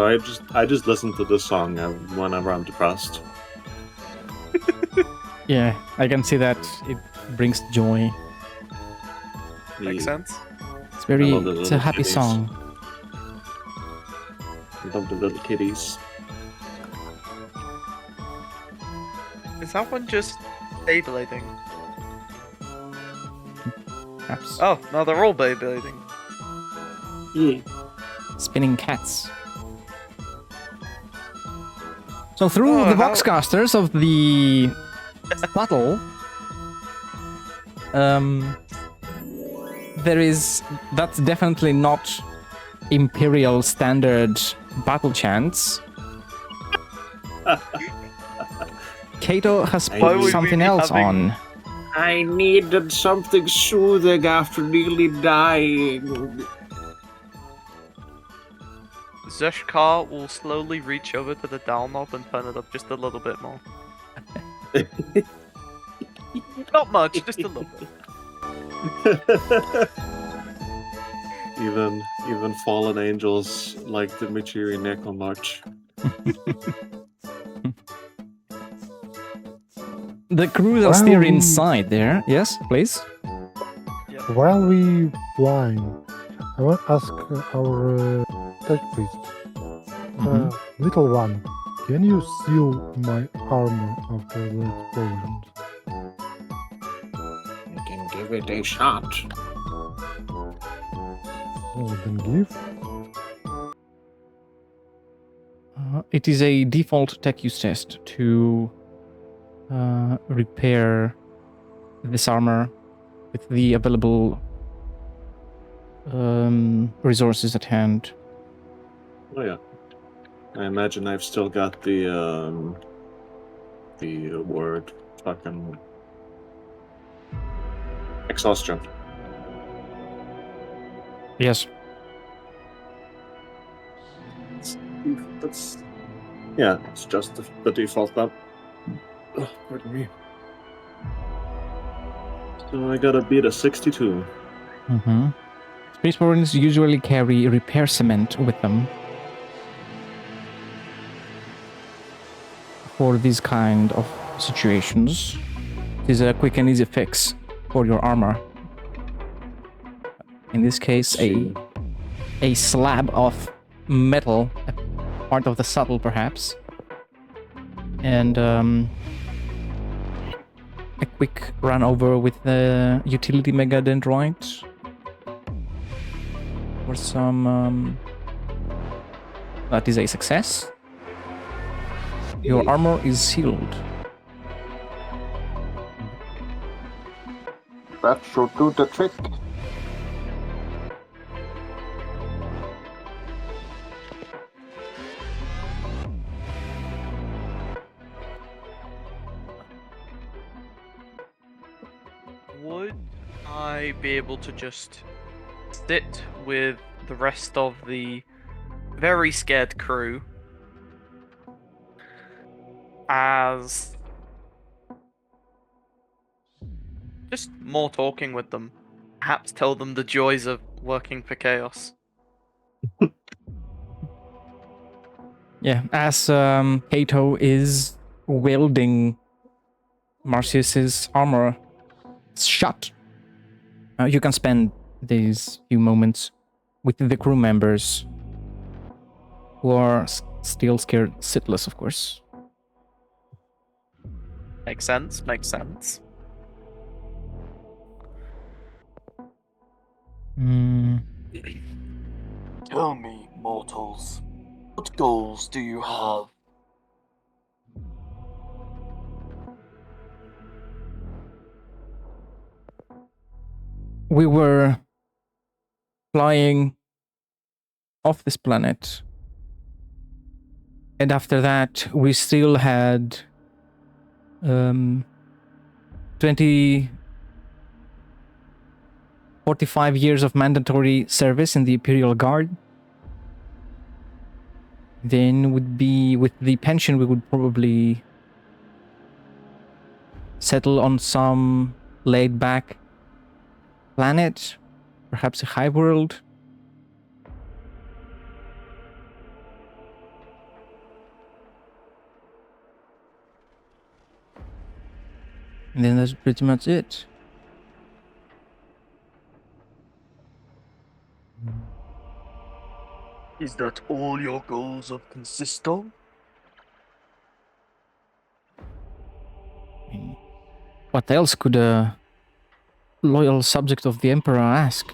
I just listen to this song whenever I'm depressed. Yeah, I can see that it brings joy. Makes sense. It's very, I love the it's a little happy kitties. song. I love the little kitties. Is that one just Beyblading? Perhaps. Oh, no, they're all Beyblading. Yeah. Spinning cats. So through Oh, the how- boxcasters of the battle, that's definitely not Imperial standard battle chants. Kato has Why would put we something be else having- on. I needed something soothing after nearly dying. Zeshkar will slowly reach over to the dial knob and turn it up just a little bit more. Not much, just a little bit. Even fallen angels like the Michiri Neko much. The crews are still inside there. Yes, please. While we flying, I want to ask our tech priest. Little one, can you seal my armor after the explosions? You can give it a shot. Oh, then give. It is a default tech use test to repair this armor with the available resources at hand. Oh yeah. I imagine I've still got the word fucking exhaustion. Yes. That's yeah, it's just the default map. Oh, pardon me. So I gotta beat a 62. Mm-hmm. Space Marines usually carry repair cement with them for these kind of situations. It is a quick and easy fix for your armor. In this case, a slab of metal, a part of the saddle perhaps, and a quick run over with the utility mega dendrite for some that is a success. Your armor is sealed. That should do the trick. Would I be able to just sit with the rest of the very scared crew as just more talking with them? Perhaps tell them the joys of working for Chaos. Yeah, as Kato is welding Marcius's armor shut, you can spend these few moments with the crew members who are still scared shitless, of course. Makes sense, makes sense. Tell me, mortals, what goals do you have? We were flying off this planet, and after that we still had 45 years of mandatory service in the Imperial Guard. Then would be with the pension we would probably settle on some laid back planet, perhaps a high world. And then that's pretty much it. Is that all your goals of consist of? I mean, what else could a loyal subject of the Emperor ask?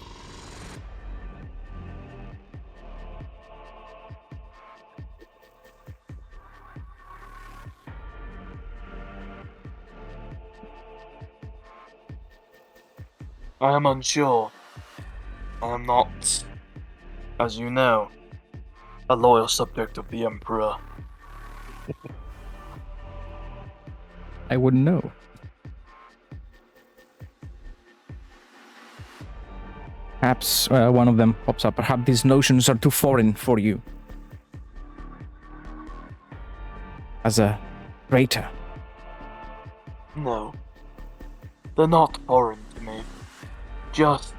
I am unsure. I am not, as you know, a loyal subject of the Emperor. I wouldn't know. Perhaps one of them pops up. Perhaps these notions are too foreign for you. As a traitor. No, they're not foreign to me. Just,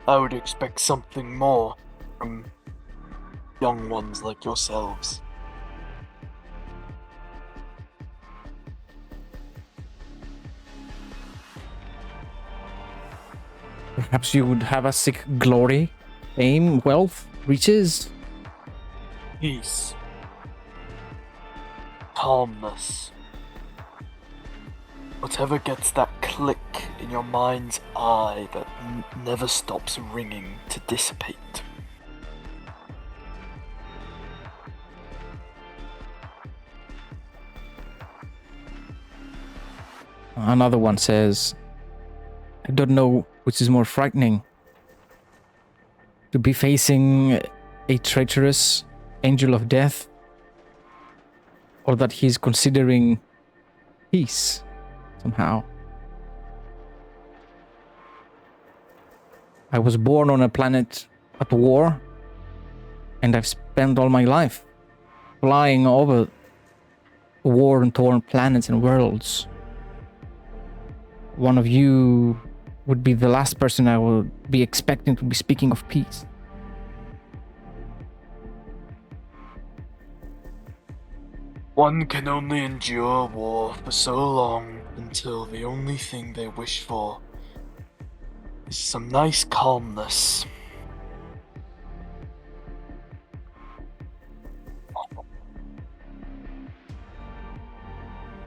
I would expect something more from young ones like yourselves. Perhaps you would have us seek glory, fame, wealth, riches. Peace. Calmness. Whatever gets that click in your mind's eye that never stops ringing to dissipate. Another one says, I don't know which is more frightening. To be facing a traitorous angel of death, or that he's considering peace somehow. I was born on a planet at war, and I've spent all my life flying over war-torn planets and worlds. One of you would be the last person I would be expecting to be speaking of peace. One can only endure war for so long until the only thing they wish for is some nice calmness.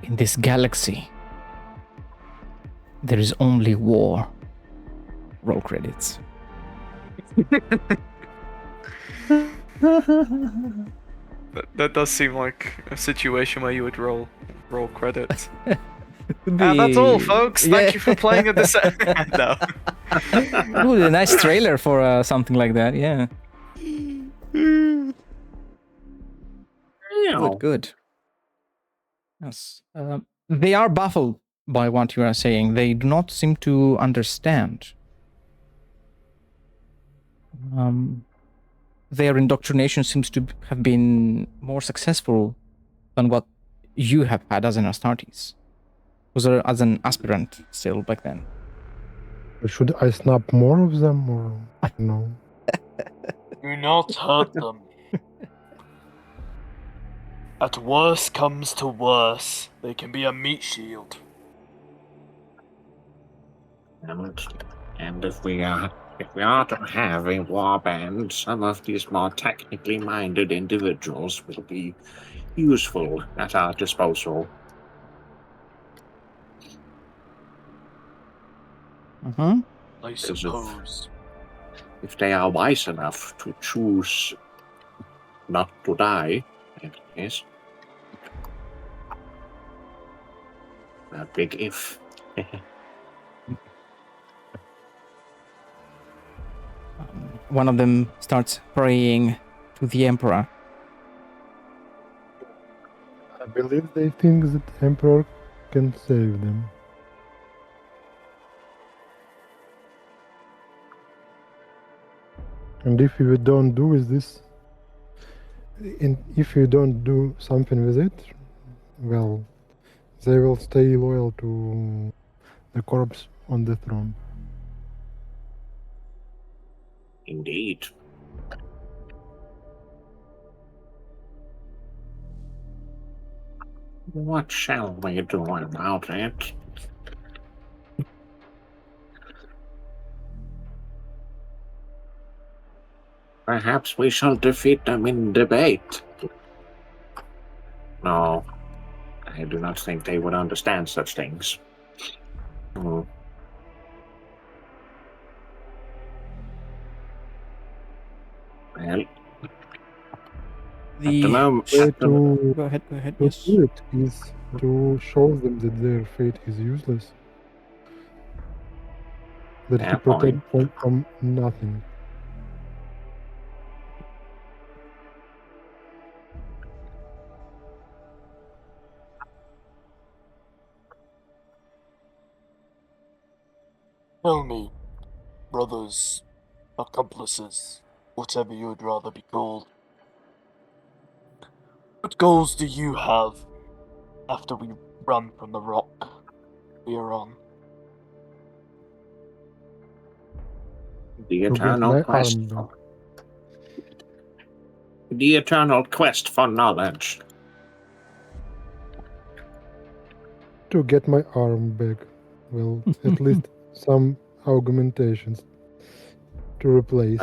In this galaxy, there is only war. Roll credits. That does seem like a situation where you would roll credits. And And that's all, folks. Thank you for playing at this. No. It would be a nice trailer for something like that, yeah. Good. Yes. They are baffled by what you are saying. They do not seem to understand. Their indoctrination seems to have been more successful than what you have had as an Astartes. Was as an aspirant still back then. Should I snap more of them or no? Do not hurt them. At worst comes to worse, they can be a meat shield. And if we are to have a warband, some of these more technically minded individuals will be useful at our disposal. I suppose. If they are wise enough to choose not to die, yes. A big if. One of them starts praying to the Emperor. I believe they think that Emperor can save them. And if you don't do with this, and if you don't do something with it, well, they will stay loyal to the corpse on the throne. Indeed. What shall we do about it? Perhaps we shall defeat them in debate. No, I do not think they would understand such things. Hmm. Well, The Way to go ahead. to Yes. do it is to show them that their fate is useless. That Fair he protects them from nothing. Tell me, brothers, accomplices, whatever you would rather be called. What goals do you have after we run from the rock we are on? the To get eternal my quest. arm back. The eternal quest for knowledge. To get my arm back. Well, at least some augmentations to replace.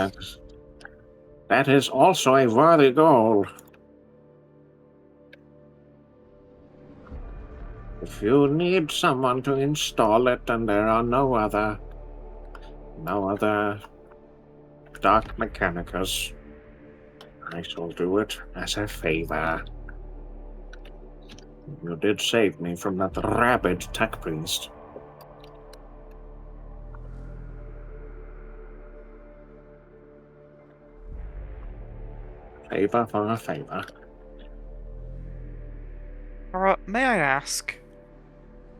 That is also a worthy goal. If you need someone to install it, and there are no other dark mechanicus, I shall do it as a favor. You did save me from that rabid tech priest. Favor for a favor. May I ask,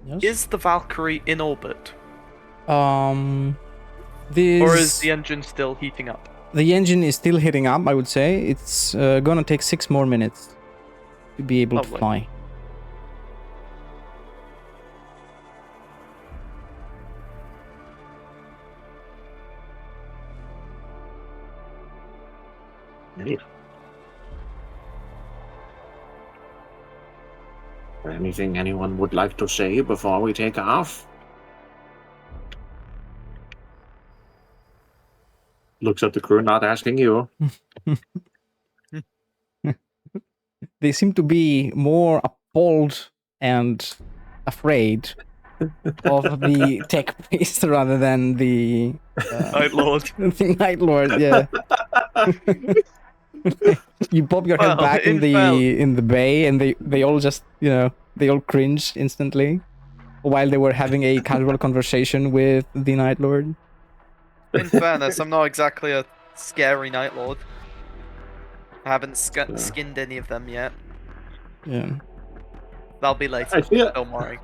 Yes. is the Valkyrie in orbit? This Or is the engine still heating up? the engine is still heating up. I would say it's gonna take 6 more minutes to be able to Lovely. fly. Anything anyone would like to say before we take off? Looks at the crew, not asking you. They seem to be more appalled and afraid of the tech priest rather than the Night Lord. the Night Lord. Yeah. You pop your head Well, back in the bay, and they all just they all cringe instantly while they were having a casual conversation with the Night Lord. In fairness, I'm not exactly a scary Night Lord. I haven't skinned any of them yet. Yeah. That'll be later. Don't worry.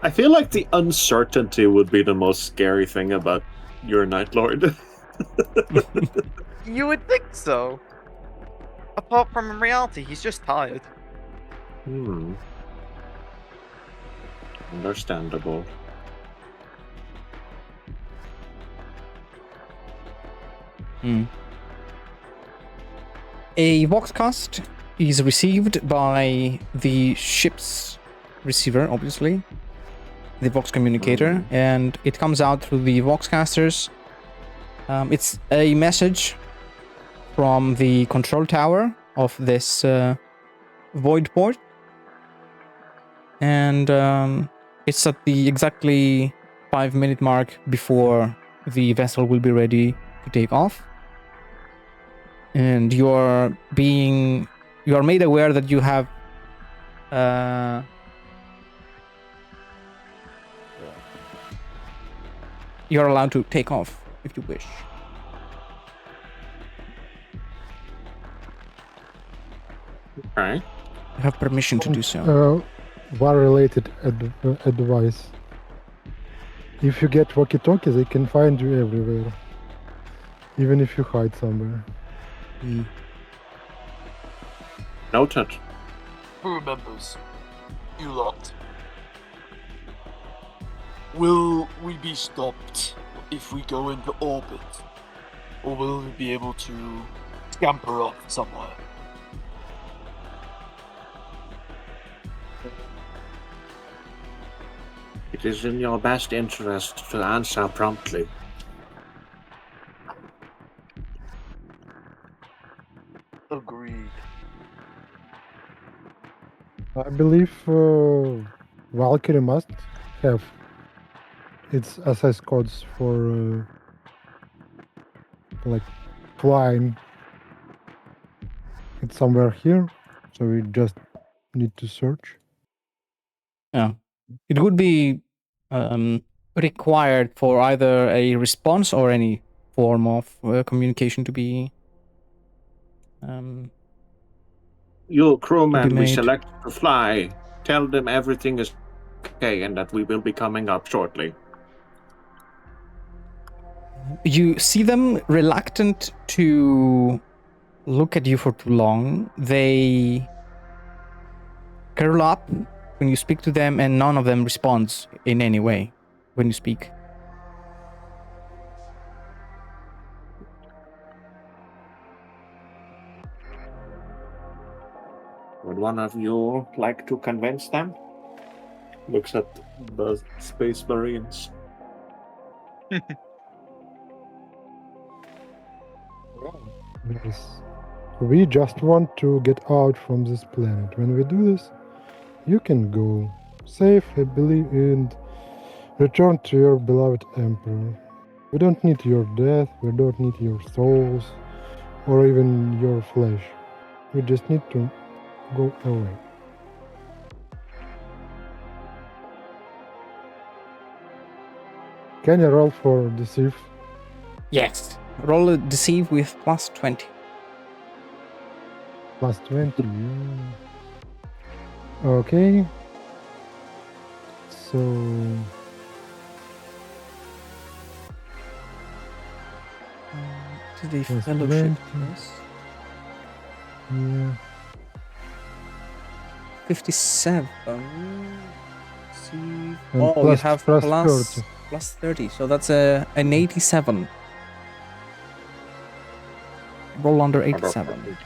I feel like the uncertainty would be the most scary thing about your Night Lord. You would think so. Apart from in reality, he's just tired. Understandable. A voxcast is received by the ship's receiver, obviously, the vox communicator, and it comes out through the voxcasters. It's a message from the control tower of this void port, and it's at the exactly 5-minute mark before the vessel will be ready to take off. And you are made aware that you have you're allowed to take off if you wish. Okay. You have permission to do so. War-related advice. If you get walkie-talkies, they can find you everywhere, even if you hide somewhere. Noted. Who remembers? You lot. Will we be stopped if we go into orbit? Or will we be able to scamper off somewhere? It is in your best interest to answer promptly. Agreed. I believe Valkyrie must have its access codes for like flying. It's somewhere here, so we just need to search. Yeah. It would be required for either a response or any form of communication to be You crewmen we made. select to fly, tell them everything is okay and that we will be coming up shortly. You see them reluctant to look at you for too long. They curl up when you speak to them, and none of them responds in any way when you speak. Would one of you like to convince them? Looks at the Space Marines. Yes. We just want to get out from this planet. When we do this, you can go safe, I believe, and return to your beloved Emperor. We don't need your death, we don't need your souls, or even your flesh. We just need to go away. Can you roll for deceive? Yes. Roll a deceive with plus 20. Plus 20, yeah. Okay. So... Did they Plus fellowship 20. this? Yeah. 57. See. And Oh, you plus- have plus plus 30. plus 30. So that's an 87. Roll under 87.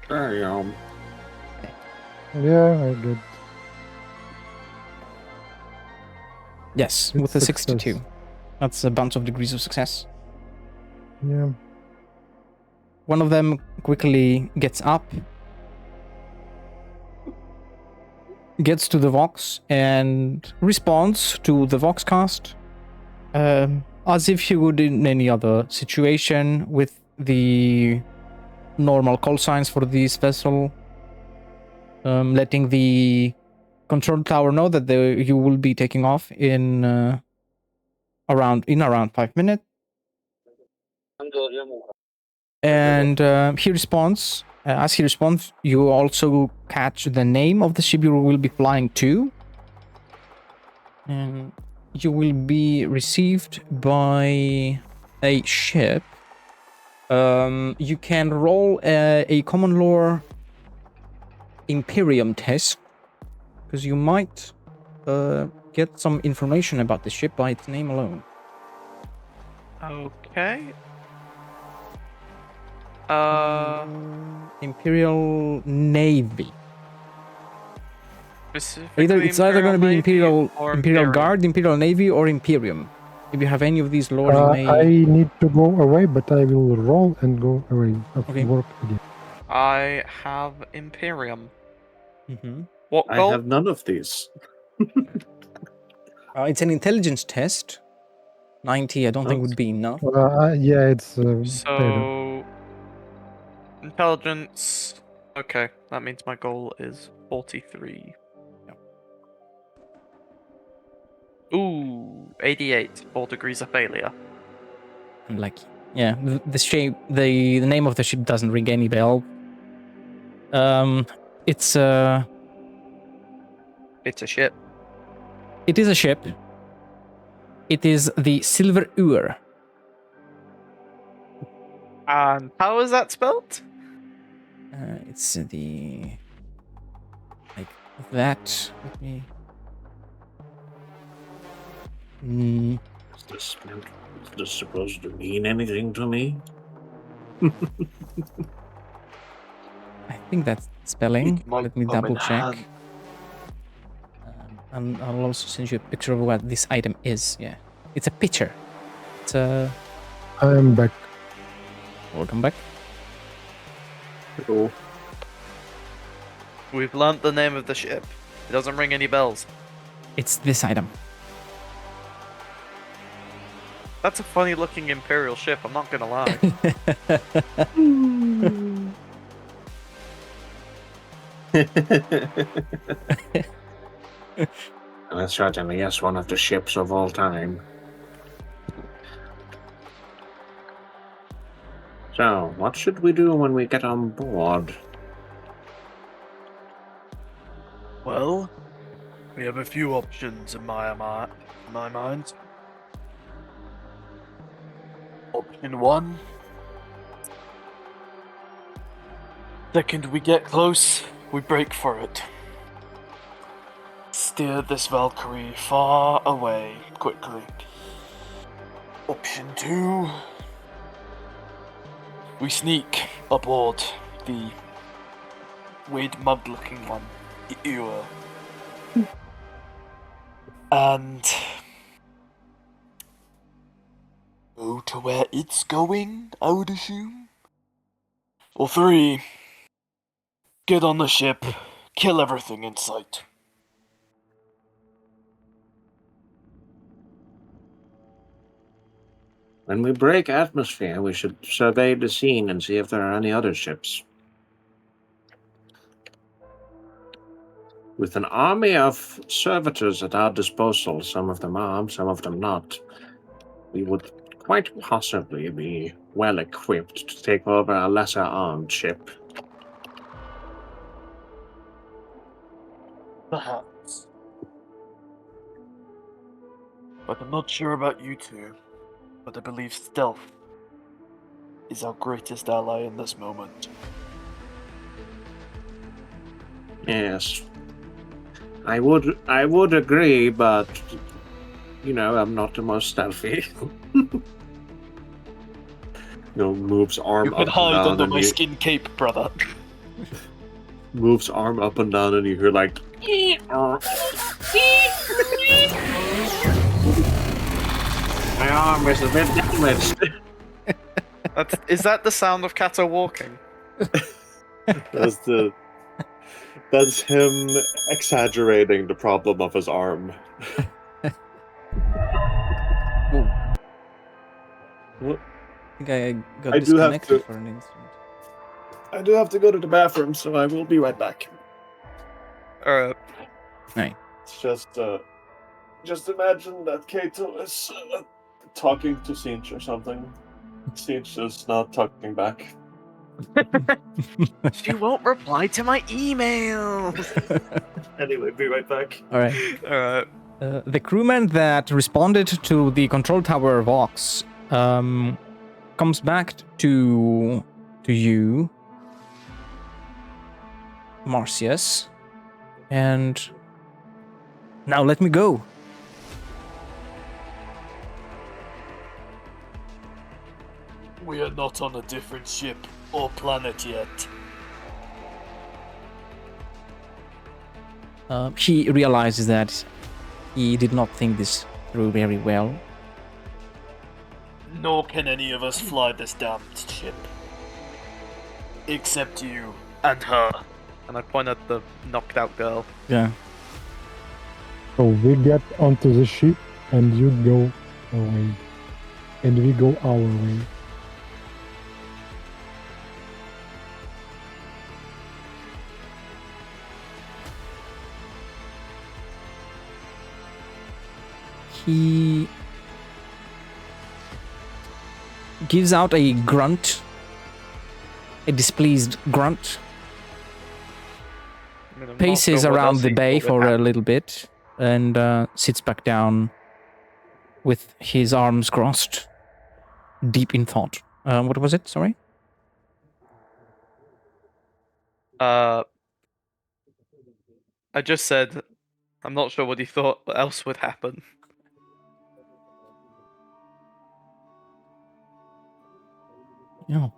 Damn. Yeah, I get. Yes, It's with a success. 62. That's a bunch of degrees of success. Yeah. One of them quickly gets up, gets to the Vox, and responds to the Voxcast as if he would in any other situation, with the normal call signs for this vessel, letting the control tower know that you will be taking off in around 5 minutes. And he responds. As he responds, you also catch the name of the ship you will be flying to. And you will be received by a ship. You can roll a common lore Imperium test, because you might get some information about the ship by its name alone. Okay. Imperial Navy. Specifically It's either going to be Navy Imperial or Guard, Imperial Navy, or Imperium. If you have any of these lores, you may. I need to go away, but I will roll and go away. Okay. Work again. I have Imperium. Mhm. What I goal? have none of these. It's an intelligence test. 90, I don't think would be enough. Yeah, it's better. So, intelligence. Okay, that means my goal is 43. Ooh, 88. 4 degrees of failure. Like, yeah, the shape, the name of the ship doesn't ring any bell. It's It's a ship. it is a ship. It is the Silver Ur. And how is that spelled? It's the like that. Let me. Is this supposed to mean anything to me? I think that's spelling. It might Let me come in double check. hand. And I'll also send you a picture of what this item is. Yeah, it's a picture. It's a. I am back. Welcome back. Oh, We've learnt the name of the ship. It doesn't ring any bells. It's this item. That's a funny looking Imperial ship, I'm not gonna lie. and it certainly is one of the ships of all time. So, what should we do when we get on board? Well, we have a few options in my mind. Option 1. Second we get close, we break for it. Steer this Valkyrie far away quickly. Option 2. We sneak aboard the weird mud-looking one. Ewer. And go to where it's going, I would assume. Or 3. Get on the ship, kill everything in sight. When we break atmosphere, we should survey the scene and see if there are any other ships. With an army of servitors at our disposal, some of them armed, some of them not, we would quite possibly be well equipped to take over a lesser armed ship. Perhaps. But I'm not sure about you two. But I believe stealth is our greatest ally in this moment. Yes. I would agree, but I'm not the most stealthy. Moves arm You up can and hide down under and my skin cape, brother. moves arm up and down and you hear like my arm is a bit damaged. Is that the sound of Kato walking? That's him exaggerating the problem of his arm. Whoa. What? I think I got I do have disconnected to- for an instant. I do have to go to the bathroom, so I will be right back. Alright. It's just imagine that Kato is talking to Sinch or something. Sinch is not talking back. She won't reply to my emails! Anyway, be right back. All right. Alright. The crewman that responded to the control tower Vox comes back to you, Marcius, and now let me go. We are not on a different ship or planet yet. He realizes that he did not think this through very well. Nor can any of us fly this damned ship. Except you and her. And I point at the knocked out girl. Yeah. So we get onto the ship and you go away. And we go our way. He gives out a grunt, a displeased grunt, I mean, I'm not paces sure what around else the he bay thought for would a happen. little bit, and sits back down with his arms crossed, deep in thought. What was it? Sorry? I just said, I'm not sure what he thought else would happen. Yeah.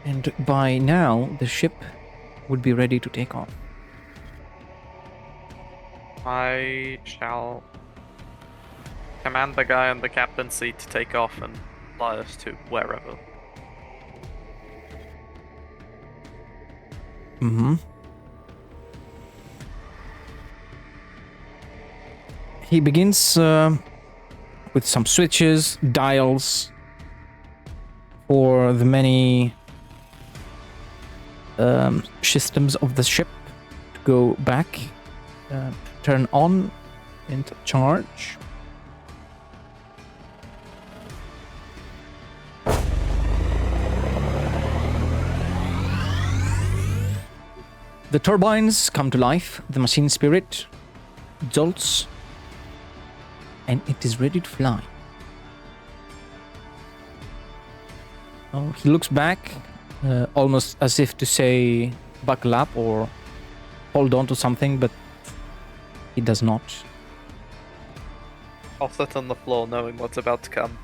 And by now, the ship would be ready to take off. I shall command the guy on the captain's seat to take off and fly us to wherever. Mm-hmm. He begins with some switches, dials for the many systems of the ship to go back, turn on into charge. The turbines come to life, the machine spirit jolts, and it is ready to fly. Oh, he looks back, almost as if to say, buckle up or hold on to something, but he does not. I'll sit on the floor knowing what's about to come.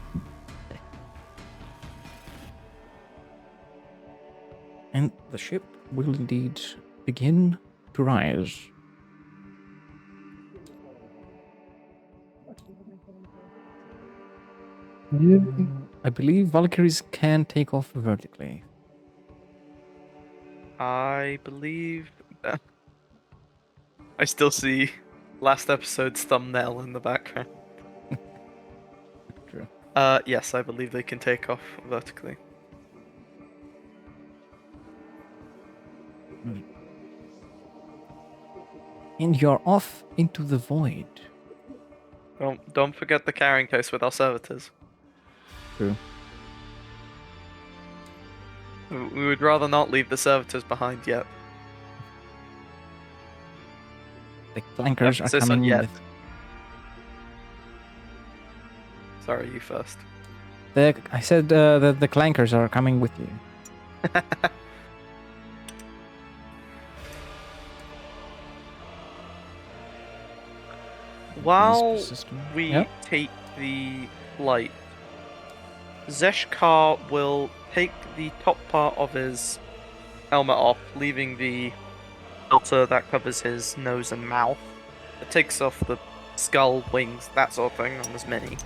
And the ship will indeed begin to rise. Yeah. I believe Valkyries can take off vertically. I believe... I still see last episode's thumbnail in the background. True. Yes, I believe they can take off vertically. And you're off into the void. Don't forget the carrying case with our servitors. True. We would rather not leave the servitors behind yet. The clankers are Emphasis on coming yet. with... Sorry, you first. I said that the clankers are coming with you. While System. we Yep. take the flight, Zeshkar will take the top part of his helmet off, leaving the filter that covers his nose and mouth. It takes off the skull, wings, that sort of thing, and there's many.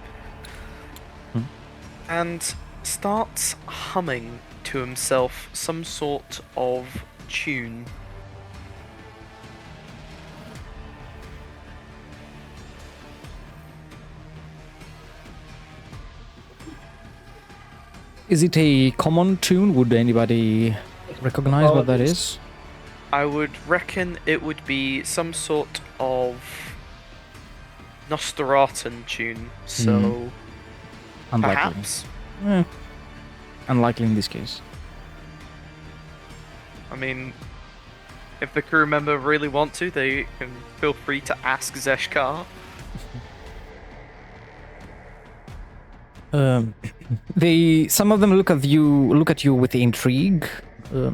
Hmm. And starts humming to himself some sort of tune. Is it a common tune? Would anybody recognize what that it's- is? I would reckon it would be some sort of Nosferatu tune, so Unlikely. perhaps. Eh, unlikely in this case. I mean, if the crew member really want to, they can feel free to ask Zeshkar. Some of them look at you with intrigue,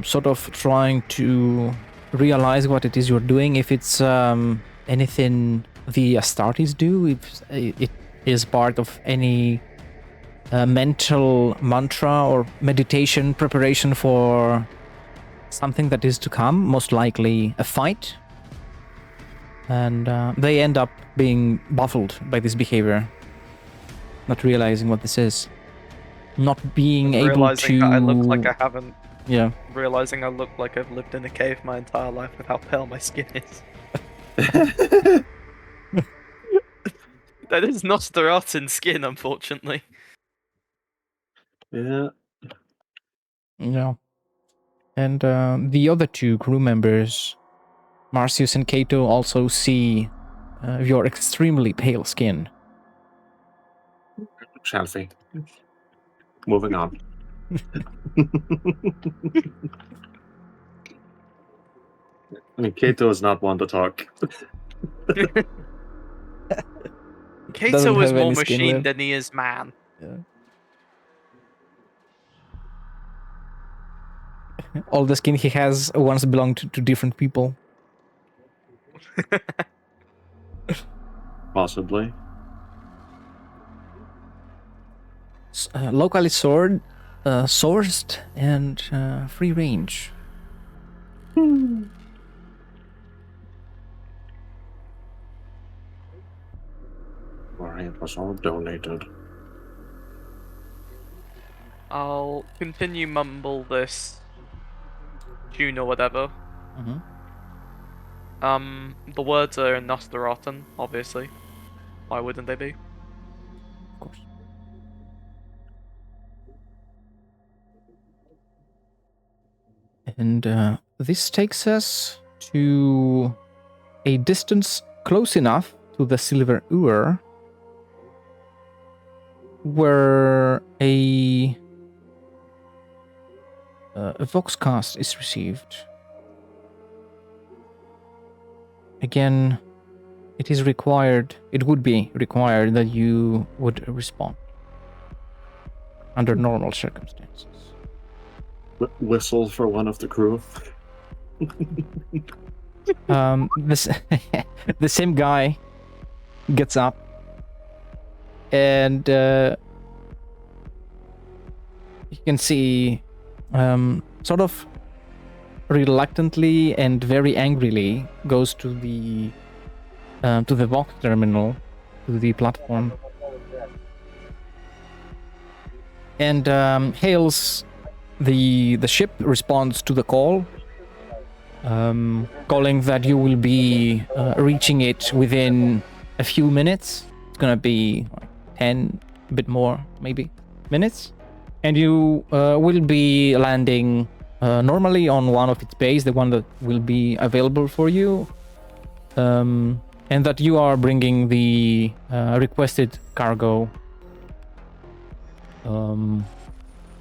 sort of trying to realize what it is you're doing. If it's anything the Astartes do, if it is part of any mental mantra or meditation preparation for something that is to come, most likely a fight. And they end up being baffled by this behavior, not realizing what this is, not being able Realizing to. that I look like I haven't. Yeah. Realizing I look like I've lived in a cave my entire life with how pale my skin is. That is Nosferatu skin, unfortunately. Yeah. Yeah. And the other two crew members, Marcius and Cato, also see your extremely pale skin. Chelsea. Moving on. I mean, Kato is not one to talk. Doesn't Kato is have more any skin machine left. than he is man. Yeah. All the skin he has once belonged to different people. Possibly. Locally sword, sourced and free range. Why it was all donated. I'll continue mumble this tune or whatever. Mm-hmm. The words are in Nostrotan, obviously. Why wouldn't they be? Of course. And this takes us to a distance close enough to the Silver Ur where a voxcast is received. Again, it would be required that you would respond under normal circumstances. Whistle for one of the crew. This the same guy gets up and you can see sort of reluctantly and very angrily goes to the Vox terminal, to the platform, and hails the ship. Responds to the call, calling that you will be reaching it within a few minutes. It's gonna be like 10, a bit more maybe, minutes, and you will be landing normally on one of its bays, the one that will be available for you, and that you are bringing the requested cargo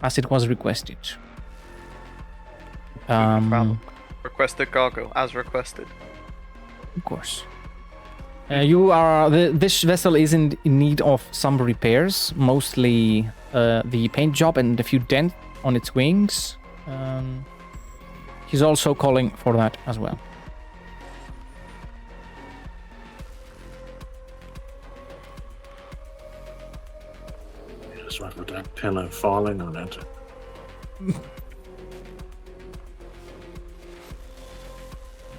as it was requested. Requested cargo, as requested. Of course. This vessel is in need of some repairs, mostly the paint job and a few dents on its wings. He's also calling for that as well. Just what with that pillar falling on it.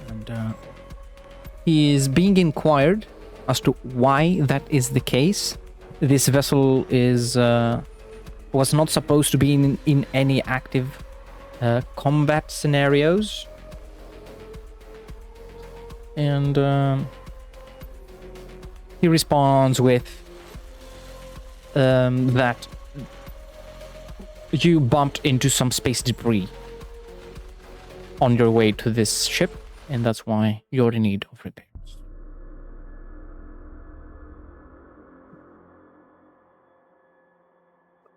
And he is being inquired as to why that is the case. This vessel was not supposed to be in any active combat scenarios, and he responds with that you bumped into some space debris on your way to this ship, and that's why you're in need of repairs.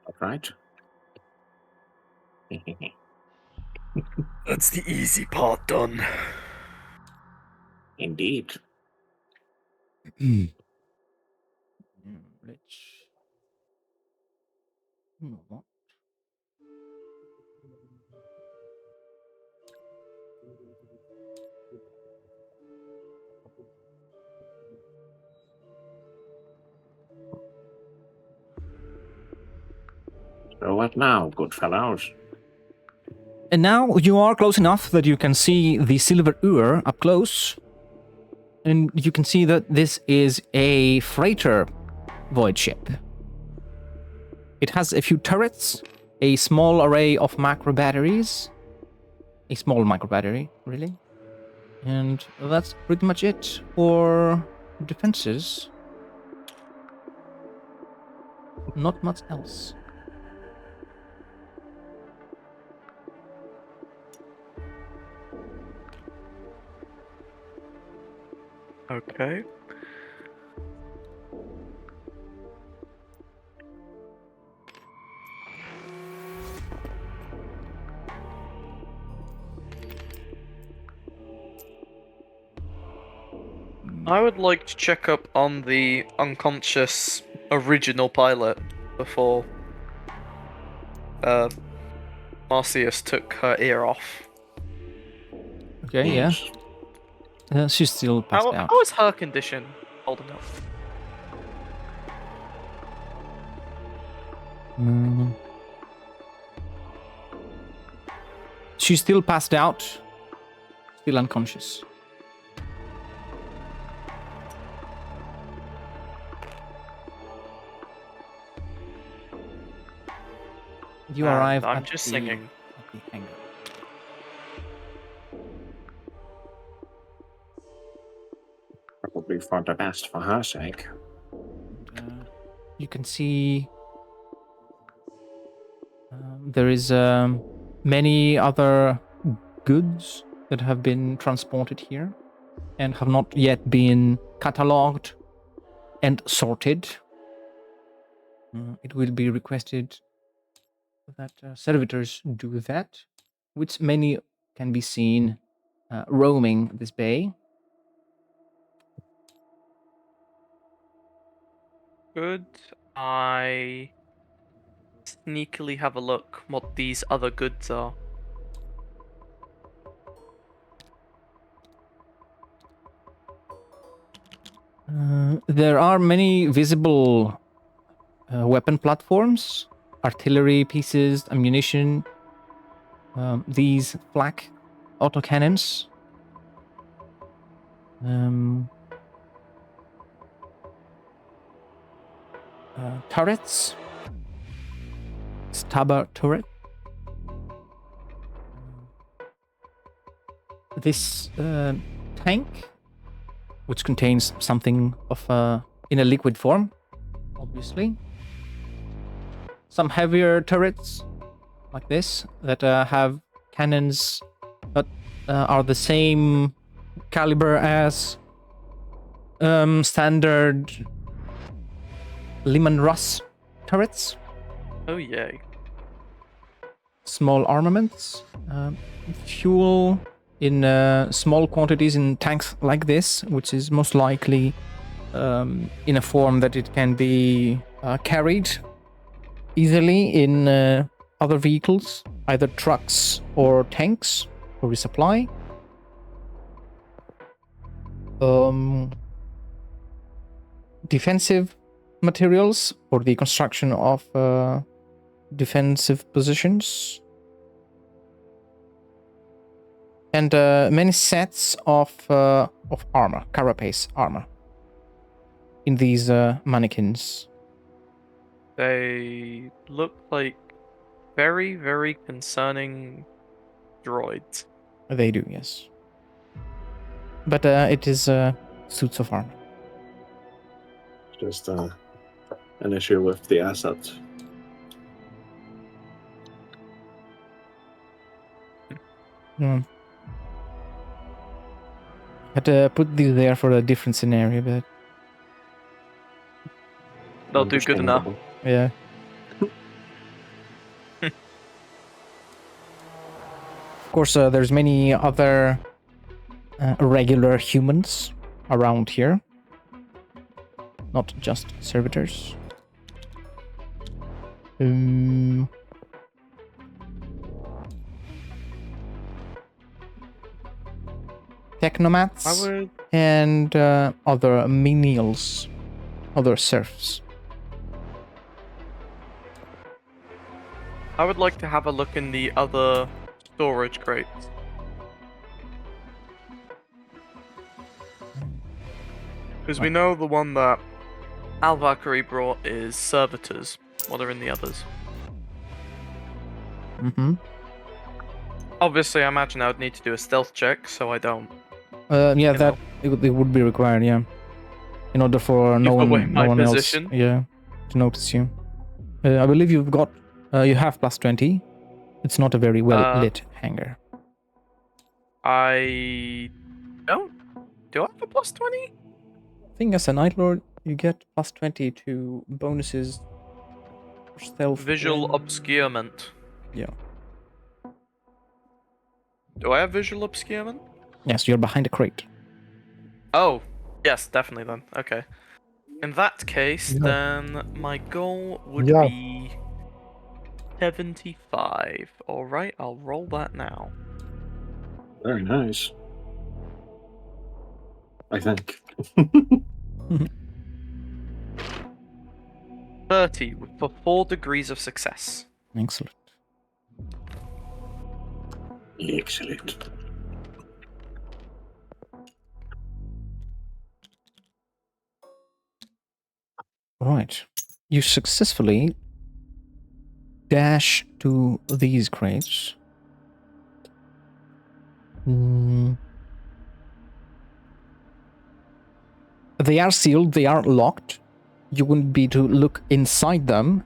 All right. That's the easy part done. Indeed. What? So what now, good fellows? And now you are close enough that you can see the Silver Ur up close. And you can see that this is a freighter void ship. It has a few turrets, a small array of macro batteries. A small micro battery, really. And that's pretty much it for defenses. Not much else. Okay. I would like to check up on the unconscious original pilot before Marcius took her ear off. Okay, yeah. She's still passed out. How is her condition holding up? She's still passed out, still unconscious. You And arrive I'm at just the, singing. at the hangar. Probably for the best for her sake. You can see there is many other goods that have been transported here and have not yet been catalogued and sorted. It will be requested that servitors do that, which many can be seen roaming this bay. Could I sneakily have a look what these other goods are? There are many visible weapon platforms, artillery pieces, ammunition, these flak autocannons. Turrets. Stabber turret. This tank, which contains something of in a liquid form, obviously. Some heavier turrets, like this, that have cannons that are the same caliber as standard Lehman Russ turrets. Oh yay. Small armaments, fuel in small quantities in tanks like this, which is most likely in a form that it can be carried easily in other vehicles, either trucks or tanks for resupply. Defensive materials for the construction of defensive positions, and many sets of armor, carapace armor, in these mannequins. They look like very, very concerning droids. They do, yes, but it is suits of armor. Just an issue with the assets. Had to put these there for a different scenario, but They'll do good enough. yeah. Of course, there's many other regular humans around here, not just servitors. Technomats and other menials, other serfs. I would like to have a look in the other storage crates. Because we know the one that Al-Vakari brought is servitors. What are in the others? Mm-hmm. Obviously, I imagine I would need to do a stealth check, so I don't. Yeah, that it would be required. Yeah, in order for no Give away one, my no one else, position. yeah, to notice you. I believe you've got, you have +20. It's not a very well lit hangar. I don't. Do I have a +20? I think as a Night Lord, you get +20 to bonuses for stealth. Visual obscurement. Yeah. Do I have visual obscurement? Yes, you're behind a crate. Oh, yes, definitely then. Okay. In that case, Yeah. then my goal would Yeah. be 75. Alright, I'll roll that now. Very nice. I think. 30 for 4 degrees of success. Excellent. Excellent. Right. You successfully dash to these crates. Hmm. They are sealed, they are locked. You wouldn't be to look inside them.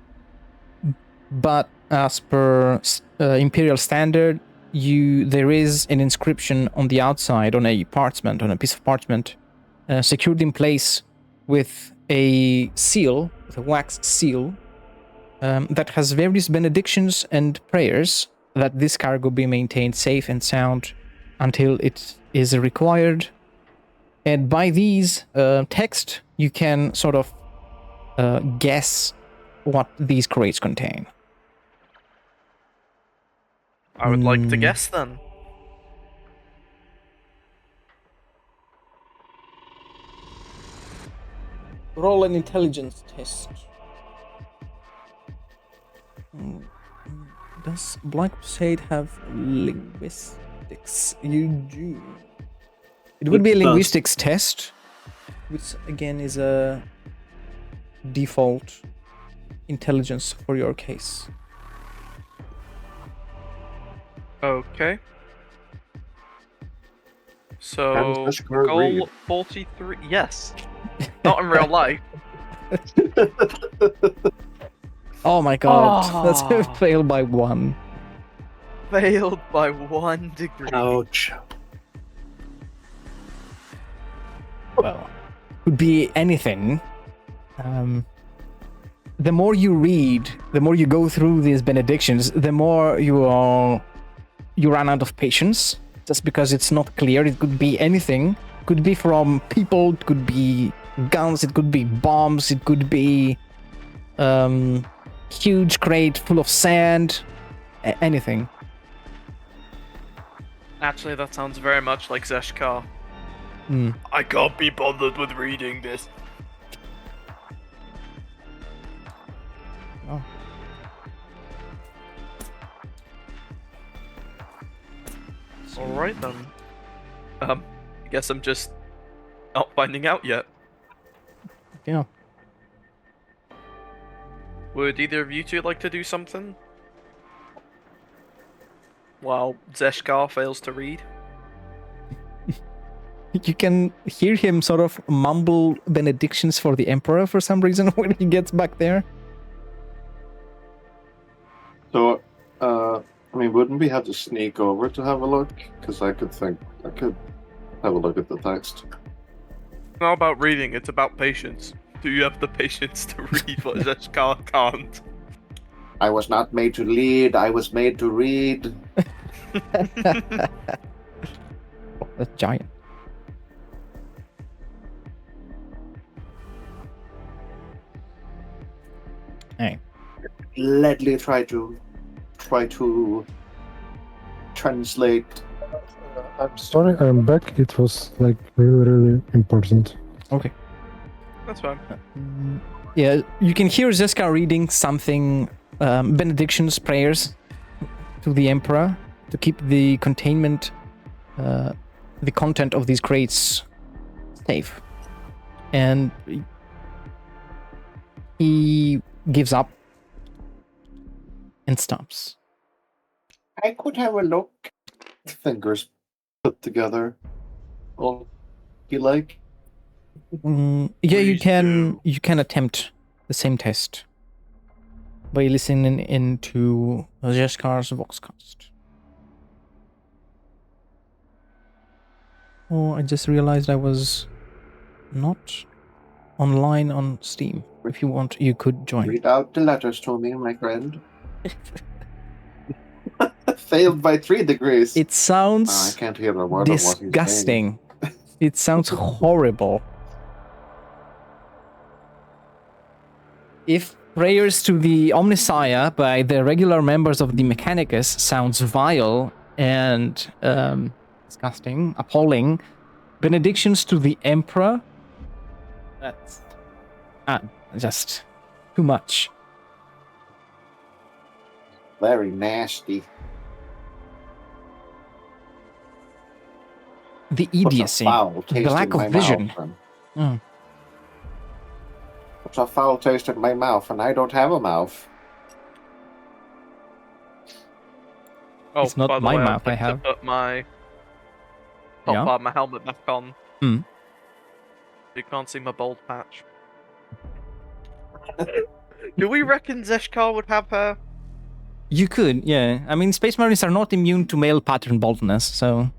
But as per Imperial standard, there is an inscription on the outside on a parchment, on a piece of parchment, secured in place with a seal, with a wax seal, that has various benedictions and prayers that this cargo be maintained safe and sound until it is required. And by these text, you can sort of guess what these crates contain. I would like to Hmm. guess then. Roll an intelligence test. Does Black Crusade have linguistics? You do. It would be a It does. linguistics test, which again is a default intelligence for your case. Okay. So, this girl goal read? 43. Yes. Not in real life. Oh my god, Oh. that's a fail by 1. Failed by 1 degree. Ouch. Well, could be anything. The more you read, the more you go through these benedictions, the more you run out of patience. Just because it's not clear, it could be anything. It could be from people, it could be guns, it could be bombs, it could be huge crate full of sand, anything. Actually, that sounds very much like Zeshkar. Hmm. I can't be bothered with reading this. Oh. Alright then. I guess I'm just not finding out yet. Yeah. Would either of you two like to do something? While Zeshkar fails to read? You can hear him sort of mumble benedictions for the Emperor for some reason when he gets back there. So, I mean, wouldn't we have to sneak over to have a look? Because I could have a look at the text. It's not about reading, it's about patience. Do you have the patience to read what Zeshkar can't? I was not made to lead, I was made to read. That's giant. Hey. Let me try to translate. I'm sorry, I'm back. It was like really, really important. Okay. That's fine. Yeah, you can hear Zeska reading something, benedictions, prayers to the Emperor to keep the containment, the content of these crates safe. And he gives up and stops. I could have a look. Fingers put together. All you like? Yeah, you Please can do. you can attempt the same test by listening into Zeskar's Voxcast. Oh, I just realized I was not online on Steam. If you want, you could join. Read out the letters to me, my friend. Failed by 3 degrees. It I sounds can't hear a word of what he's saying. disgusting. It sounds horrible. If prayers to the Omnissiah by the regular members of the Mechanicus sounds vile and disgusting, appalling, benedictions to the Emperor, that's just too much. Very nasty. The What's a idiocy. foul taste The lack in of my vision. mouth, and- Mm. What's a foul taste in my mouth, and I don't have a mouth. Oh, It's not by the my way, mouth I'd I like have. to put my top Yeah? part of my helmet back on. Hmm. You can't see my bald patch. Do we reckon Zeshkar would have hair? You could, yeah. I mean, Space Marines are not immune to male pattern baldness, so...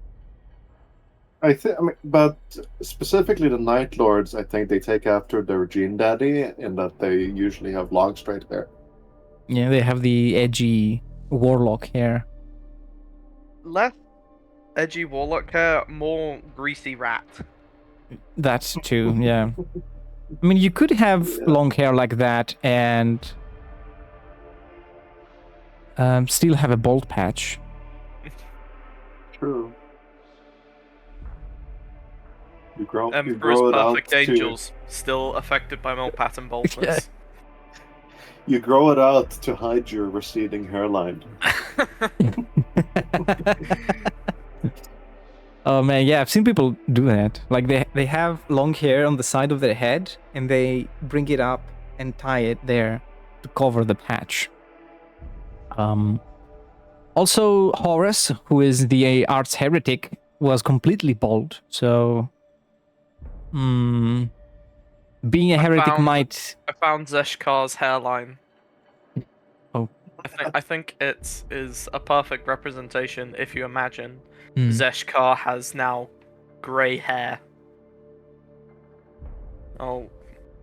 I mean, but specifically the Night Lords, I think they take after their gene daddy in that they usually have long, straight hair. Yeah, they have the edgy warlock hair. Less edgy warlock hair, more greasy rat. That too, yeah. I mean, you could have Yeah. long hair like that and still have a bald patch. True. You grow Emperor's it out Perfect to Angels, still affected by male pattern baldness. you grow it out to hide your receding hairline. Oh man, yeah, I've seen people do that. Like they have long hair on the side of their head and they bring it up and tie it there to cover the patch. Also Horus, who is the arts heretic, was completely bald. So being a heretic might I found Zeshkar's hairline. Oh. I think it is a perfect representation if you imagine Hmm. Zeshkar has now grey hair. Oh,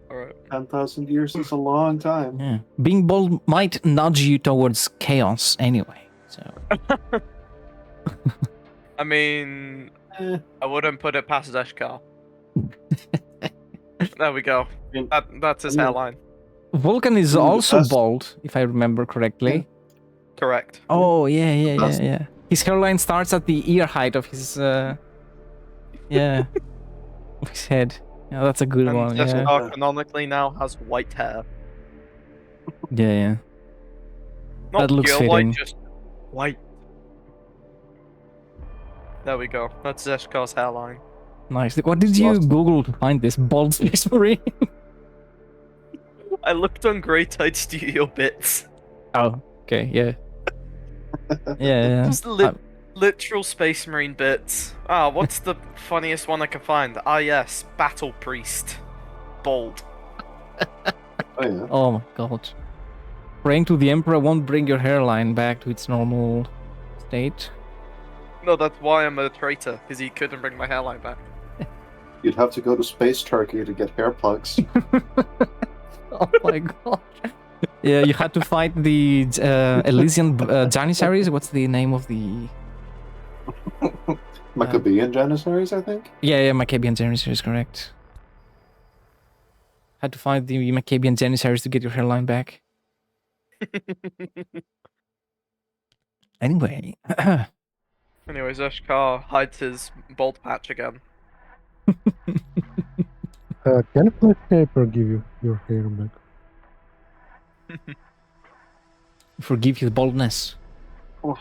alright. 10,000 years is a long time. Yeah. Being bald might nudge you towards chaos anyway. So I mean, Eh, I wouldn't put it past Zeshkar. There we go. mean- That's his I mean- hairline. Vulcan is Ooh, the also best- bald, if I remember correctly. Correct. Oh yeah, best- yeah. His hairline starts at the ear height of his of his head. Yeah, that's a good And one. Yeah, Zeshkar canonically now has white hair. yeah. Not That looks pure white, fitting. just white. There we go. That's Zeshkar's hairline. Nice. What did you Awesome. Google to find this bald Space Marine? I looked on Grey Tide Studio Bits. Oh, okay, yeah. Yeah. Just literal Space Marine bits. Ah, what's the funniest one I can find? Ah, yes, Battle Priest. Bald. Oh yeah. Oh my god. Praying to the Emperor won't bring your hairline back to its normal state. No, that's why I'm a traitor, because he couldn't bring my hairline back. You'd have to go to Space Turkey to get hair plugs. Oh my god. Yeah, you had to fight the Elysian Janissaries. What's the name of the... Maccabean Janissaries, I think. Yeah, Maccabean Janissaries, correct. Had to fight the Maccabean Janissaries to get your hairline back. Anyway. Anyway, Zeshkar hides his bald patch again. Can Flash Paper give you your hair back? Forgive his baldness. Oh.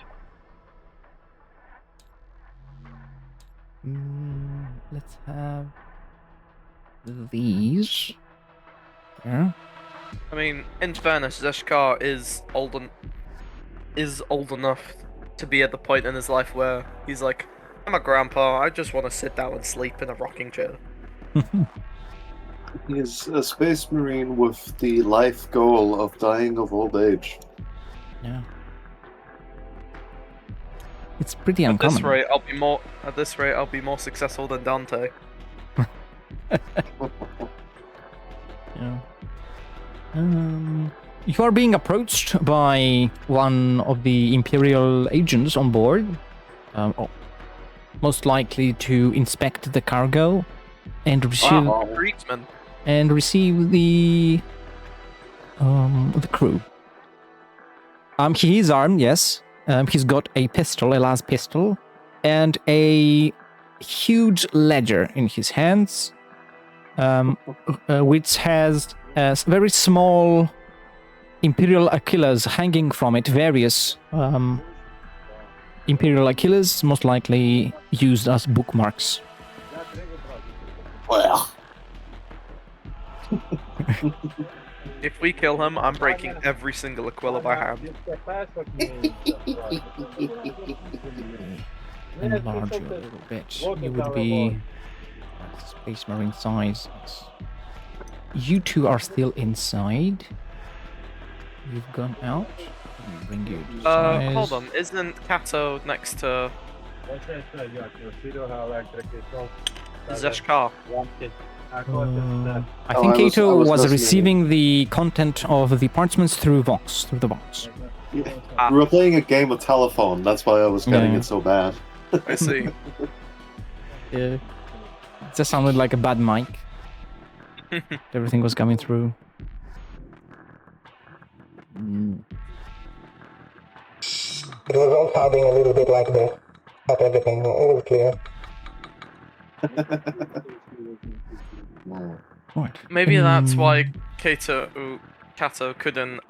Let's have these. Yeah. I mean, in fairness, Zeshkar is old enough to be at the point in his life where he's like, I'm a grandpa, I just want to sit down and sleep in a rocking chair. He is a Space Marine with the life goal of dying of old age. Yeah. It's pretty At uncommon. this rate, I'll be more successful than Dante. Yeah. You are being approached by one of the Imperial agents on board. Most likely to inspect the cargo and receive Wow. Greedsman. the crew. He is armed, yes. He's got a pistol, a las pistol, and a huge ledger in his hands, which has very small Imperial Aquillas hanging from it, various Imperial Achilles most likely used as bookmarks. If we kill him, I'm breaking every single Aquila I have. Enlarge you a little bit. You would be Space Marine size. You two are still inside. You've gone out. Let me bring you to size. Hold on. Isn't Kato next to Zeshkar? I think I Kato was was listening. receiving the content of the parchments through the Vox. We were playing a game of telephone. That's why I was getting Yeah. it so bad. I see. Yeah. It just sounded like a bad mic. Everything was coming through. It was all sounding a little bit like this, but everything was clear. Right. Maybe that's why Kato couldn't.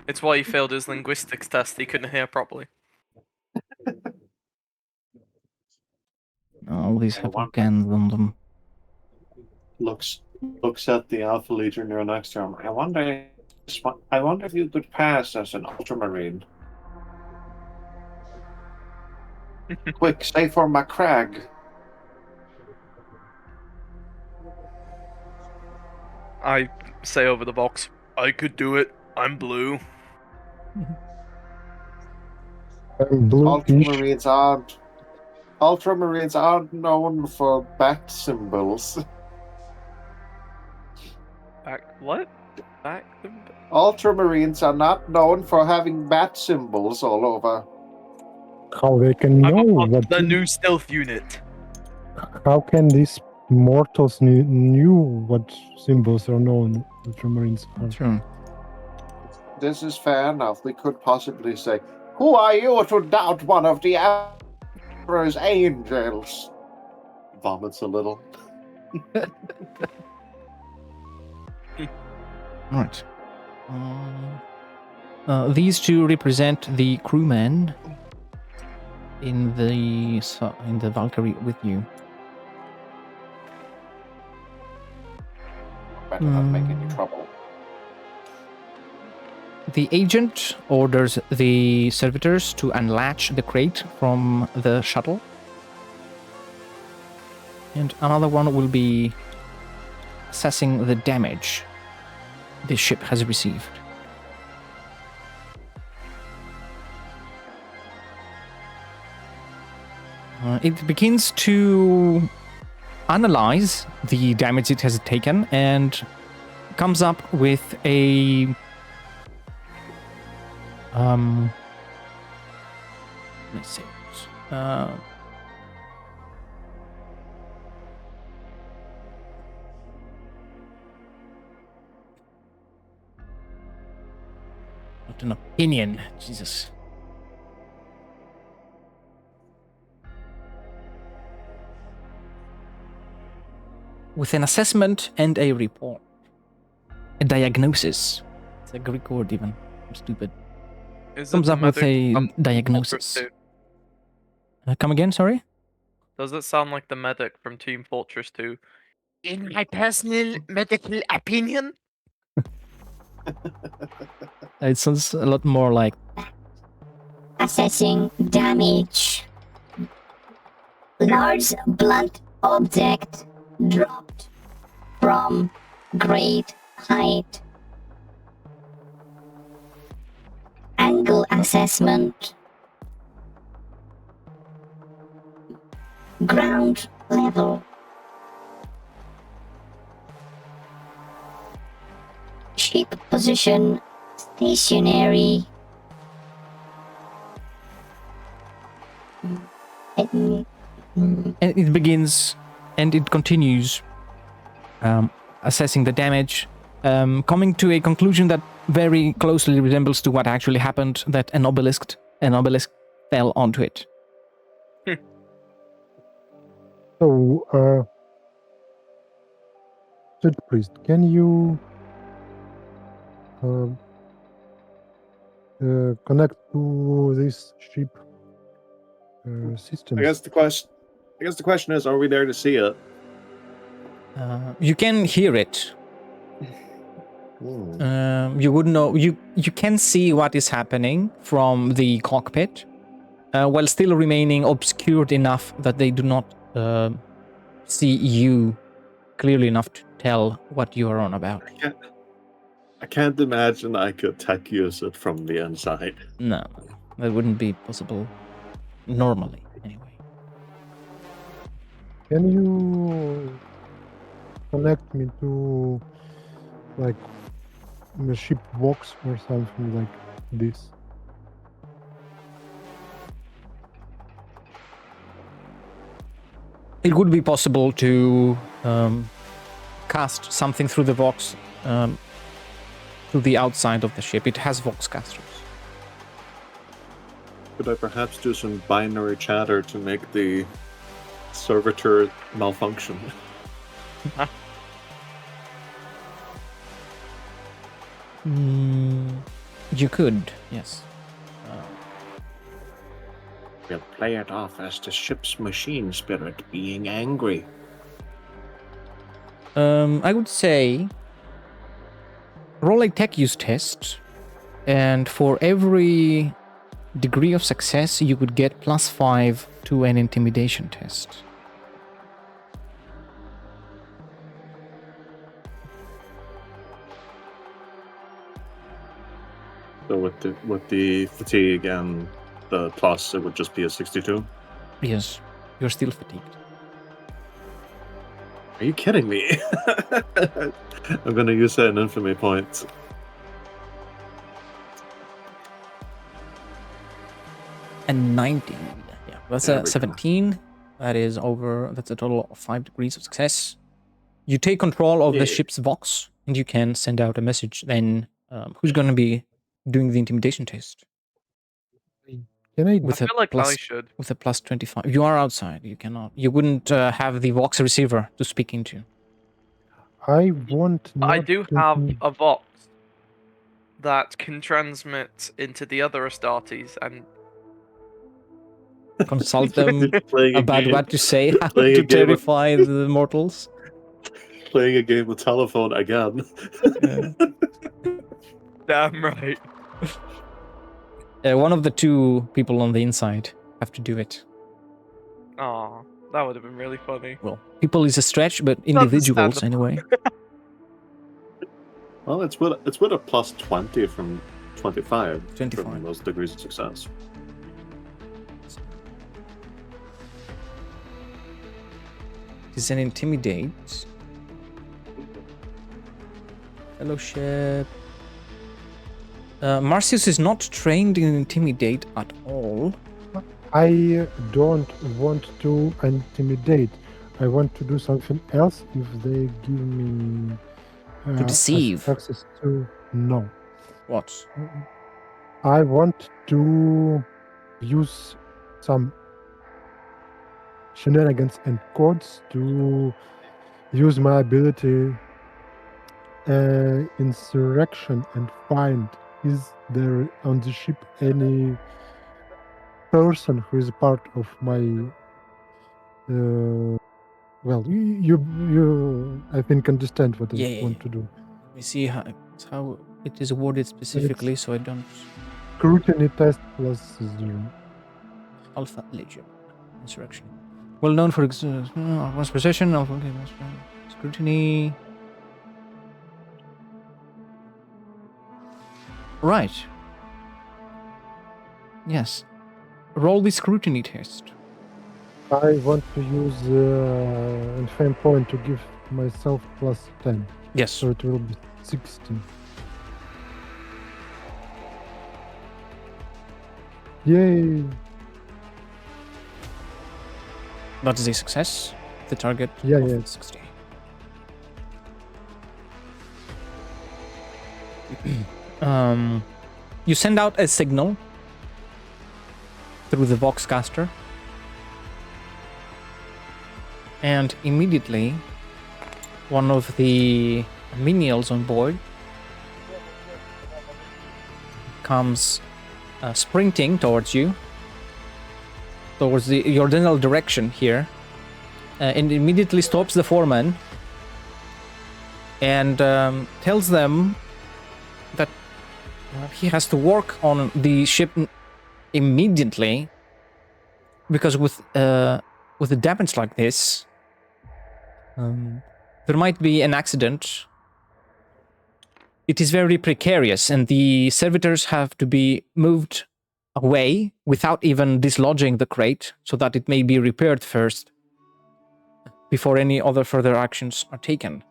It's why he failed his linguistics test. He couldn't hear properly. All these have organs on them. Looks at the Alpha Legionnaire next to him. I wonder if you could pass as an Ultramarine. Quick, say for McCrag. I say over the box, I could do it. I'm blue. Blue-ish. Ultramarines aren't known for bat symbols. Back? Ultramarines are not known for having bat symbols all over. How they can I'm know a part what? of the new stealth unit. How can these mortals knew what symbols are known? Ultramarines are. Sure. This is fair enough. We could possibly say, "Who are you to doubt one of the Emperor's angels?" Vomits a little. Right. These two represent the crewmen in the Valkyrie with you. Better not make any trouble. The agent orders the servitors to unlatch the crate from the shuttle. And another one will be assessing the damage the ship has received. It begins to analyze the damage it has taken and comes up with a let's see. Not an opinion, Jesus. With an assessment and a report. A diagnosis. It's a Greek word even. I'm stupid. Comes up with a diagnosis. Come again, sorry? Does it sound like the medic from Team Fortress 2? In my personal medical opinion? It sounds a lot more like Assessing damage. Large blunt object dropped from great height. Angle assessment. Ground level. Ship position stationary. and it begins and it continues assessing the damage, coming to a conclusion that very closely resembles to what actually happened, that an obelisk fell onto it. So, Judge Priest, can you connect to this ship systems. I guess the question is, are we there to see it? You can hear it. You would know. You can see what is happening from the cockpit, while still remaining obscured enough that they do not see you clearly enough to tell what you are on about. I can't imagine I could tech use it from the inside. No, that wouldn't be possible normally, anyway. Can you connect me to like a ship box or something like this? It would be possible to cast something through the Vox to the outside of the ship. It has Vox casters. Could I perhaps do some binary chatter to make the servitor malfunction? You could, yes. We'll play it off as the ship's machine spirit being angry. I would say roll a tech use test, and for every degree of success, you would get +5 to an intimidation test. So with the fatigue and the plus, it would just be a 62. Yes, you're still fatigued. Are you kidding me? I'm gonna use that in infamy point. And 19. Yeah, that's There we a go. 17. That's a total of 5 degrees of success. You take control of the ship's Vox, and you can send out a message. Then, who's going to be doing the intimidation test? Can I? I feel like I should. With a +25. You are outside. You cannot. You wouldn't have the Vox receiver to speak into. I want. I not do to have be- a Vox that can transmit into the other Astartes, and Consult them Playing a about game- what to say, how playing to a game of- terrify the mortals. Playing a game of telephone again. damn right. One of the two people on the inside have to do it. Aw, that would have been really funny. Well, people is a stretch, but individuals understandable. anyway. Well, it's with a plus 20 from 25. 25. From those degrees of success. It's an intimidate. Fellowship. Marcius is not trained in intimidate at all. I don't want to intimidate. I want to do something else if they give me deceive. access to. No, What? I want to use some shenanigans and codes to use my ability insurrection and find is there on the ship any person who is part of my well you I think understand what I want to do. Let me see how it is worded specifically, so I don't. Scrutiny test plus 0. Alpha Legion. Insurrection. Well known for one's possession of scrutiny. Right. Yes. Roll the scrutiny test. I want to use infame point to give myself plus 10, Yes. so it will be 16. Yay! That is a success. The target Yeah, of yeah. 60. You send out a signal through the Voxcaster, and immediately one of the menials on board comes sprinting towards you towards your general direction here, and immediately stops the foreman and tells them that he has to work on the ship immediately, because with a damage like this, there might be an accident. It is very precarious, and the servitors have to be moved away without even dislodging the crate, so that it may be repaired first before any other further actions are taken.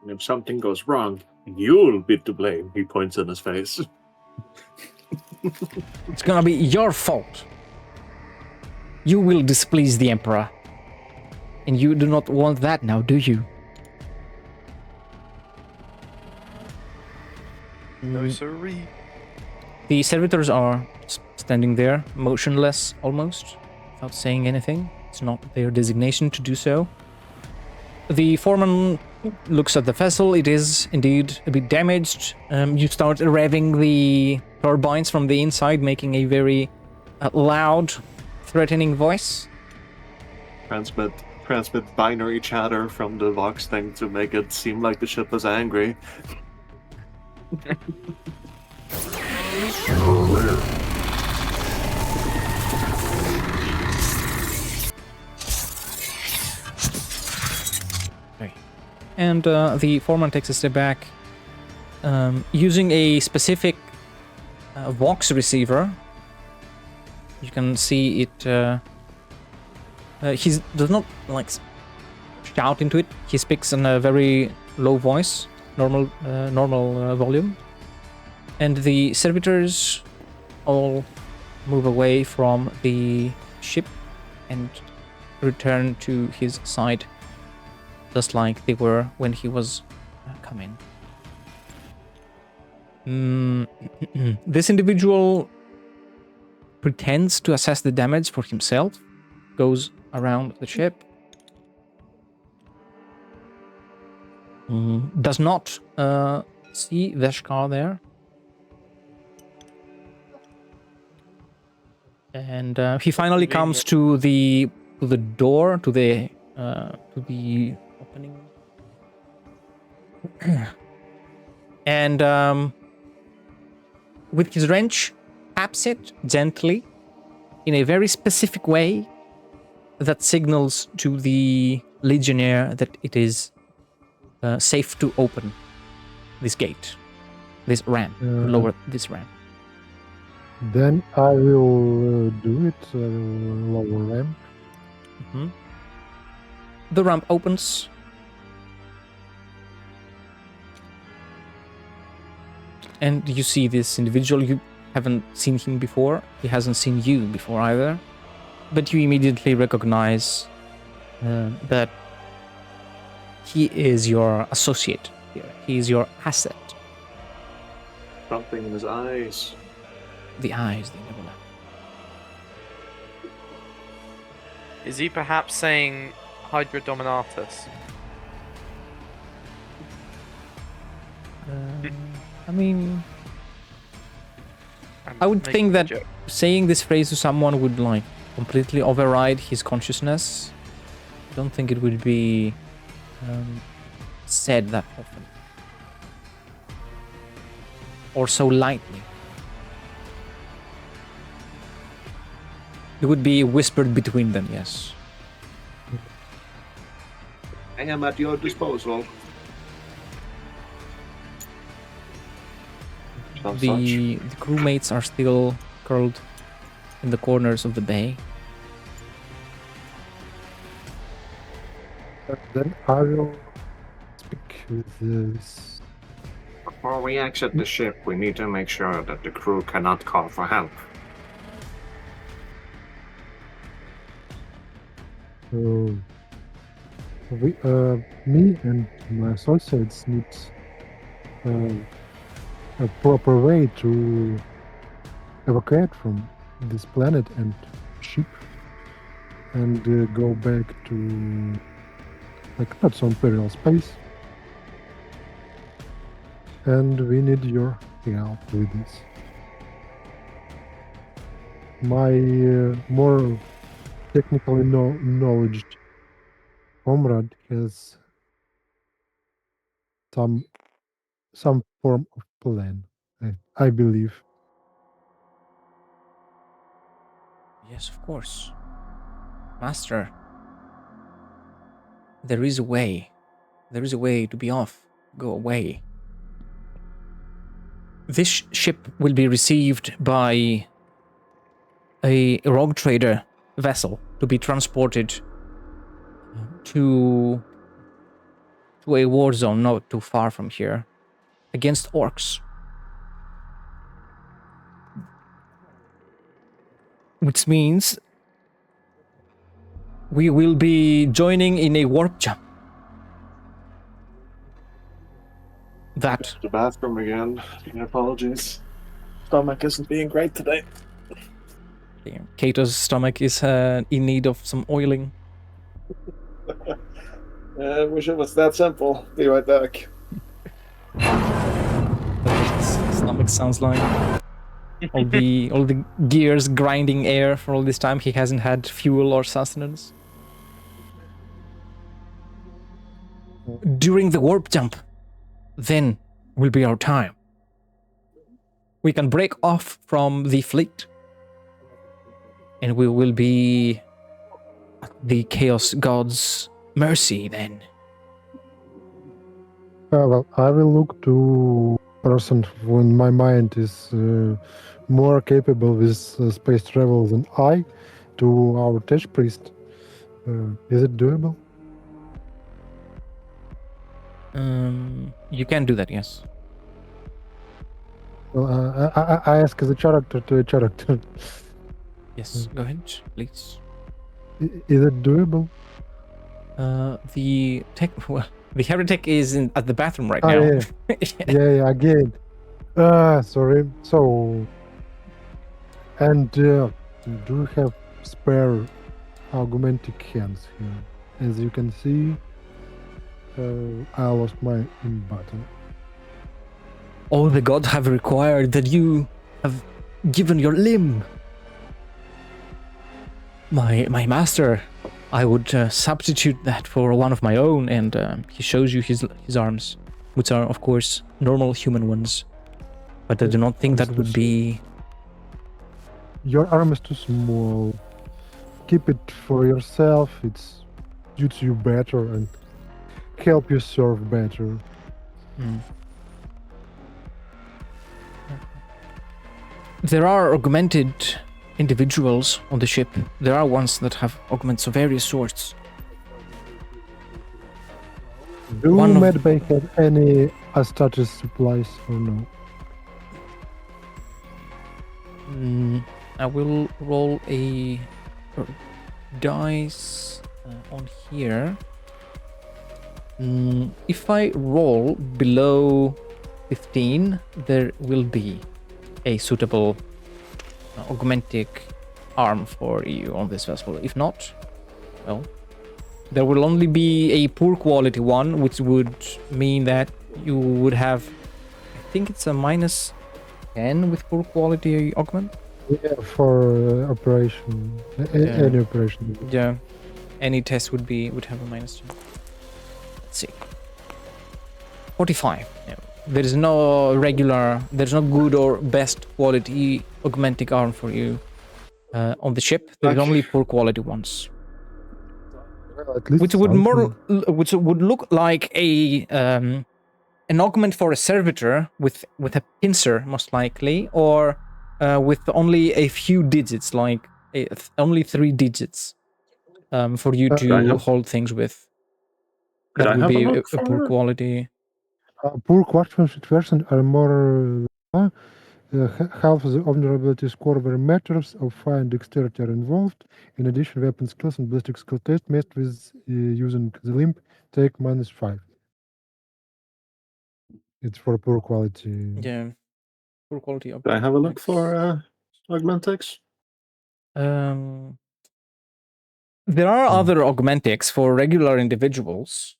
And if something goes wrong, you'll be to blame, he points in his face. It's gonna be your fault. You will displease the Emperor. And you do not want that now, do you? No siree. The servitors are standing there, motionless almost, without saying anything. It's not their designation to do so. The foreman looks at the vessel. It is indeed a bit damaged. You start revving the turbines from the inside, making a very loud, threatening voice. Transmit binary chatter from the Vox thing to make it seem like the ship is angry. Okay. And the foreman takes a step back, using a specific Vox receiver. You can see it. He does not like shout into it. He speaks in a very low voice, normal volume, and the servitors all move away from the ship and return to his side, just like they were when he was coming. This individual pretends to assess the damage for himself, goes around the ship, does not see Veshkar there, and he finally comes to the door, to the opening, and with his wrench taps it gently in a very specific way that signals to the legionnaire that it is safe to open this gate, this ramp, lower this ramp. Then I will do it, lower ramp. The ramp opens. And you see this individual. You haven't seen him before. He hasn't seen you before either. But you immediately recognize that he is your associate here. He is your asset. Something in his eyes. The eyes, they never lie. Is he perhaps saying Hydra Dominatus? I mean, I'm I would making think a that joke. saying this phrase to someone would like completely override his consciousness. I don't think it would be said that often. Or so lightly. It would be whispered between them, yes. I am at your disposal. The crewmates are still curled in the corners of the bay. Then I will speak with this. Before we exit the ship, we need to make sure that the crew cannot call for help. So, me and my associates need a proper way to evacuate from this planet and ship and go back to like not so imperial space. And we need your help with this. my more technically knowledge comrade has some form of plan. I believe. Yes, of course. Master, there is a way. There is a way to be off. Go away. This ship will be received by a rogue trader vessel to be transported to a war zone not too far from here against orcs. Which means we will be joining in a warp jump. That The bathroom again. My apologies. Stomach isn't being great today. Kato's stomach is in need of some oiling. I wish it was that simple. Be right back. That's what his stomach sounds like. all the gears grinding air for all this time. He hasn't had fuel or sustenance. During the warp jump, then will be our time. We can break off from the fleet, and we will be at the Chaos God's mercy then. Well, I will look to person when my mind is more capable with space travel than I, to our tech priest. Is it doable? You can do that, yes. Well, I ask as a character to a character. Yes, go ahead, please. Is it doable? The heretic is at the bathroom right Ah, now. yeah. Yeah, again. Sorry. So, and do you have spare augmentic hands here? As you can see, I lost my in battle. All the gods have required that you have given your limb. My master, I would substitute that for one of my own, and he shows you his arms, which are, of course, normal human ones. But I do not think that would be... Your arm is too small. Keep it for yourself. It suits you better and help you serve better. There are augmented individuals on the ship. There are ones that have augments of various sorts. Do medbay have any Astartes supplies or no? I will roll a dice on here. If I roll below 15, there will be a suitable augmentic arm for you on this vessel. If not, well, there will only be a poor quality one, which would mean that you would have, I think it's a minus 10 with poor quality augment. Yeah, for operation, any operation. Yeah, any test would have a minus 10. Let's see. 45. Yeah. There's no good or best quality augmentic arm for you on the ship. There's only poor quality ones. Well, at least Which would look like an augment for a servitor with a pincer, most likely, or with only a few digits, like only 3 digits, for you to hold things with. That would be a poor quality. Poor quality versions are more half the vulnerability score where matters of fine dexterity are involved. In addition, weapon skills and ballistic skill test messed with using the limb take -5. It's for poor quality. Yeah, poor quality. Can I have a look for augmentics? There are other augmentics for regular individuals,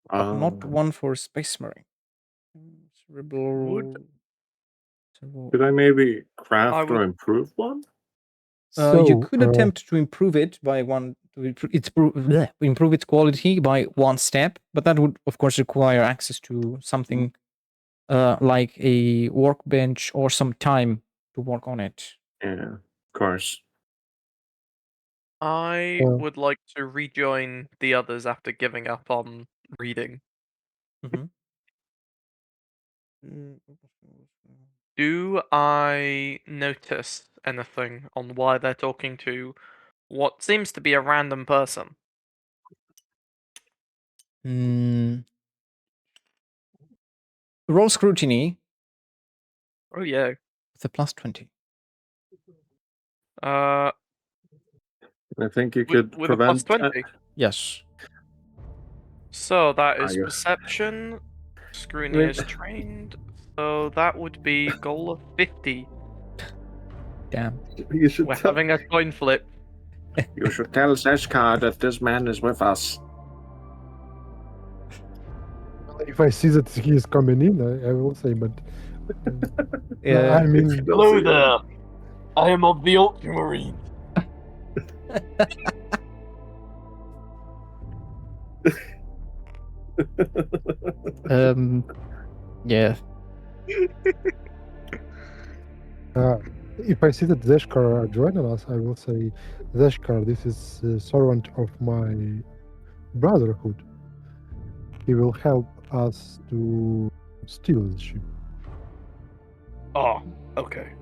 but not one for Space Marine. Cerebral So, Could I maybe craft I or would- improve one? you could attempt to improve it by improve its quality by one step, but that would, of course, require access to something like a workbench or some time to work on it. Yeah, of course. I Uh, would like to rejoin the others after giving up on reading. Mhm. Do I notice anything on why they're talking to what seems to be a random person? Mm. Roll scrutiny Oh yeah. with a +20. Uh, I think you with, could with a plus prevent. 20. Yes. So that is you- perception. Scrutiny Wait. is trained. So that would be goal of 50. Damn. You should We're tell. having a coin flip. You should tell Zeshkar that this man is with us. If I see that he is coming in, I will say, but Yeah. I mean, Hello there. I am of the Ultramarine. Yeah. if I see that Zeshkar are joining us, I will say, Zeshkar, this is a servant of my brotherhood. He will help us to steal the ship. Oh, okay.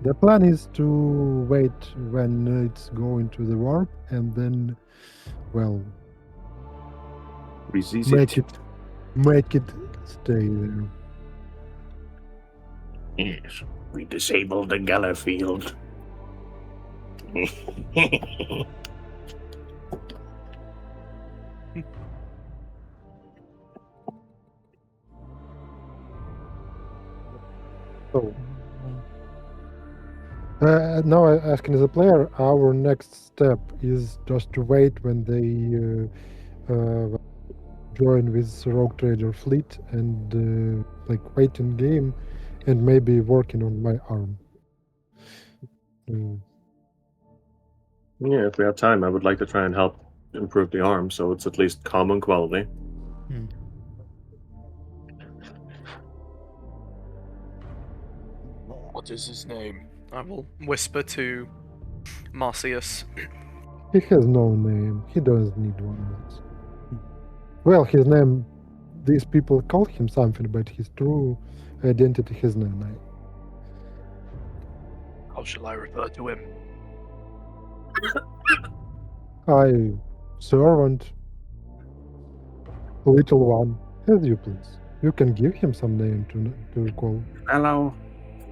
The plan is to wait when it's going to the warp and then, well, Resist make it stay there. Yes, we disabled the Geller field. So, now asking the player, our next step is just to wait when they join with Rogue Trader fleet and like wait in game and maybe working on my arm. Yeah, if we have time, I would like to try and help improve the arm so it's at least common quality. What is his name? I will whisper to Marcius. He has no name. He doesn't need one. Well, his name. These people call him something, but his true identity has no name. How shall I refer to him? I servant, little one, as you please. You can give him some name to call.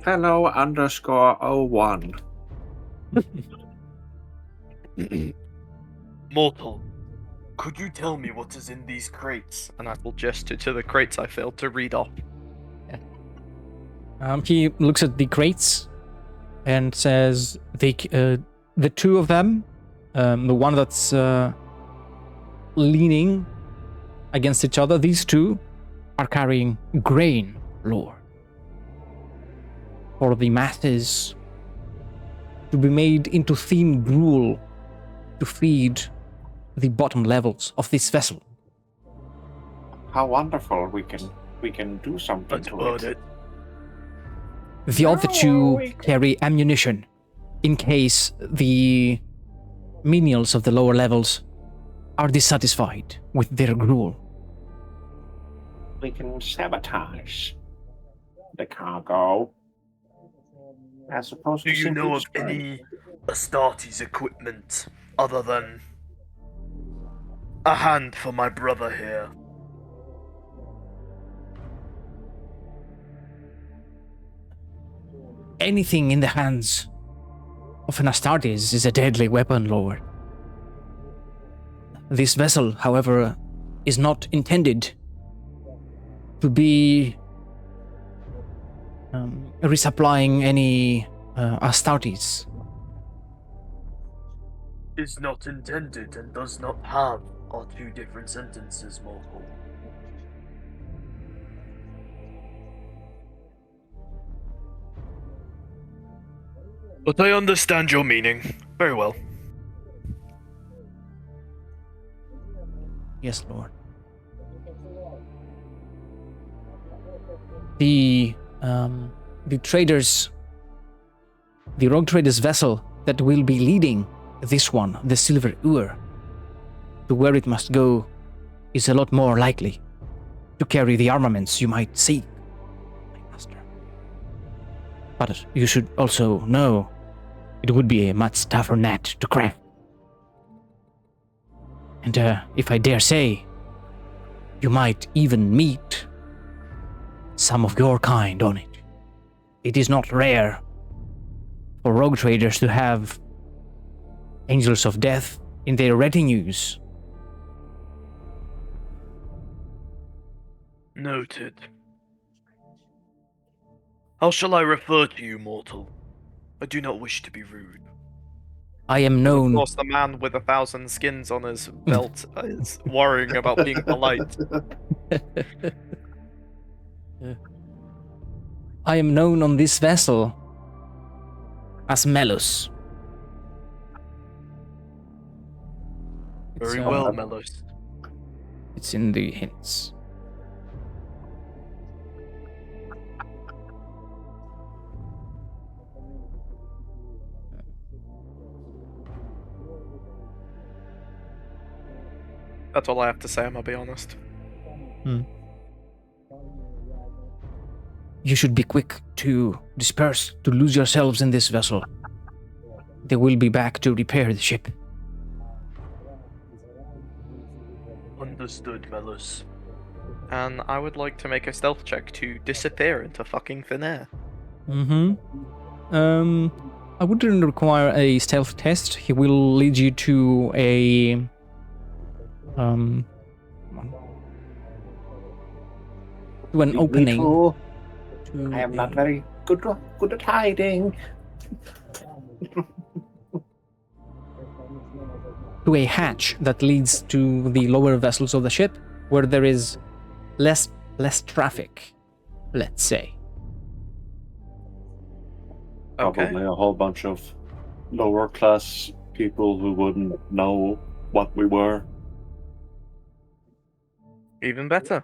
Fellow underscore 01. Mortal, could you tell me what is in these crates? And I will gesture to the crates I failed to read off. He looks at the crates and says the two of them, the one that's leaning against each other, these two are carrying grain lore for the masses to be made into thin gruel to feed the bottom levels of this vessel. How wonderful we can do something Let's to burn it. it. The other two carry ammunition in case the menials of the lower levels are dissatisfied with their gruel. We can sabotage the cargo. As opposed Do to you simply know of destroying any Astartes equipment other than a hand for my brother here? Anything in the hands of an Astartes is a deadly weapon, Lord. This vessel, however, is not intended to be resupplying any Astartes. Is not intended and does not have are two different sentences, mortal. But I understand your meaning. Very well. Yes, Lord. The traders, the rogue traders' vessel that will be leading this one, the Silver Ur, to where it must go, is a lot more likely to carry the armaments you might seek, my master. But you should also know it would be a much tougher net to crack. And if I dare say, you might even meet some of your kind on it. It is not rare for rogue traders to have angels of death in their retinues. Noted. How shall I refer to you, mortal? I do not wish to be rude. I am Of known. course, the man with 1,000 skins on his belt is worrying about being polite. I am known on this vessel as Melus. Very It's, well, Melos. It's in the hints. That's all I have to say, I'm gonna be honest. You should be quick to disperse, to lose yourselves in this vessel. They will be back to repair the ship. Understood, Melos. And I would like to make a stealth check to disappear into fucking thin air. I wouldn't require a stealth test. He will lead you to a to an opening. I am not very good at hiding. To a hatch that leads to the lower vessels of the ship, where there is less traffic, let's say. Okay. Probably a whole bunch of lower class people who wouldn't know what we were. Even better.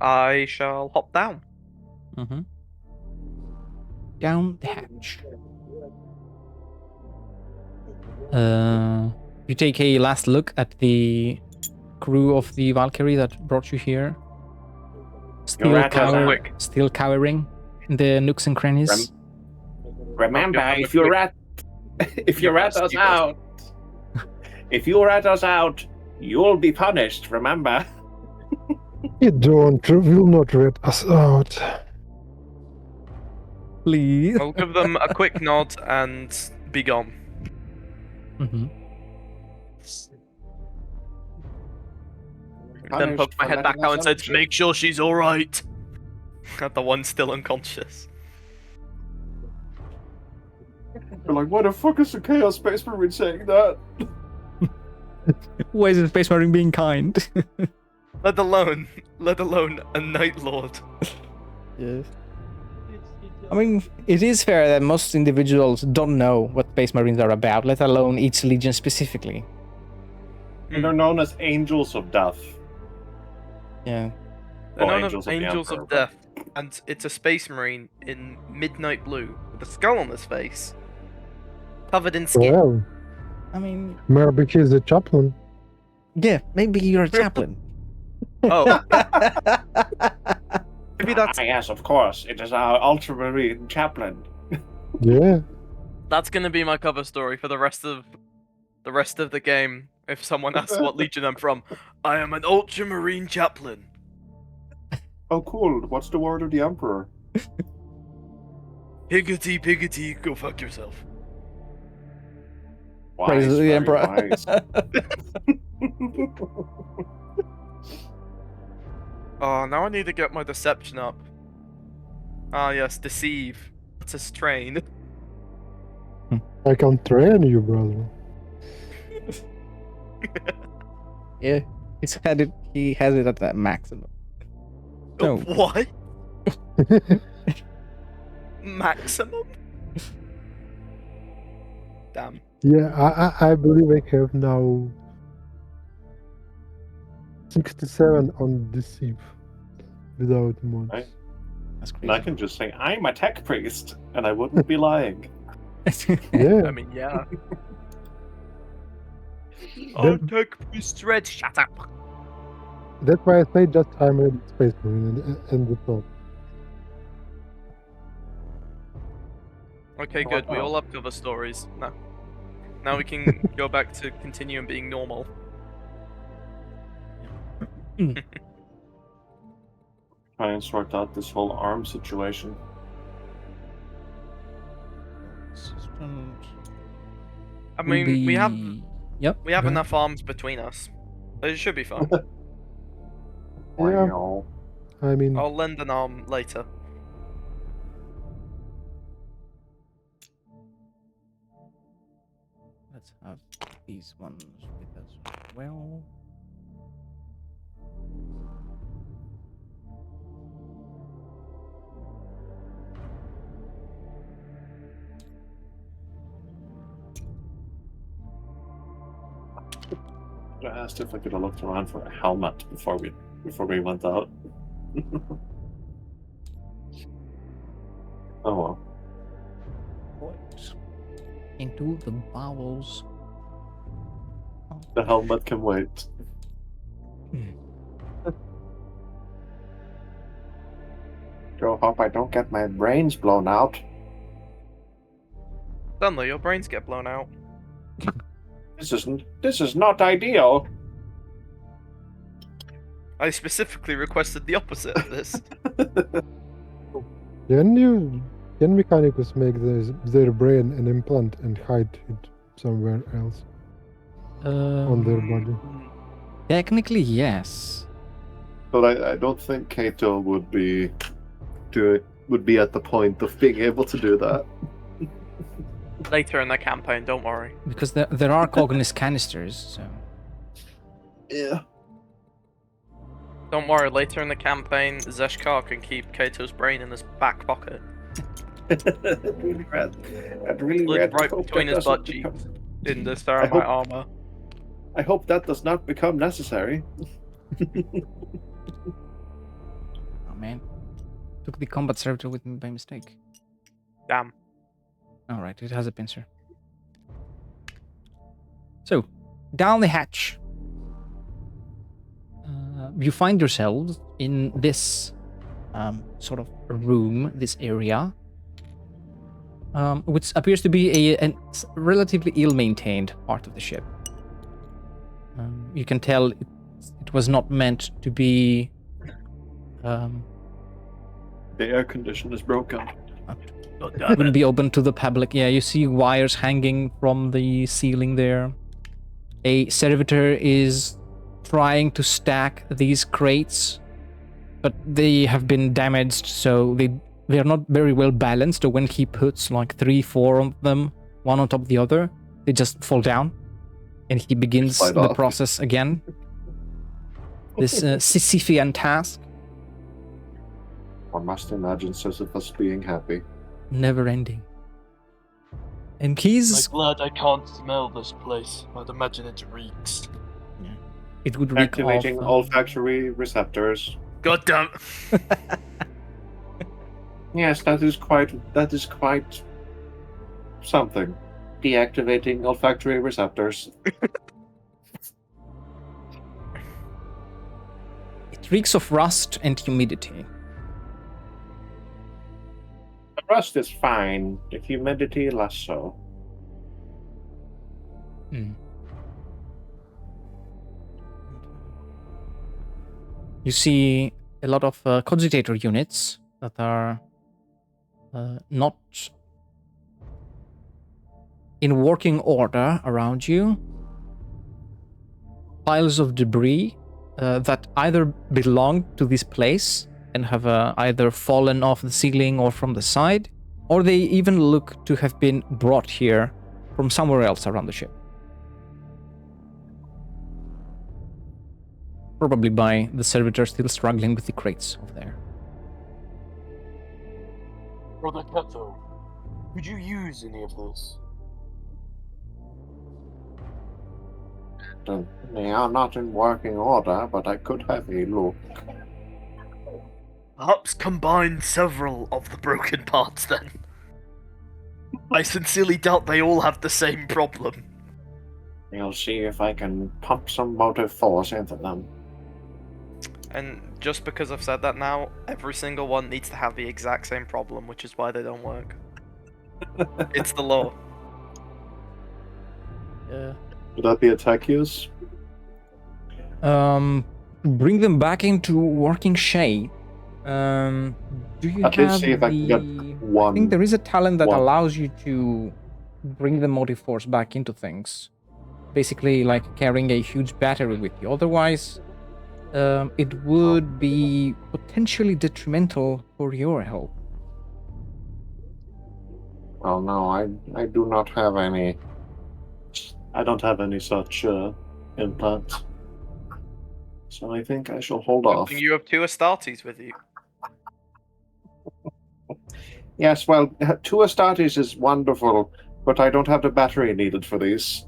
I shall hop down. Down the hatch. You take a last look at the crew of the Valkyrie that brought you here. Still, You're right, still cowering in the nooks and crannies. Remember, if you rat us You out, if you rat us out, you'll be punished. Remember. You will not rat us out. Please. I'll give them a quick nod and be gone. Then poke my head back out and said, "Make sure she's all right." At the one still unconscious. We're like, why the fuck is the Chaos Space Marine saying that? Why is the Space Marine being kind? Let alone a Night Lord. Yes. I mean, it is fair that most individuals don't know what Space Marines are about, let alone each legion specifically. And they're known as Angels of Death. Yeah. They're Well, known Angels as of the Angels Emperor, of Death, and it's a Space Marine in midnight blue with a skull on his face, covered in skin. Well, I mean, maybe he's a chaplain. yeah, maybe you're a chaplain. Oh, maybe that's yes, of course. It is our Ultramarine chaplain. Yeah. gonna be my cover story for the rest of the game. If someone asks what legion I'm from, I am an Ultramarine chaplain. Oh, cool. What's the word of the Emperor? Higgity piggity, go fuck yourself. Praise the very Emperor. wise. Oh, now I need to get my deception up. Ah, yes, deceive. That's a strain. I can train you, brother. Yeah, he has it at that maximum. So, What? Maximum? Damn. Yeah, I believe I have now 67 on deceive without mods. Right. That's And I crazy. can just say, I'm a tech priest, and I wouldn't be lying. Yeah, I mean, yeah. That- Tech priest red, shut up. that's why I say just I'm a space marine and the top. Okay, Oh, good. We wow. all have cover stories. Now we can go back to continue being normal. Try and sort out this whole arm situation. I mean, we have Yep. we have go ahead. enough arms between us. It should be fun. Yeah, Wow. I mean, I'll lend an arm later. Let's have these ones with us as well. I asked if I could have looked around for a helmet before we went out. Oh well. Right. Into the bowels. The helmet can wait. Joe, hope I don't get my brains blown out. Suddenly, your brains get blown out. This is not ideal. I specifically requested the opposite of this. can mechanicus make their brain an implant and hide it somewhere else on their body? Technically, yes. But I don't think Kato would be at the point of being able to do that. Later in the campaign, don't worry. Because there are Cognis canisters, so. Yeah. Don't worry, later in the campaign, Zeshkar can keep Kato's brain in his back pocket. I'd really Slid right hope between that his butt doesn't cheeks become- in the Saramite armor. I hope that does not become necessary. Oh man. Took the combat servitor with me by mistake. Damn. Alright, it has a pincer. So, down the hatch. You find yourselves in this sort of room, this area, which appears to be a relatively ill-maintained part of the ship. You can tell it was not meant to be. The air condition is broken. Wouldn't be open to the public. Yeah, you see wires hanging from the ceiling there. A servitor is trying to stack these crates, but they have been damaged, so they are not very well balanced. Or when he puts like 3-4 of them, one on top of the other, they just fall down, and he begins Slide the off. process again. This Sisyphean task, One must imagine Sisyphus being happy. never ending. And I'm he's glad I can't smell this place. I'd imagine it reeks. it would reek Activating of, olfactory receptors. God damn. Yes, that is quite something. Deactivating olfactory receptors. it reeks of rust and humidity. The rust is fine. The humidity less so. You see a lot of cogitator units that are not in working order around you. Piles of debris that either belong to this place and have either fallen off the ceiling or from the side, or they even look to have been brought here from somewhere else around the ship. Probably by the servitor still struggling with the crates over there. Brother Kato, could you use any of this? They are not in working order, but I could have a look. Perhaps combine several of the broken parts then. I sincerely doubt they all have the same problem. I'll see if I can pump some motive force into them. And just because I've said that now, every single one needs to have the exact same problem, which is why they don't work. It's the law. Yeah. Would that be a tech use? Bring them back into working shape. Do you At have least see if I can get one. I think there is a talent that one. allows you to bring the motive force back into things. Basically, like carrying a huge battery with you. Otherwise, it would be potentially detrimental for your health. Well, no, I do not have any. I don't have any such implants. So I think I shall hold off. You have 2 Astartes with you. Yes, well, 2 Astartes is wonderful, but I don't have the battery needed for these.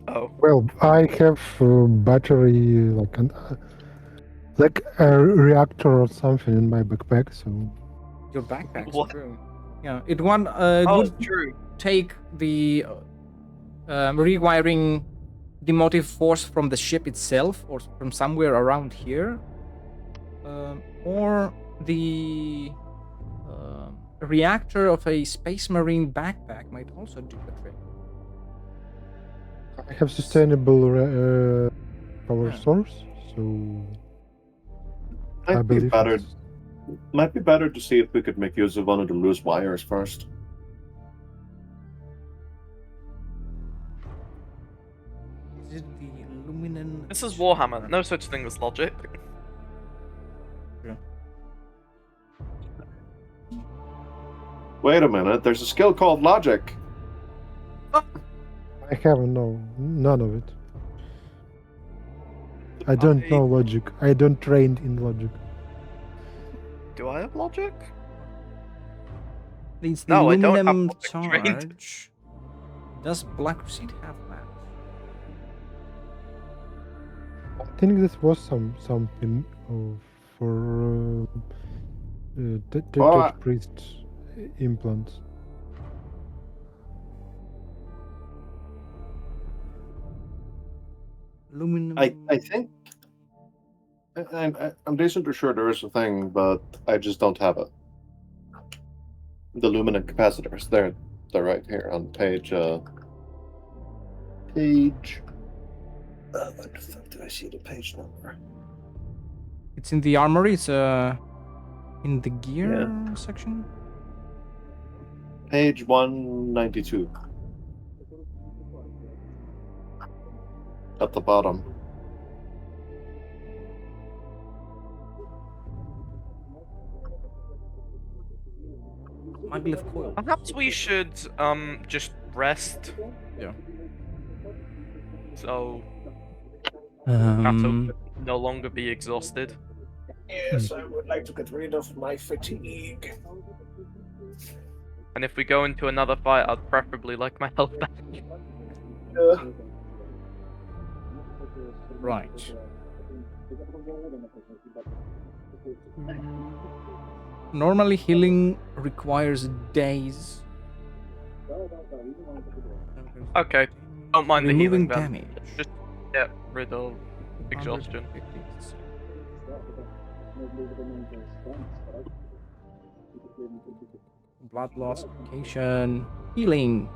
Oh. Well, I have a battery, like a reactor or something in my backpack, so... Your backpack's What? true. Yeah, it would true. take the rewiring the motive force from the ship itself or from somewhere around here, or the reactor of a space marine backpack might also do the trick. I have sustainable power Yeah. source, so... I Might be believe better. it's- Might be better to see if we could make use of one of the loose wires first. Is it the aluminum? This is Warhammer. No such thing as logic. Wait a minute, there's a skill called logic. I have none of it. I don't know logic. I don't train in logic. Do I have logic? It's the No, I don't have aluminum logic trained. charge. Does Black Crusade have that? I think this was something for Oh, priest implants. Aluminum. I think I'm decently sure there is a thing, but I just don't have it. The luminant capacitors, they're right here on page. What the fuck did I see the page number? It's in the armory. It's in the gear section. Page 192. At the bottom. Maglev coil. Perhaps we should just rest. Yeah. So Kato Um, could no longer be exhausted. Yes, I would like to get rid of my fatigue. And if we go into another fight, I'd preferably like my health back. right. Normally, healing requires days. Okay, don't mind the Removing healing then. damage. Just get rid of exhaustion. 150. Blood loss, application, healing.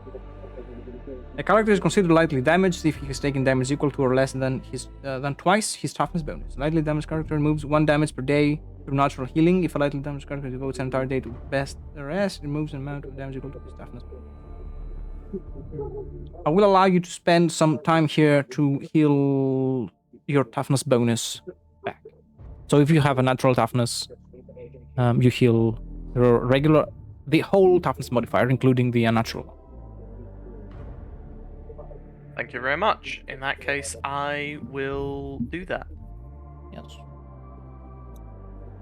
A character is considered lightly damaged if he has taken damage equal to or less than twice his toughness bonus. Lightly damaged character removes 1 damage per day through natural healing. If a lightly damaged character devotes an entire day to best rest, removes an amount of damage equal to his toughness bonus. I will allow you to spend some time here to heal your toughness bonus back. So if you have a natural toughness, you heal your the whole toughness modifier, including the unnatural. Thank you very much. In that case, I will do that. Yes.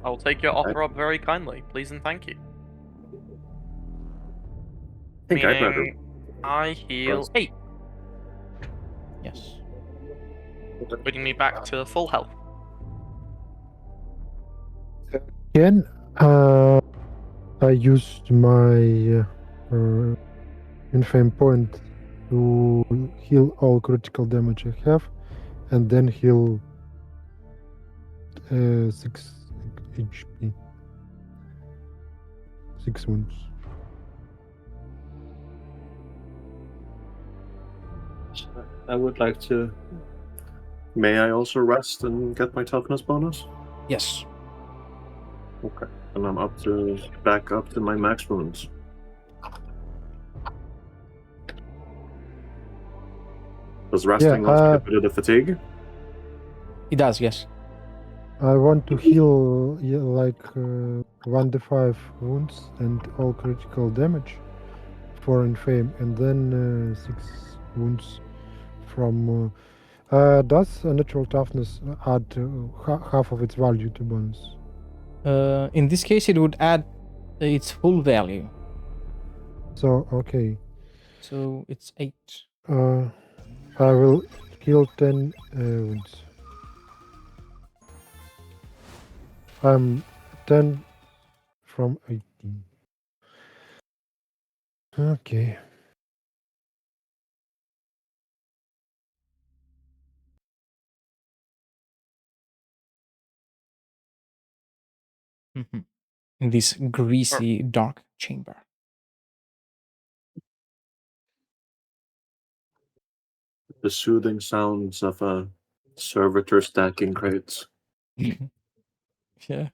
I'll take your offer up very kindly. Please and thank you. think I'd better. Meaning I heal First. 8, Yes. bringing me back to full health. Can I use my infame point to heal all critical damage I have, and then heal 6 HP, 6 wounds. I would like to. May I also rest and get my toughness bonus? Yes. Okay. And I'm back up to my max wounds. Does resting also get rid of the fatigue? It does, yes. I want to heal 1d5 wounds and all critical damage for infame, and then 6 wounds from. Does a natural toughness add half of its value to bonus? In this case, it would add its full value. So okay, So it's 8. I will heal 10 wounds. 10 from 18. Okay. In this greasy, dark chamber. The soothing sounds of a servitor stacking crates. Yeah.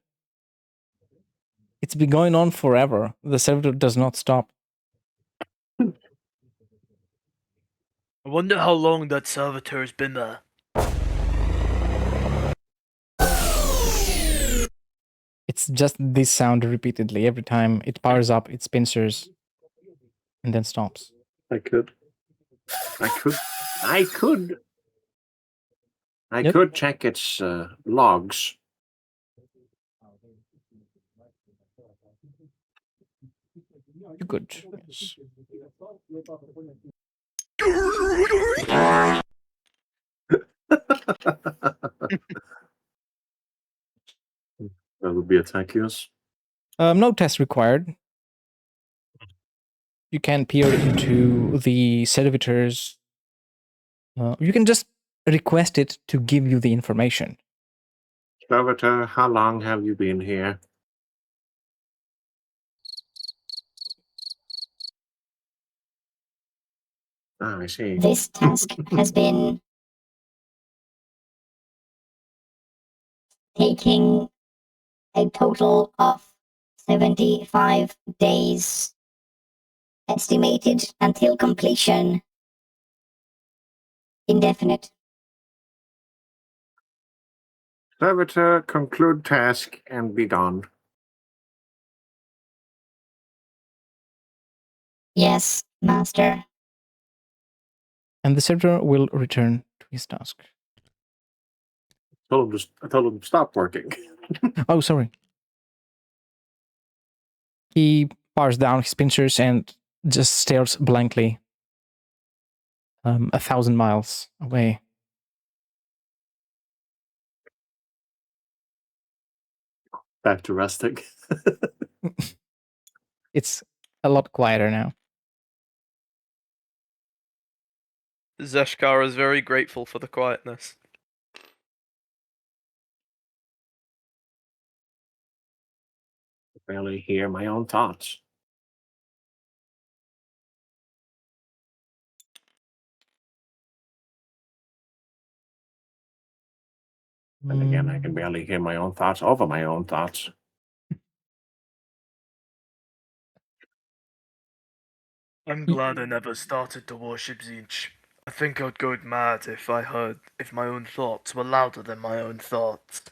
It's been going on forever. The servitor does not stop. I wonder how long that servitor's been there. It's just this sound repeatedly. Every time it powers up its pincers and then stops. I could Yep. could check its logs. You could. Yes. That would be Atakios. No test required. You can peer into the servitors. You can just request it to give you the information. Servitor, how long have you been here? Ah, I see. This task has been taking a total of 75 days, estimated until completion. Indefinite. Servitor, conclude task and be gone. Yes, master. And the servitor will return to his task. I told him to stop working. Oh, sorry. He powers down his pincers and just stares blankly 1,000 miles away. Back to resting. It's a lot quieter now. Zeshkar is very grateful for the quietness. Barely hear my own thoughts. And again, I can barely hear my own thoughts over my own thoughts. I'm glad I never started to worship Zinch. I think I'd go mad if my own thoughts were louder than my own thoughts.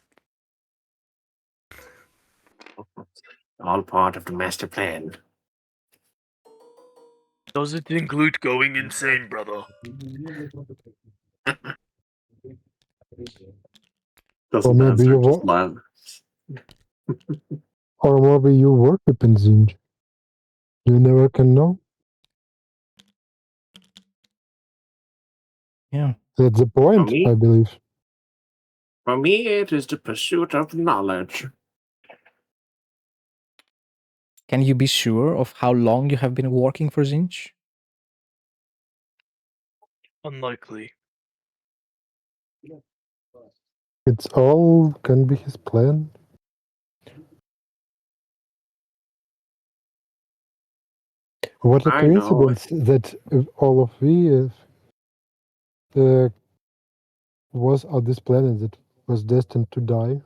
All part of the master plan. Does it include going insane, brother? Doesn't maybe answer, you just will- laugh. Or maybe you worship in Zinj. You never can know. Yeah. That's the point, me? I believe. For me, it is the pursuit of knowledge. Can you be sure of how long you have been working for Zinch? Unlikely. It's all can be his plan. What a I know. coincidence that all of we was on this planet that was destined to die.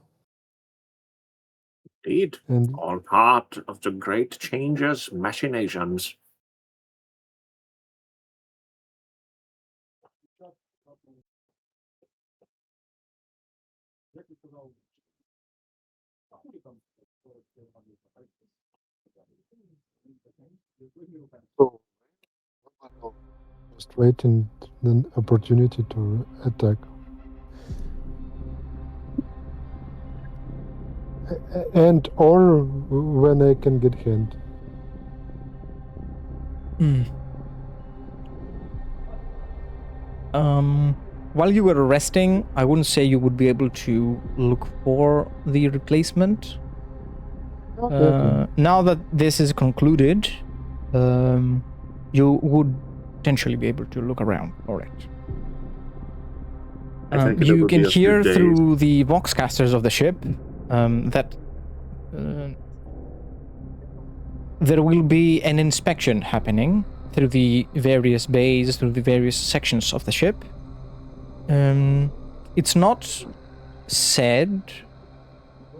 Indeed. And All part of the great change's machinations. so just waiting an opportunity to attack. And or when I can get hand. While you were resting, I wouldn't say you would be able to look for the replacement. Now that this is concluded, you would potentially be able to look around for it. I think it You will can be a few hear days. through the voxcasters of the ship that there will be an inspection happening through the various bays, through the various sections of the ship. It's not said,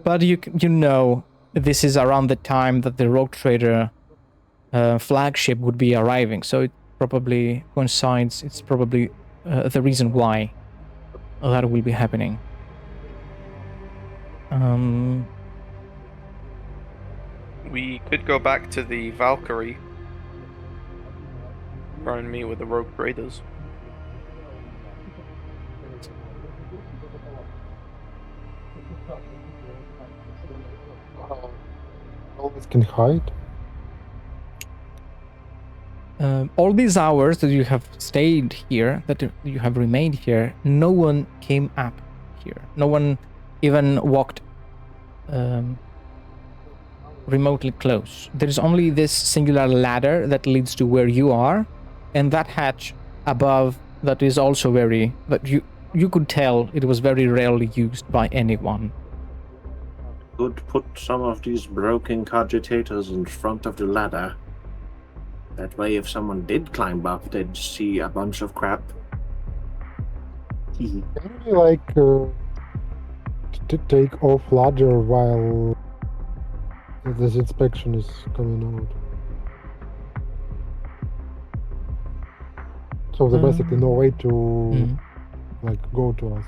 but you know this is around the time that the Rogue Trader flagship would be arriving, so it probably coincides. It's probably the reason why that will be happening. We could go back to the Valkyrie. Try and meet with the Rogue Raiders. Always can hide. All these hours that you have stayed here, that you have remained here, no one came up here. No one even walked remotely close. There is only this singular ladder that leads to where you are, and that hatch above that is also very... But you could tell it was very rarely used by anyone. Could put some of these broken cogitators in front of the ladder. That way, if someone did climb up, they'd see a bunch of crap. Can we like take off ladder while this inspection is coming out? So there's basically no way to like go to us.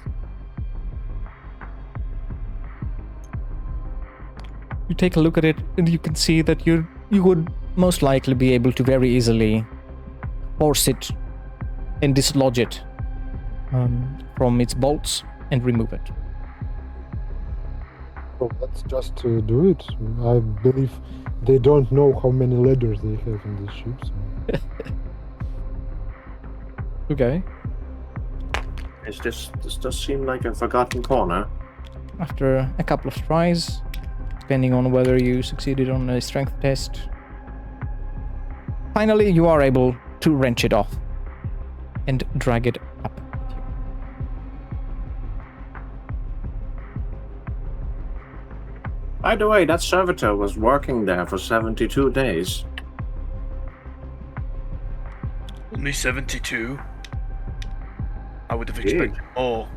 You take a look at it, and you can see that you would most likely be able to very easily force it and dislodge it from its bolts and remove it. So let's just do it. I believe they don't know how many ladders they have in this ship. So. Okay. This does seem like a forgotten corner. After a couple of tries, depending on whether you succeeded on a strength test, finally you are able to wrench it off and drag it up with you. By the way, that servitor was working there for 72 days. Only 72? I would have Gee. expected more.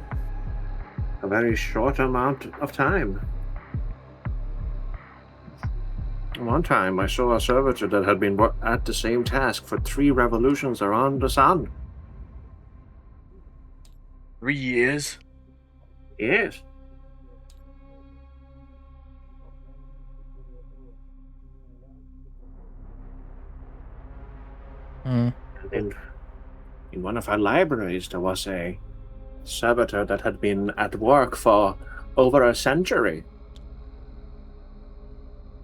A very short amount of time. One time, I saw a servitor that had been at the same task for 3 revolutions around the sun. 3 years? Yes. And in one of our libraries, there was a servitor that had been at work for over a century.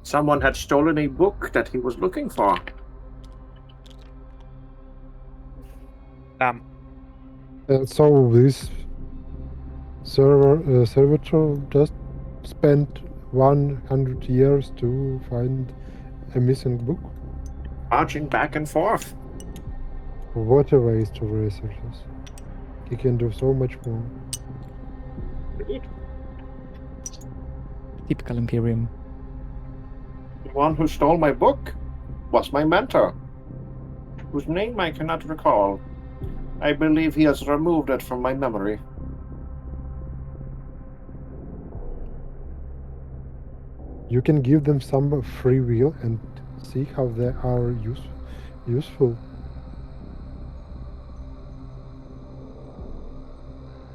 Someone had stolen a book that he was looking for. Damn. So this servitor just spent 100 years to find a missing book? Marching back and forth. What a waste of resources. He can do so much more. Typical Imperium. The one who stole my book was my mentor, whose name I cannot recall. I believe he has removed it from my memory. You can give them some free will and see how they are useful.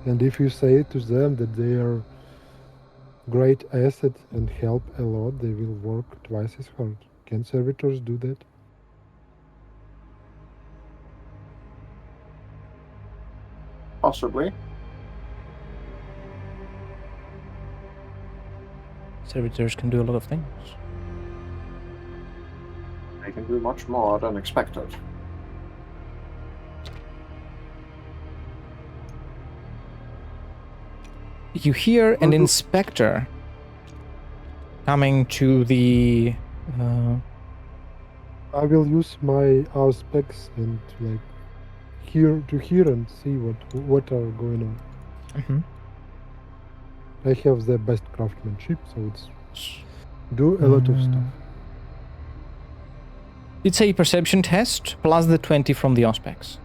And if you say to them that they are great asset and help a lot, they will work twice as hard. Can servitors do that? Possibly. Servitors can do a lot of things. They can do much more than expected. You hear an inspector coming to the... I will use my specs and like hear and see what are going on. Mhm. I have the best craftsmanship, so it's do a lot of stuff. It's a perception test plus the 20 from the auspex.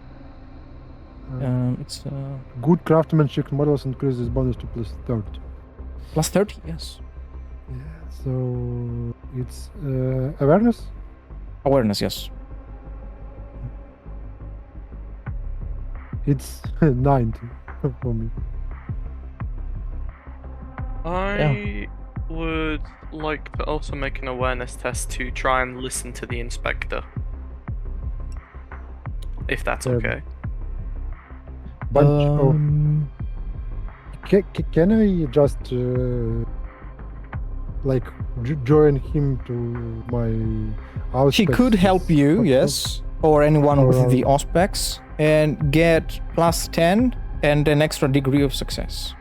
It's Good craftsmanship models increases bonus to plus 30. plus 30, yes. Yeah, so it's awareness. Awareness, yes. It's 90 for me. I would like to also make an awareness test to try and listen to the inspector. If that's okay. Bunch of. Can I just like join him to my house? She could help you, yes, or anyone with the Or- auspex, and get plus 10 and an extra degree of success.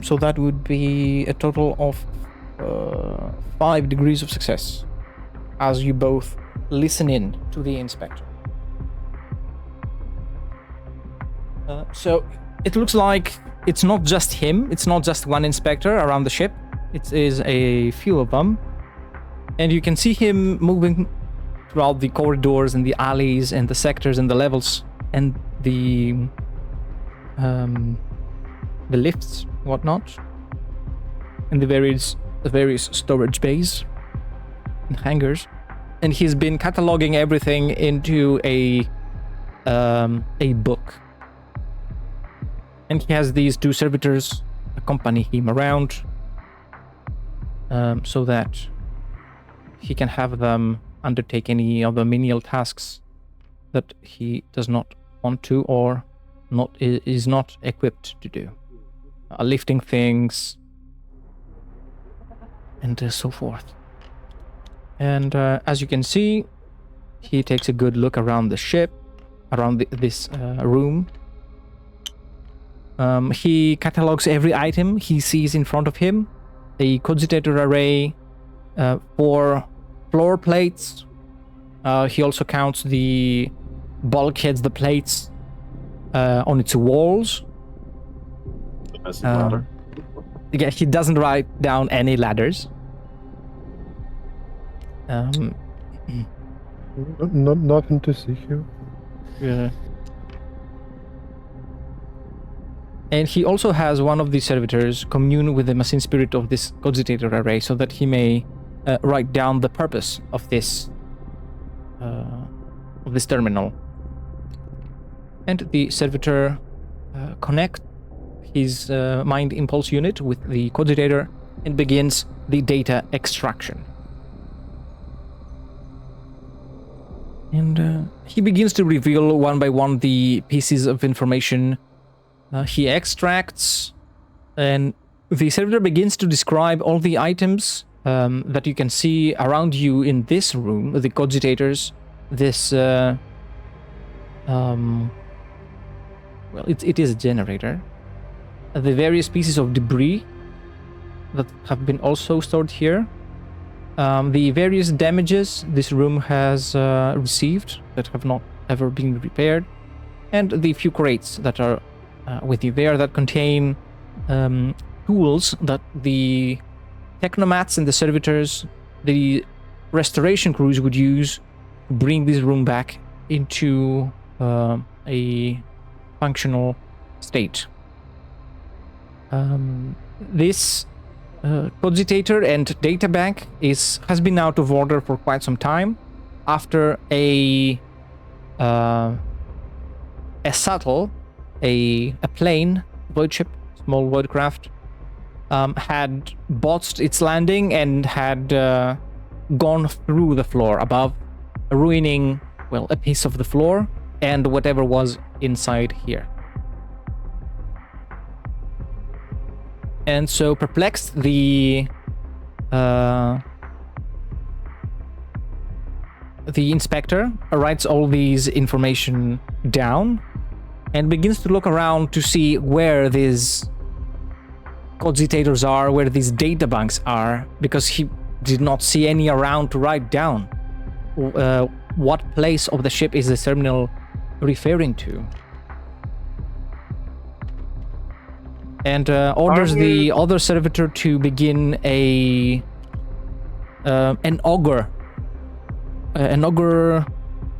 So that would be a total of 5 degrees of success as you both listen in to the inspector. So it looks like it's not just him, it's not just one inspector around the ship, it is a few of them. And you can see him moving throughout the corridors and the alleys and the sectors and the levels and the lifts, whatnot, and the various storage bays and hangars. And he's been cataloging everything into a book. And he has these 2 servitors accompany him around, so that he can have them undertake any of the menial tasks that he does not want to or is not equipped to do. Lifting things and so forth. And as you can see, he takes a good look around the ship, around this room. He catalogs every item he sees in front of him. A cogitator array, 4 floor plates. He also counts the bulkheads, the plates on its walls. As the ladder. Yeah, he doesn't write down any ladders. Nothing to see here. Yeah. And he also has one of the servitors commune with the machine spirit of this cogitator array so that he may write down the purpose of this terminal. And the servitor connects his mind impulse unit with the cogitator and begins the data extraction. And he begins to reveal one by one the pieces of information he extracts, and the servitor begins to describe all the items that you can see around you in this room, the cogitators, this well, it is a generator. The various pieces of debris that have been also stored here. The various damages this room has received that have not ever been repaired. And the few crates that are with you there that contain tools that the technomats and the servitors, the restoration crews would use to bring this room back into a functional state. This cogitator and databank has been out of order for quite some time after a plane, void ship, small void craft, had botched its landing and had gone through the floor above, ruining, well, a piece of the floor and whatever was inside here. And so, perplexed, the inspector writes all these information down and begins to look around to see where these cogitators are, where these databanks are, because he did not see any around to write down. What place of the ship is this terminal referring to? And orders the other servitor to begin an auger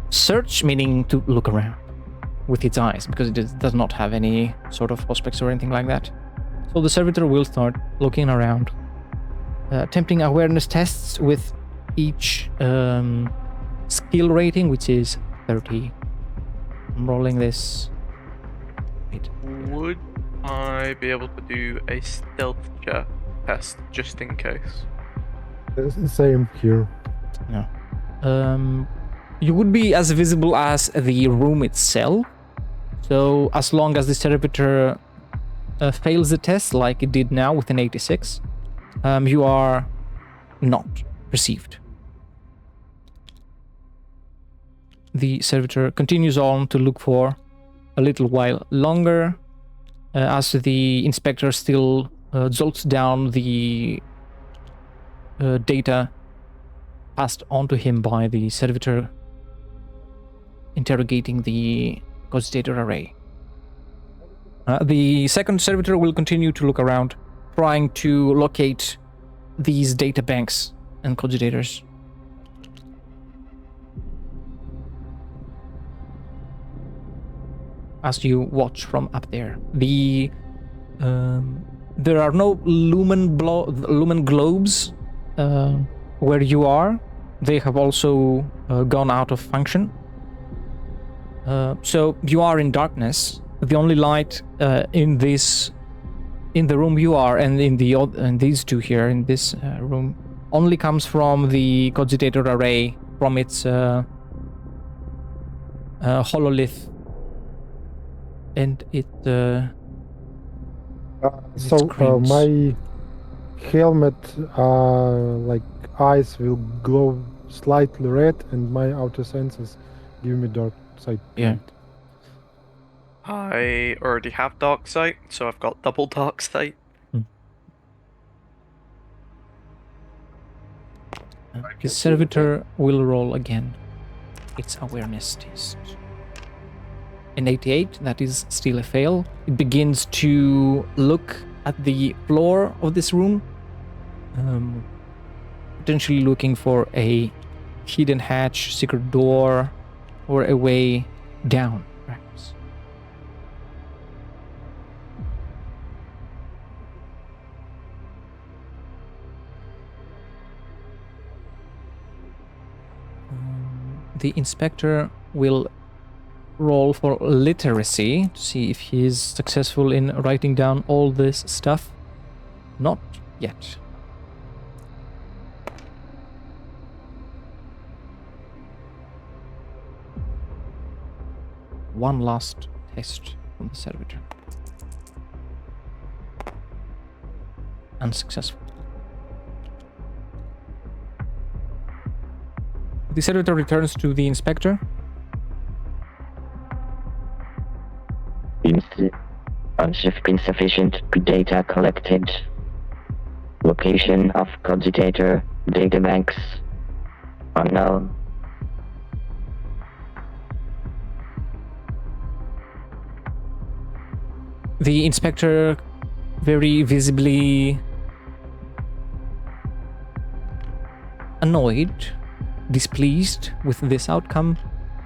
search, meaning to look around with its eyes, because it does not have any sort of prospects or anything like that. So the servitor will start looking around, attempting awareness tests with each skill rating, which is 30. I'm rolling this. Wait. Would I be able to do a stealth check test just in case? It's the same here. No. You would be as visible as the room itself. So as long as the servitor fails the test, like it did now with an 86, you are not perceived. The servitor continues on to look for a little while longer, as the inspector still jolts down the data passed on to him by the servitor interrogating the cogitator array. The second servitor will continue to look around, trying to locate these data banks and cogitators. As you watch from up there, there are no lumen globes where you are. They have also gone out of function. So you are in darkness. The only light in the room you are, and in these two here in this room, only comes from the cogitator array, from its hololith, and it. My helmet, like eyes will glow slightly red, and my outer senses give me dark sight. Yeah. I already have dark sight, so I've got double dark sight. The servitor will roll again its awareness test. An 88, that is still a fail. It begins to look at the floor of this room, potentially looking for a hidden hatch, secret door, or a way down, perhaps. The inspector will roll for literacy to see if he is successful in writing down all this stuff. Not yet. One last test from the servitor. Unsuccessful. The servitor returns to the inspector. Insufficient data collected. Location of cogitator databanks unknown. The inspector, very visibly annoyed, displeased with this outcome,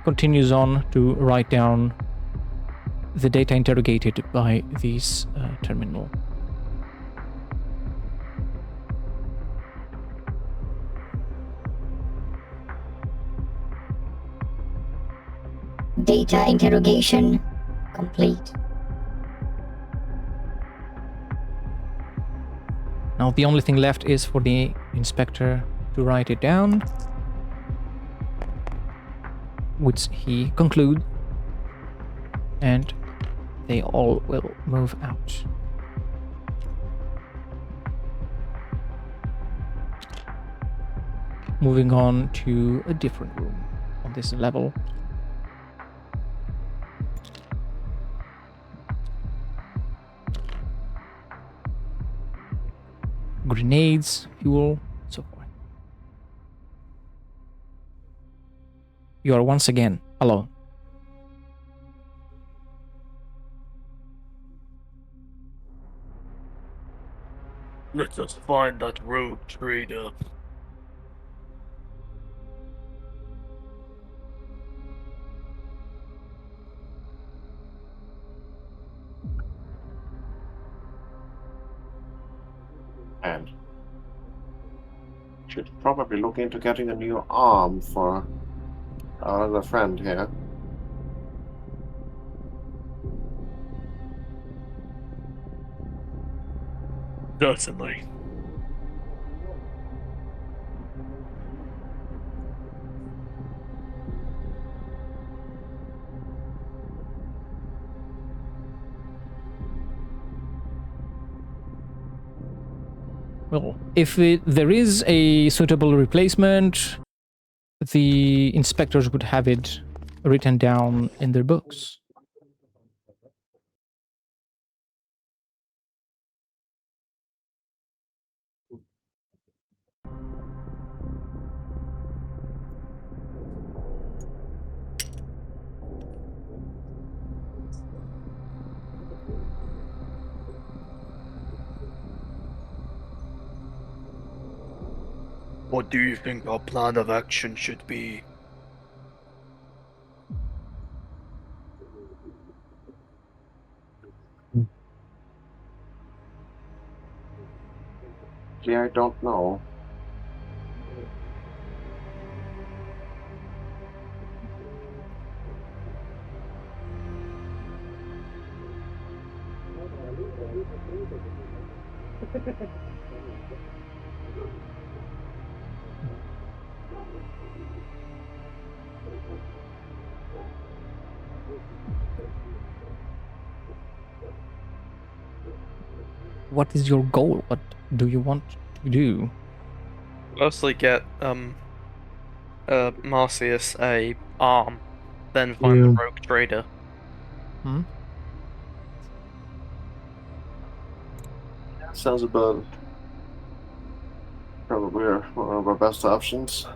continues on to write down the data interrogated by this terminal. Data interrogation complete. Now the only thing left is for the inspector to write it down, which he concludes, and they all will move out. Moving on to a different room on this level. Grenades, fuel, so forth. You are once again alone. Let us find that rogue trader. And should probably look into getting a new arm for our other friend here. Certainly. Well, if there is a suitable replacement, the inspectors would have it written down in their books. What do you think our plan of action should be? Yeah, I don't know. What is your goal? What do you want to do? Mostly get Marcius a arm, then find the Yeah. rogue trader. Sounds about probably one of our best options.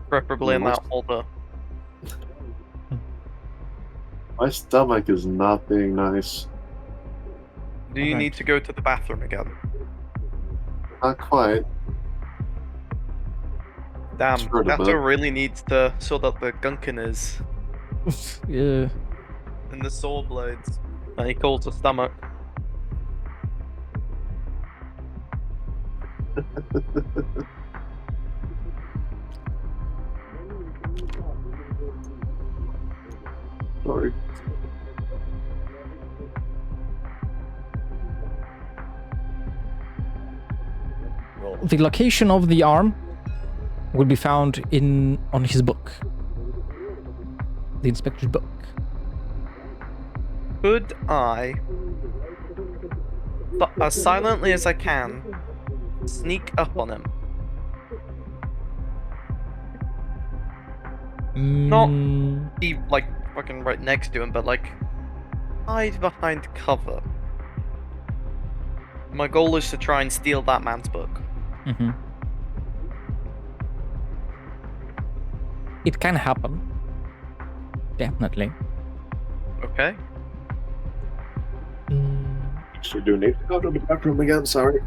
Preferably in that order. My stomach is not being nice. Do you Alright. need to go to the bathroom again? Not quite. Damn, Sure, Tato but- really needs to sort out the gunkin is Yeah. and the saw blades that he calls the stomach. Sorry. The location of the arm will be found on his book. The inspector's book. Could I, as silently as I can, sneak up on him? Not- Mm, Be like fucking right next to him, but like hide behind cover. My goal is to try and steal that man's book. Mm-hmm. It can happen. Definitely. Okay. Actually, do need to go to the bathroom again. Sorry.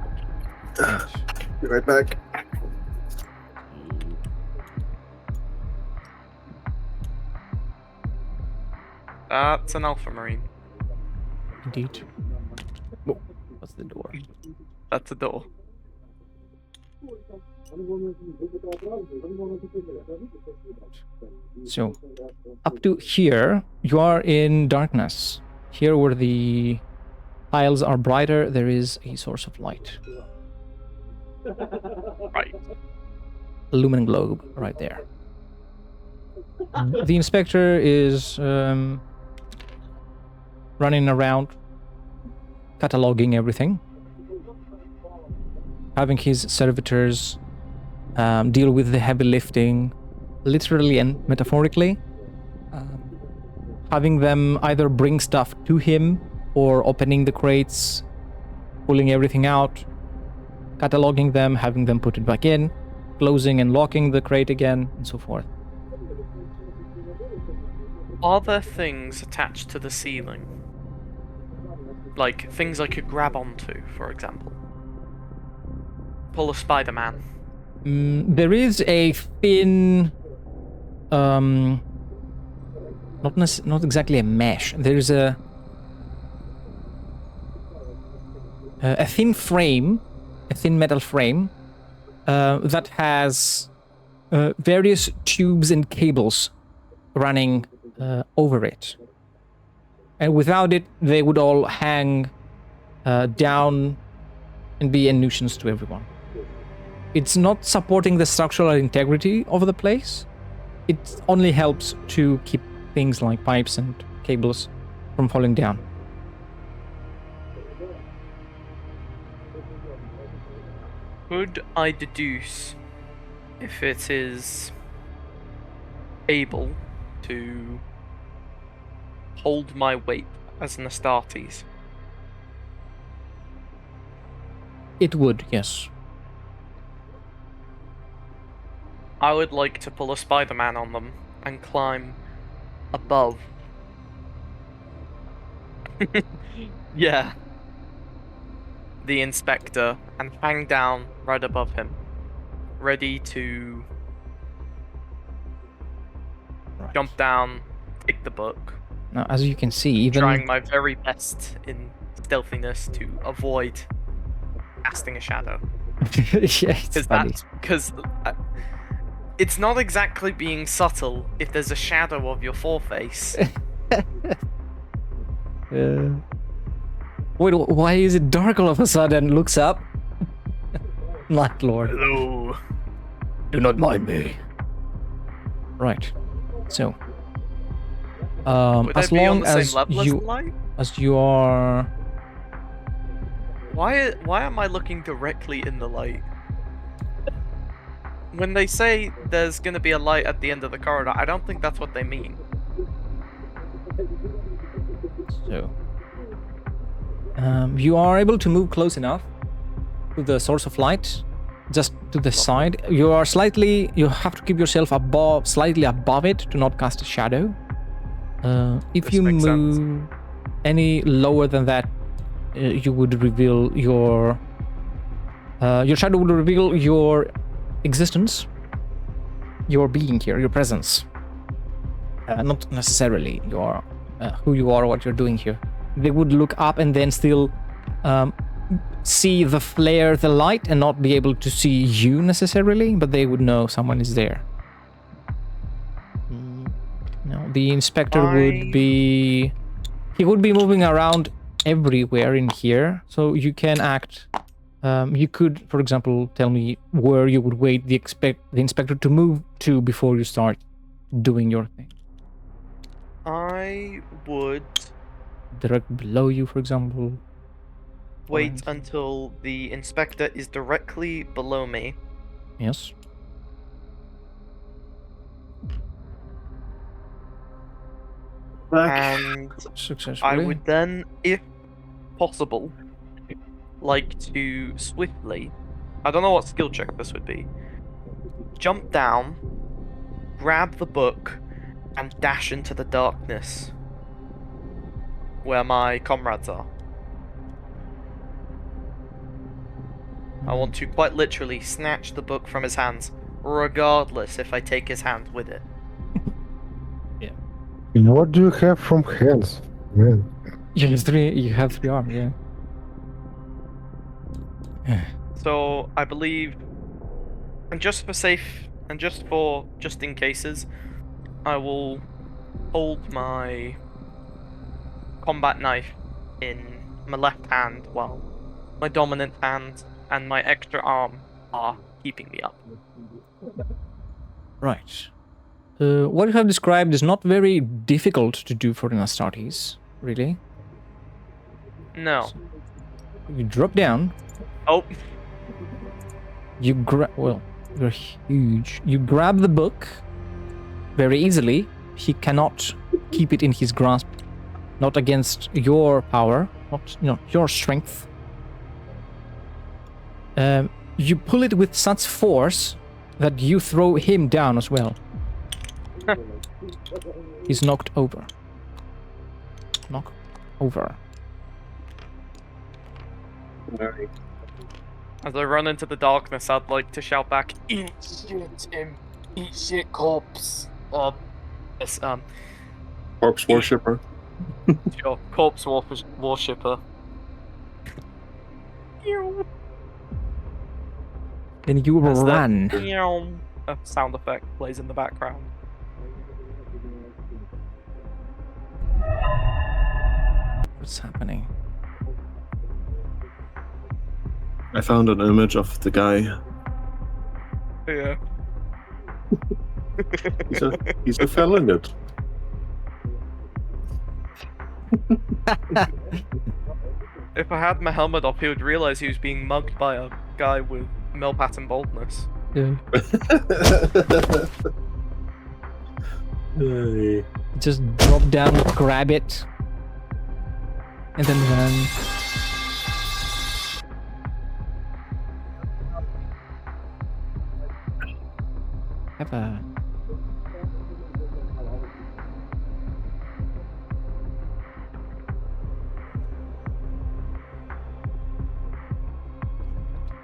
Be right back. That's an Alpha Marine. Indeed. Oh, what's the door? That's a door. So, up to here, you are in darkness. Here where the tiles are brighter, there is a source of light. Right. A luminous globe right there. The inspector is running around, cataloging everything, having his servitors deal with the heavy lifting, literally and metaphorically, having them either bring stuff to him or opening the crates, pulling everything out, cataloging them, having them put it back in, closing and locking the crate again, and so forth. Are there things attached to the ceiling? Like, things I could grab onto, for example? Pull a Spider-Man. There is a thin, not exactly a mesh. There's a thin frame, a thin metal frame that has various tubes and cables running over it. And without it, they would all hang down and be a nuisance to everyone. It's not supporting the structural integrity of the place. It only helps to keep things like pipes and cables from falling down. Could I deduce if it is able to hold my weight as an Astartes? It would, yes. I would like to pull a Spider-Man on them and climb above. Yeah. The inspector and hang down right above him, ready to jump down, take the book. Now, as you can see, even Trying my very best in stealthiness to avoid casting a shadow. yeah, it's funny. Because it's not exactly being subtle if there's a shadow of your foreface. Wait, why is it dark all of a sudden? Looks up. Night Lord. Hello. Do not mind me. Right. So, Would as I be on long the same as level as you the light? as you are, Why am I looking directly in the light? When they say there's gonna be a light at the end of the corridor, I don't think that's what they mean. so you are able to move close enough to the source of light, just to the side. You are slightly. You have to keep yourself slightly above it to not cast a shadow. If This you makes sense. move any lower than that, you would reveal your shadow would reveal your existence, your being here, your presence. Not necessarily your who you are or what you're doing here. They would look up and then still see the flare, the light, and not be able to see you necessarily, but they would know someone is there. No, the inspector would be... He would be moving around everywhere in here, so you can act... you could, for example, tell me where you would wait the inspector to move to before you start doing your thing. I would Direct below you, for example. wait until the inspector is directly below me. Yes. back. And Successfully. I would then, if possible, like to swiftly, I don't know what skill check this would be, jump down, grab the book, and dash into the darkness where my comrades are. I want to quite literally snatch the book from his hands, regardless if I take his hand with it. What do you have from hands, man? You have three arms, yeah. So I believe, and just for safe, and just in cases, I will hold my combat knife in my left hand while my dominant hand and my extra arm are keeping me up. Right. What you have described is not very difficult to do for an Astartes, really. No. You drop down. Oh. You well, you're huge. You grab the book very easily. He cannot keep it in his grasp. Not against your power, not your strength. You pull it with such force that you throw him down as well. He's knocked over. Knock over. As I run into the darkness, I'd like to shout back, Eat shit, eat shit, corpse. Yes, Corpse worshipper. sure, corpse worshipper. Then you As run. A sound effect plays in the background. What's happening? I found an image of the guy. Yeah. He's a felon it. If I had my helmet off, he would realize he was being mugged by a guy with male pattern baldness. Yeah. Hey. Just drop down, grab it, and then run. Have a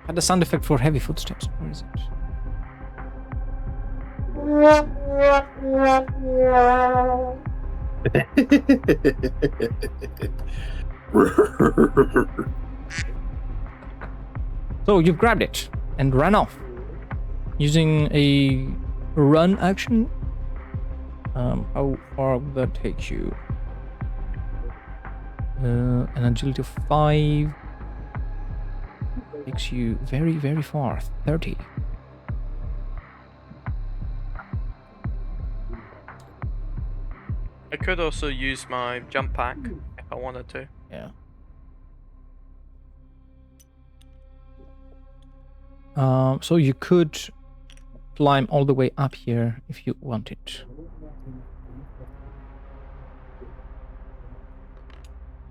had a sound effect for heavy footsteps. Where is it? So you've grabbed it and ran off using a run action. How far would that take you? An agility of 5 takes you very, very far. 30. I could also use my jump pack if I wanted to. Yeah. So you could climb all the way up here if you wanted.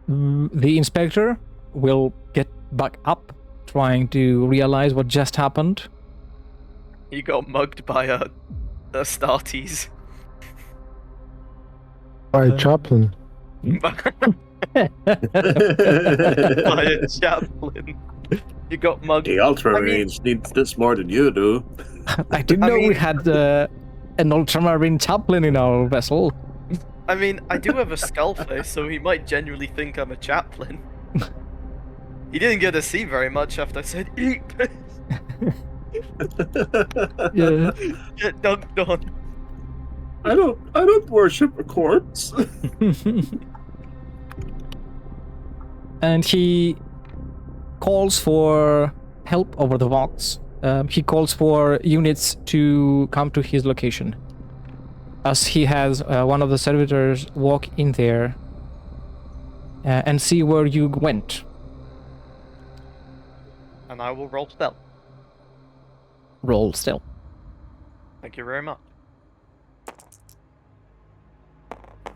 The inspector will get back up, trying to realize what just happened. He got mugged by a Astartes. By Chaplin. By a chaplain. You got mugged. The Ultramarines needs this more than you do. I didn't know we had an ultramarine chaplain in our vessel. I mean, I do have a skull face, so he might genuinely think I'm a chaplain. He didn't get to see very much after I said, eat this. Yeah. Get dunked on. I don't worship a corpse. And he calls for help over the vaults. He calls for units to come to his location. As he has one of the servitors walk in there and see where you went. And I will roll stealth. Roll still. Thank you very much.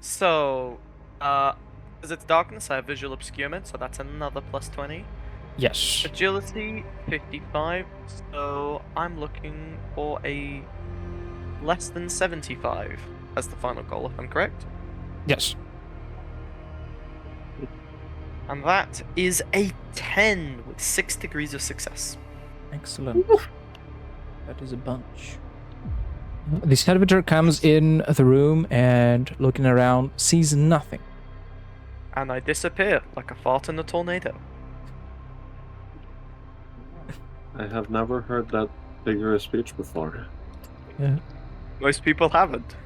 So, because it's darkness, I have visual obscurement, so that's another plus 20. Yes. Agility, 55. So I'm looking for a less than 75 as the final goal, if I'm correct. Yes. And that is a 10 with 6 degrees of success. Excellent. That is a bunch. The servitor comes in the room and, looking around, sees nothing. And I disappear like a fart in a tornado. I have never heard that figure of speech before. Yeah. Most people haven't.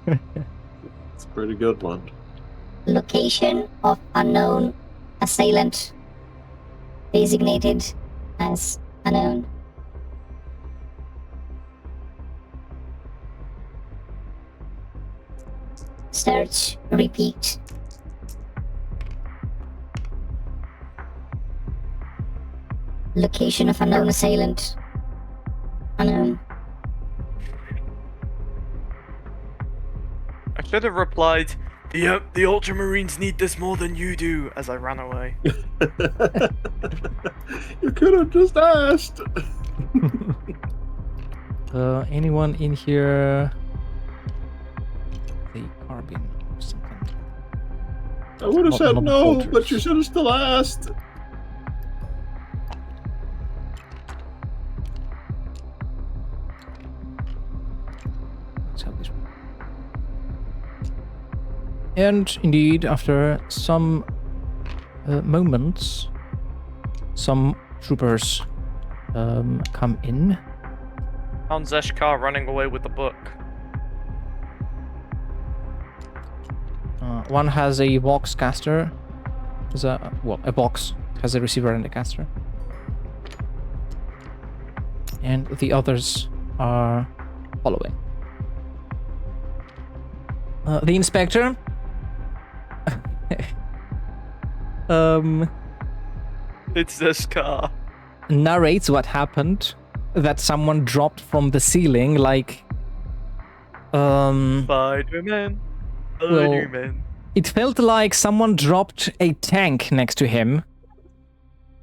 It's a pretty good one. Location of unknown assailant. Designated as unknown. Search, repeat. Location of unknown assailant. Unknown. I should have replied, "Yep, the Ultramarines need this more than you do," as I ran away. You could have just asked. Anyone in here? The carbine or something. I would have Not- said not no, bolters. but you should have still asked. Let's have this one. And indeed, after some moments, some troopers come in. Found Zeshkar running away with the book. One has a Vox caster. A Vox has a receiver and a caster. And the others are following. The inspector It's Zeshkar. narrates what happened, that someone dropped from the ceiling like Spider-Man. Well- Spider-Man. it felt like someone dropped a tank next to him.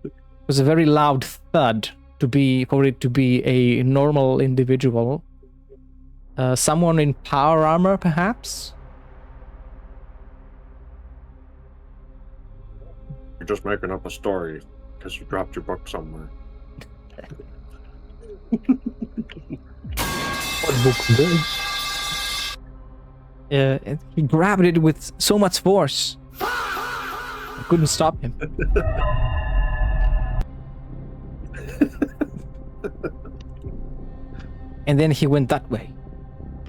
It was a very loud thud for it to be a normal individual. Someone in power armor, perhaps? You're just making up a story because you dropped your book somewhere. What book did? And he grabbed it with so much force. I couldn't stop him. And then he went that way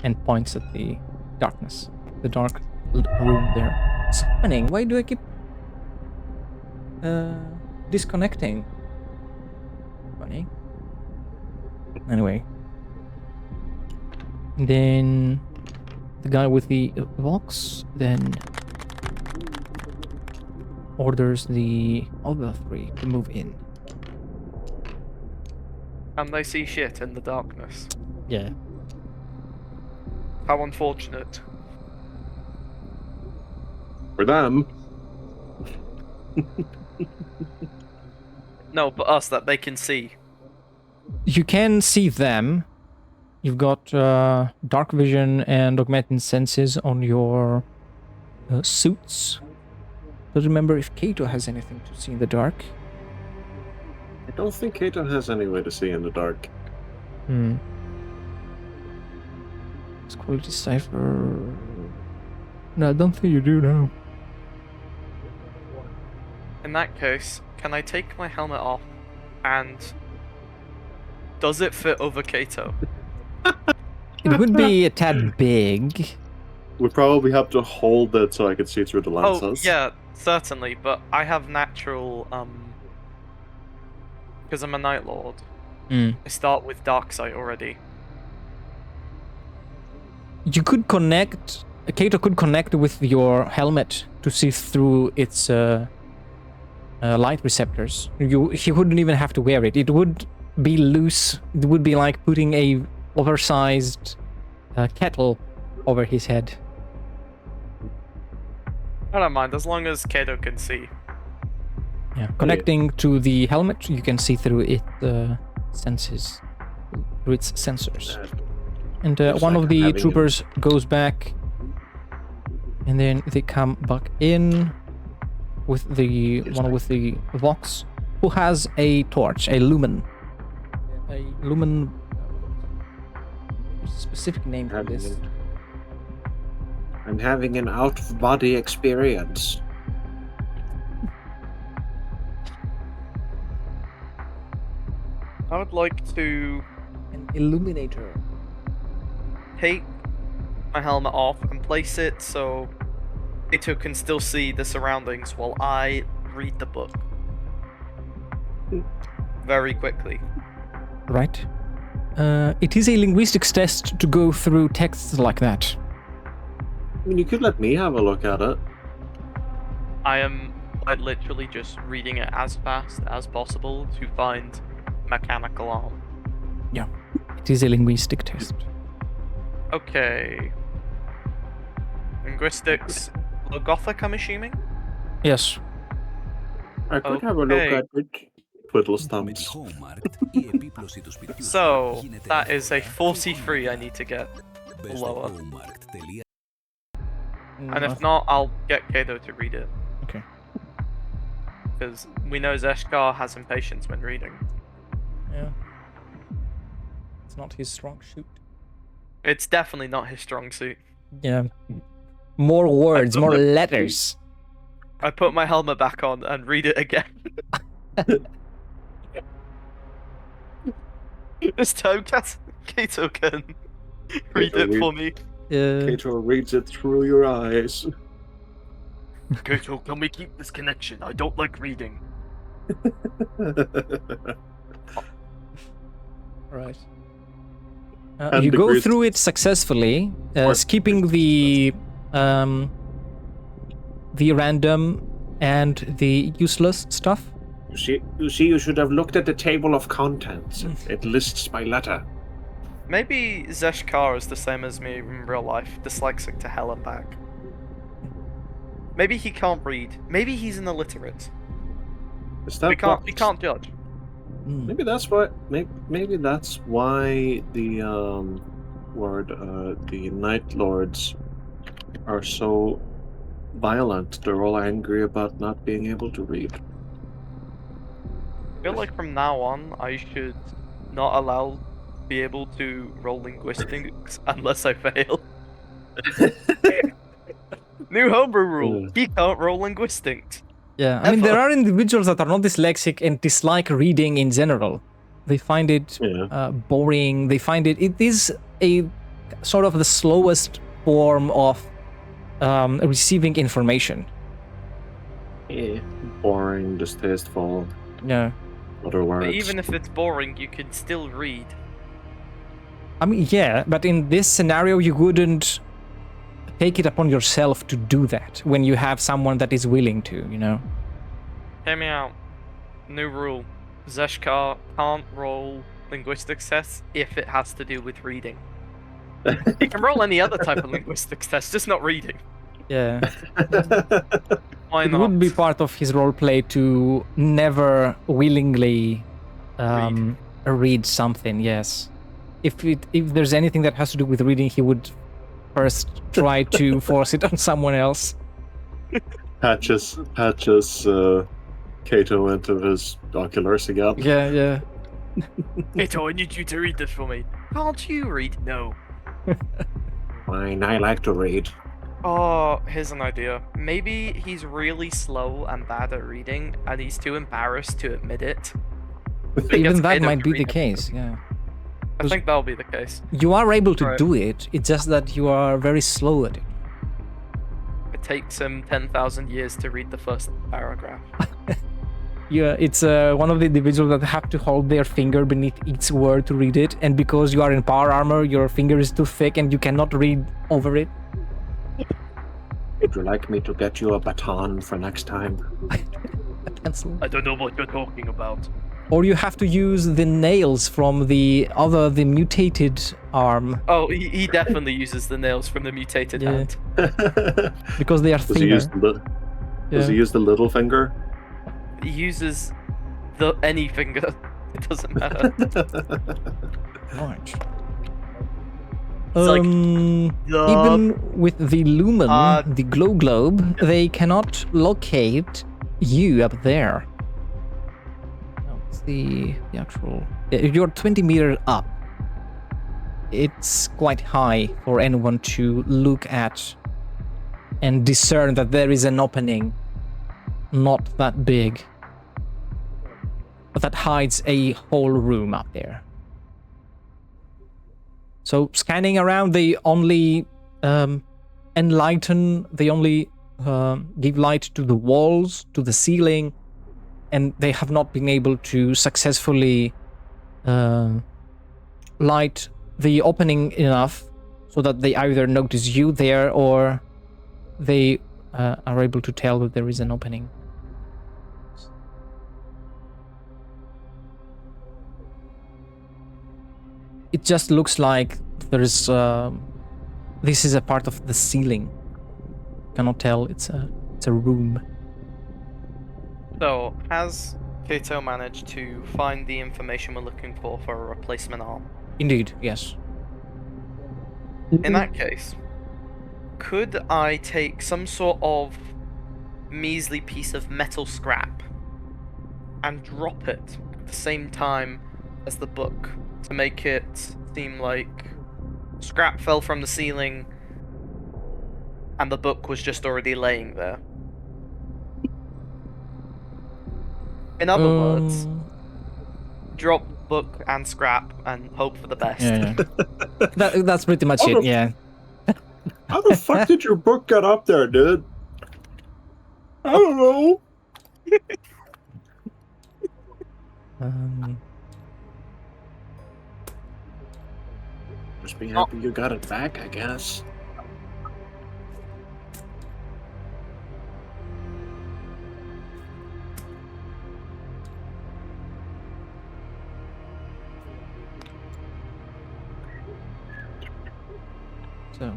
and points at the darkness, the dark room there. What's happening? Why do I keep disconnecting? Funny. Anyway. And then the guy with the Vox then orders the other three to move in. And they see shit in the darkness. Yeah. How unfortunate. For them, No, but us that they can see. You can see them. You've got dark vision and augmented senses on your suits. Don't remember if Kato has anything to see in the dark. I don't think Kato has any way to see in the dark. Hmm. It's quality cipher. No, I don't think you do now. In that case, can I take my helmet off and does it fit over Kato? It would be a tad big. We probably have to hold it so I can see through the Oh, lenses. yeah, certainly, but I have natural, because I'm a Night Lord, Mm. I start with Dark Sight already. You could connect. Kato could connect with your helmet to see through its light receptors. He wouldn't even have to wear it. It would be loose. It would be like putting a oversized kettle over his head. I don't mind, as long as Kato can see. Yeah, connecting to the helmet, you can see through it senses, through its sensors. And Looks one like of I'm the having troopers goes back, and then they come back in with the one with the Vox, who has a torch, a lumen. A lumen. There's a specific name for this. I'm having an out-of-body experience. I would like to An illuminator. take my helmet off and place it so Kato can still see the surroundings while I read the book. Very quickly. Right. It is a linguistics test to go through texts like that. I mean, you could let me have a look at it. I am quite literally just reading it as fast as possible to find mechanical arm. It is a linguistic test. Okay. Linguistics. Logothic, I'm assuming? Yes. I could have a look Okay. at it. Twiddle thumbs. So, that is a 43 I need to get lower. And if not, I'll get Kato to read it. Okay. Because we know Zeshkar has impatience when reading. Yeah. It's not his strong suit. It's definitely not his strong suit. Yeah. More words, more letters. I put my helmet back on and read it again. This time, Kato can read it for me. Kato reads it through your eyes. Kato, can we keep this connection? I don't like reading. Right. And You the go grid- through it successfully, skipping the random and the useless stuff. You should have looked at the table of contents. It lists by letter. Maybe Zeshkar is the same as me in real life, dyslexic to hell and back. Maybe he can't read. Maybe he's an illiterate. Is that We can't judge. Maybe that's why. Maybe that's why the the Night Lords are so violent. They're all angry about not being able to read. I feel like from now on, I should not be able to roll linguistics unless I fail. New homebrew rule: he can't roll linguistics. Yeah, I mean, there are individuals that are not dyslexic and dislike reading in general. They find it boring. They find it is a sort of the slowest form of receiving information. Yeah, boring, distasteful. Yeah. Other words. But even if it's boring, you can still read. I mean, yeah, but in this scenario, you wouldn't take it upon yourself to do that when you have someone that is willing to, you know? Hear me out. New rule. Zeshkar can't roll linguistics tests if it has to do with reading. He can roll any other type of linguistics test, just not reading. Yeah. Why It not? would be part of his roleplay to never willingly read something, yes. If there's anything that has to do with reading, he would first try to force it on someone else. Patches Kato into his oculars again. Yeah. Kato, I need you to read this for me. Can't you read? No. Fine, I like to read. Oh, here's an idea. Maybe he's really slow and bad at reading, and he's too embarrassed to admit it. So he Even gets that Kato might to be read the it. case, yeah. I think that'll be the case. You are able to Right. do it, it's just that you are very slow at it. It takes him 10,000 years to read the first paragraph. Yeah, it's one of the individuals that have to hold their finger beneath each word to read it, and because you are in power armor, your finger is too thick and you cannot read over it. Would you like me to get you a baton for next time? A pencil. I don't know what you're talking about. Or you have to use the nails from the mutated arm, Oh, he definitely uses the nails from the mutated Yeah. hand. because they are Does he use thinner. Does he use the little finger? He uses any finger. It doesn't matter. Right. It's like Even with the lumen, Uh, the glow globe, they cannot locate you up there. What's the actual? You're 20 meters up. It's quite high for anyone to look at and discern that there is an opening, not that big, but that hides a whole room up there. So scanning around, they only enlighten, they only give light to the walls, to the ceiling, and they have not been able to successfully light the opening enough so that they either notice you there or they are able to tell that there is an opening. It just looks like there's this is a part of the ceiling. Cannot tell. It's a room. So, has Kato managed to find the information we're looking for a replacement arm? Indeed, yes. In that case, could I take some sort of measly piece of metal scrap and drop it at the same time as the book to make it seem like scrap fell from the ceiling and the book was just already laying there? In other words, drop book and scrap and hope for the best. Yeah. That's pretty much Oh, it. Yeah. How the fuck did your book get up there, dude? I don't know. Just be happy you got it back, I guess. So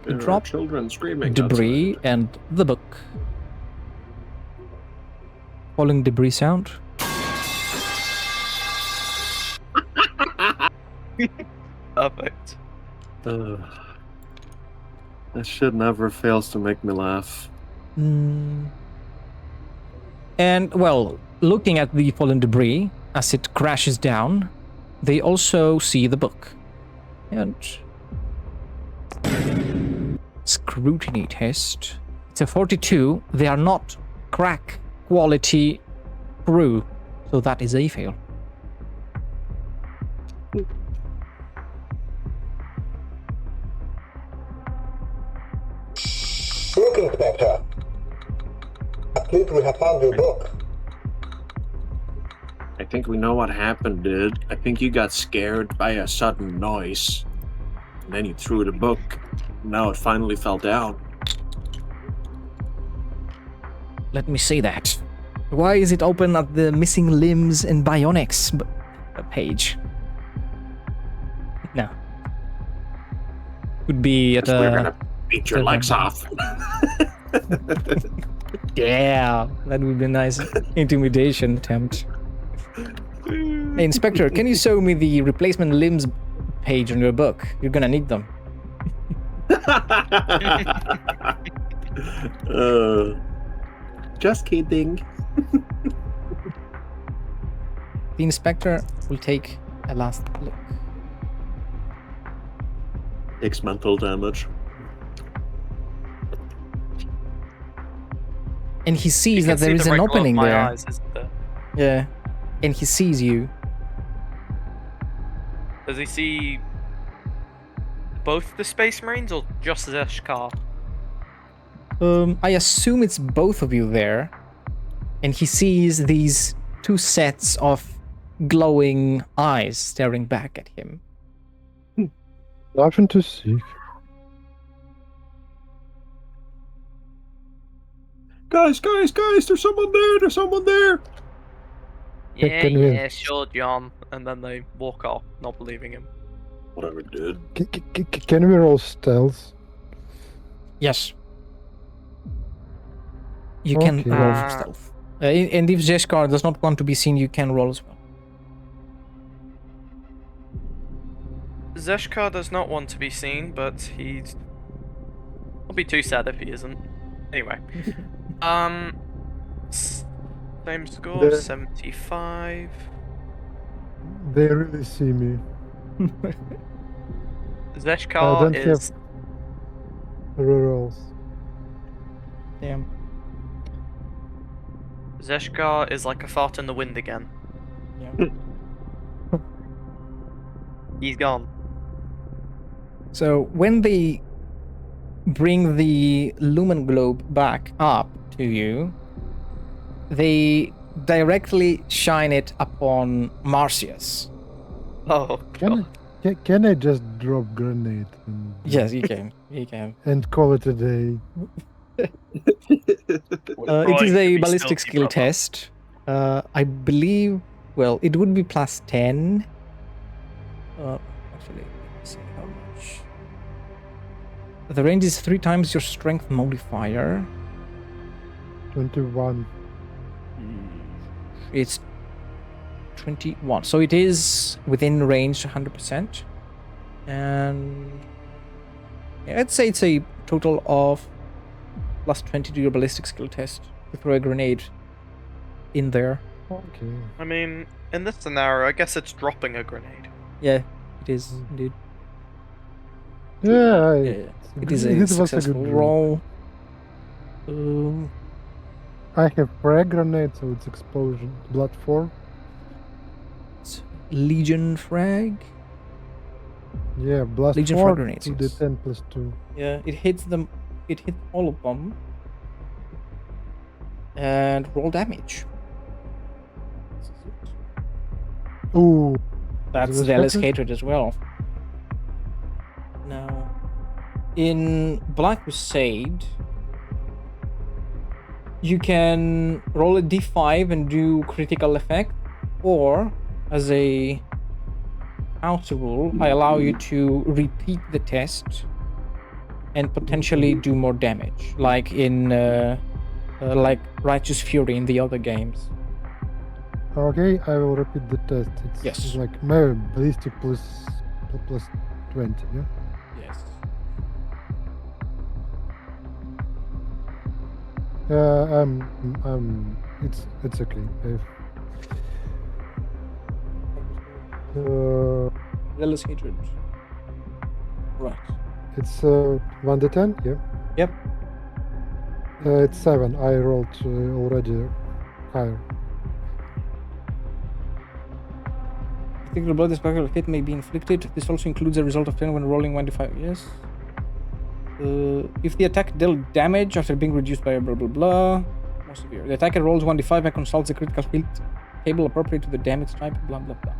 There are drop children screaming debris outside. and the book. Falling debris sound. Perfect. That shit never fails to make me laugh. And, well, looking at the fallen debris as it crashes down, they also see the book. And scrutiny test. It's a 42. They are not crack quality brew, so that is a fail. Look, Inspector. At least we have found your book. I think we know what happened, dude. I think you got scared by a sudden noise. And then you threw the book. Now it finally fell down. Let me see that. Why is it open at the missing limbs and bionics page? No. Could be at We're gonna beat your the- legs off. Yeah, that would be a nice intimidation attempt. Hey, Inspector, can you show me the replacement limbs page on your book? You're gonna need them. Just kidding. The Inspector will take a last look. Takes mental damage. And he sees You that can there see is the an red glow of opening my there. eyes, isn't there? Yeah. And he sees you. Does he see both the Space Marines or just Zeshkar? I assume it's both of you there. And he sees these two sets of glowing eyes staring back at him. Nothing to see. Guys, there's someone there, there's someone there. Yeah, can we- yeah, sure, John. And then they walk off, not believing him. Whatever, dude. Can we roll stealth? Yes. You can Okay. roll for Ah. stealth. And if Zeshkar does not want to be seen, you can roll as well. Zeshkar does not want to be seen, but he'd... I'll be too sad if he isn't. Anyway. Same score, The- 75. They really see me. I Zeshkar don't is... have rerolls. Damn. Zeshkar is like a fart in the wind again. Yeah. He's gone. So when they bring the lumen globe back up to you, they directly shine it upon Marcius. Oh, God. Can I just drop grenade Yes, you can. You can. and call it a day? It is a ballistic skill test. I believe. Well, it would be plus 10. Actually, let's see how much. The range is 3 times your strength modifier. 21. It's 21. So it is within range 100%. And yeah, I'd say it's a total of plus 20 to your ballistic skill test to throw a grenade in there. Okay. I mean, in this scenario, I guess it's dropping a grenade. Yeah, it is indeed. Yeah, Yeah, it is a was successful good roll. I have frag grenade, so it's explosion. Blood 4. It's Legion frag. Yeah, blast Legion 4 frag grenades, to yes. the 10 plus 2. Yeah, it hits them. It hit all of them. And roll damage. Ooh. That's was Zealous hatred? Hatred as well. Now, in Black Crusade, you can roll a d5 and do critical effect, or as a house rule, I allow you to repeat the test and potentially do more damage, like in like Righteous Fury in the other games. Okay, I will repeat the test. It's Yes. like my ballistic plus 20, yeah? Yes. It's okay. Zealous Hatred. Right. It's 1 to 10, yeah? Yep. It's 7. I rolled already higher. Particular blood sparkle hit may be inflicted. This also includes a result of 10 when rolling 1d5. Yes. If the attack dealt damage after being reduced by a blah blah blah, more severe. The attacker rolls 1d5 and consults the critical hit table appropriate to the damage type. Blah blah blah.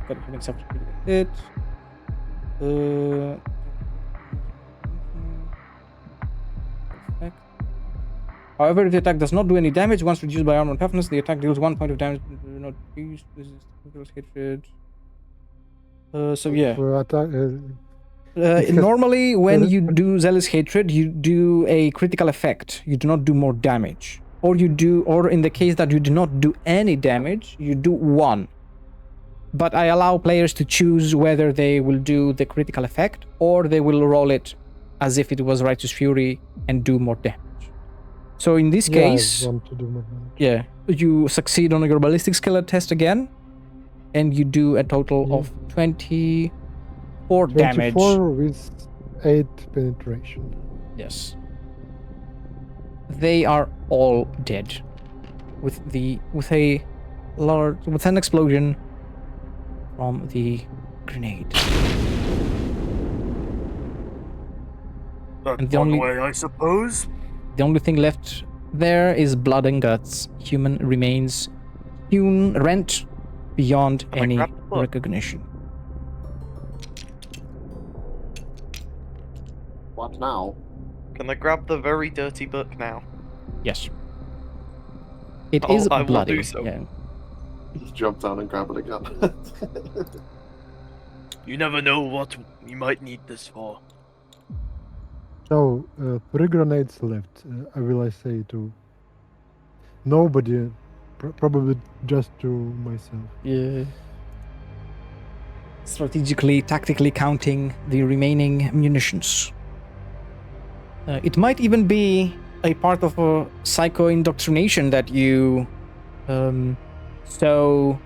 Got it having suffered critical hit. Effect. However, if the attack does not do any damage once reduced by armor and toughness, the attack deals 1 point of damage. Do not use. This is hatred. So yeah. Normally, when you do Zealous Hatred, you do a critical effect. You do not do more damage. Or you do, or in the case that you do not do any damage, you do 1. But I allow players to choose whether they will do the critical effect or they will roll it as if it was Righteous Fury and do more damage. So in this case, I want to do more damage. yeah, you succeed on your ballistic skill test again, and you do a total of 24 damage. 24 with 8 penetration. Yes. They are all dead. With an explosion from the grenade. That's And the one only- way, I suppose. The only thing left there is blood and guts. Human remains hewn, rent beyond Can I any grab the book? recognition. What now? Can I grab the very dirty book now? Yes. It is I will bloody. do so. Yeah. Just jump down and grab it again. You never know what we might need this for. So, 3 grenades left. Will I say to nobody? Probably just to myself. Yeah. Strategically, tactically counting the remaining munitions. It might even be a part of a psycho indoctrination that you so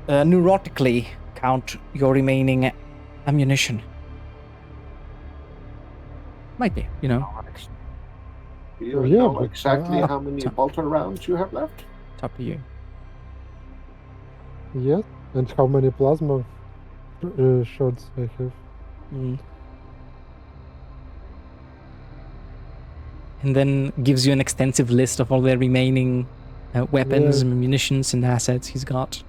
neurotically count your remaining ammunition. Might be, you know. Do you Yeah, know but, exactly how many so- bolter rounds you have left? It's up to you. Yes. And how many plasma shots I have? And then gives you an extensive list of all the remaining weapons, Yeah. munitions, and assets he's got.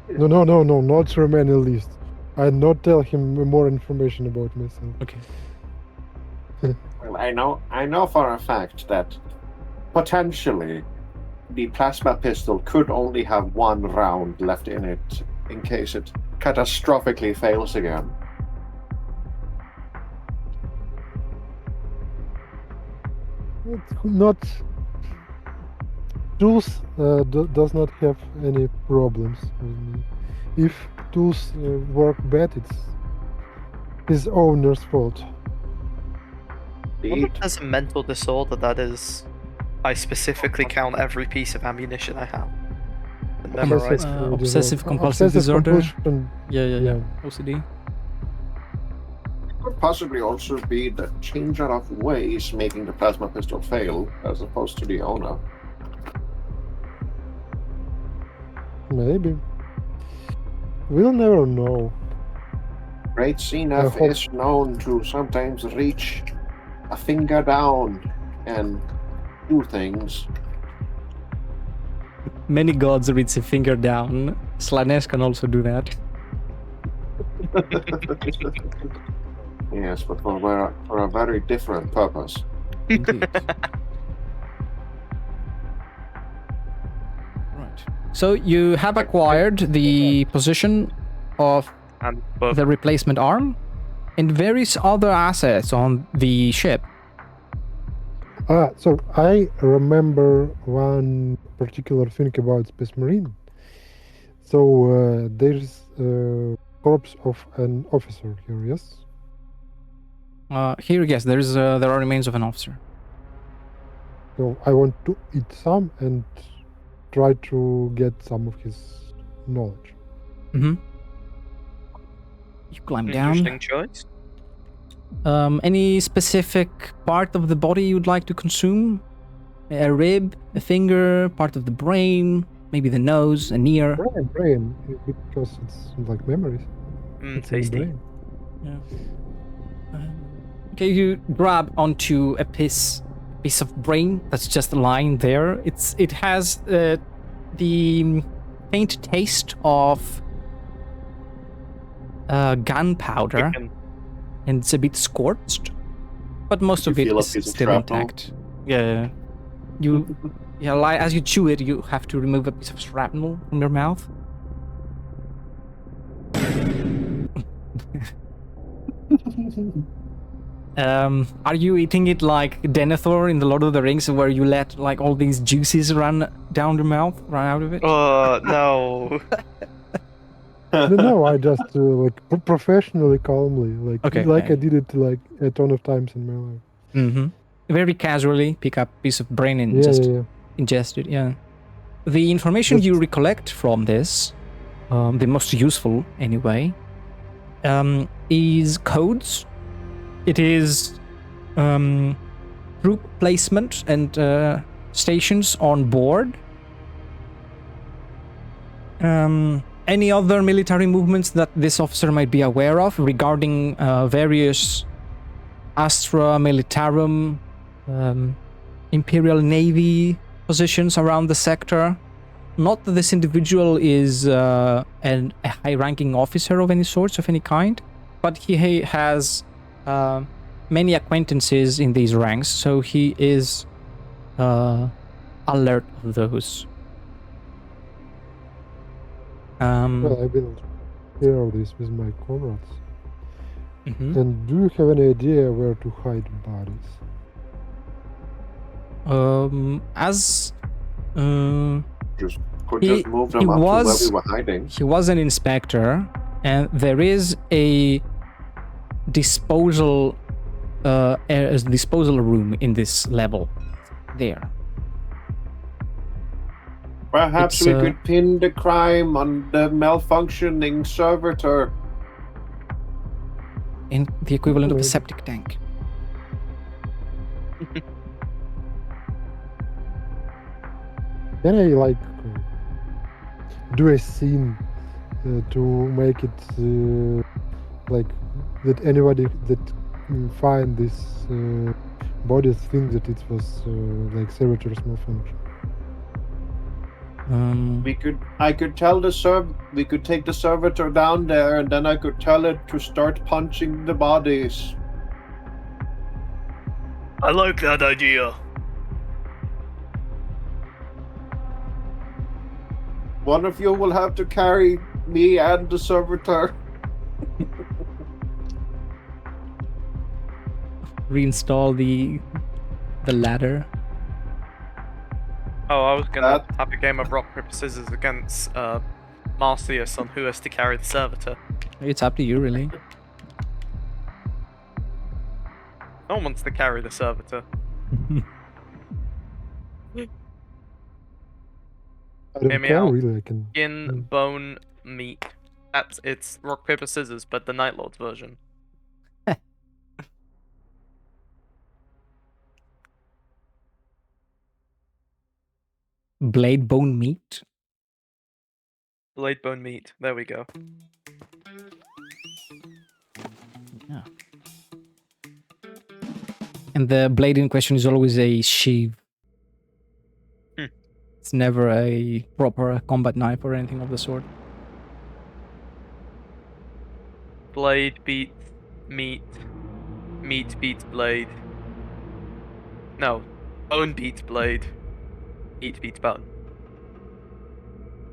No, not remaining list. I not tell him more information about myself. Okay. Well, I know for a fact that potentially the plasma pistol could only have 1 round left in it in case it catastrophically fails again. It's not. Tools does not have any problems with me. If tools work bad, it's his owner's fault. Indeed. There's a mental disorder that is. I specifically count every piece of ammunition I have and memorize. Obsessive compulsive disorder. compulsion, Yeah. OCD. Could possibly also be the changer of ways making the plasma pistol fail, as opposed to the owner. Maybe. We'll never know. Great CNF hope- is known to sometimes reach a finger down and do things. Many gods reach a finger down. Slanesh can also do that. Yes, but for a very different purpose. Indeed. Right. So you have acquired the position of And but the replacement arm and various other assets on the ship. So I remember one particular thing about Space Marine. So there's a corpse of an officer here, yes? Here, yes, there are remains of an officer. So I want to eat some and try to get some of his knowledge. Mm-hmm. You climb interesting down. choice. Any specific part of the body you'd like to consume? A rib, a finger, part of the brain, maybe the nose, an ear. Brain, because it's like memories. It's in the Tasty. brain. Okay, you grab onto a piece of brain that's just lying there. It has the faint taste of gunpowder, Chicken. and it's a bit scorched, but most You of it feel a is piece of still shrapnel? intact. Yeah, as you chew it, you have to remove a piece of shrapnel from your mouth. Are you eating it like Denethor in the Lord of the Rings, where you let like all these juices run down your mouth, run out of it? Oh no! No, I just like professionally, calmly, like Okay, like okay. I did it like a ton of times in my life. Mm-hmm. Very casually pick up a piece of brain and Yeah, just yeah. ingest it. Yeah. The information you recollect from this, the most useful anyway, is codes. It is troop placement and stations on board. Any other military movements that this officer might be aware of regarding various Astra Militarum, Imperial Navy positions around the sector? Not that this individual is a high-ranking officer of any sort, of any kind, but he has many acquaintances in these ranks, so he is alert of those. Well, I will share this with my comrades. mhm. And do you have any idea where to hide bodies? As Could He- just move he them up to where was- we were hiding. he was an inspector, and there is a disposal disposal room in this level. There. Perhaps It's, we could pin the crime on the malfunctioning servitor. In the equivalent of a Maybe. septic tank. Can I like do a scene to make it like that anybody that find this bodies think that it was like servitor's malfunction? I could tell we could take the servitor down there, and then I could tell it to start punching the bodies. I like that idea. One of you will have to carry me and the servitor. Reinstall the ladder. Oh, I was gonna have a game of rock, paper, scissors against Marcius on who has to carry the servitor. It's up to you, really. No one wants to carry the servitor. I don't Hear me care out. really. I can. Skin, bone, meat. It's rock, paper, scissors, but the Night Lord's version. Blade bone meat. Blade, bone, meat. There we go. Yeah. And the blade in question is always a sheath. Hmm. It's never a proper combat knife or anything of the sort. Blade beats meat. Meat beats blade. No. Bone beats blade. Meat beats bone.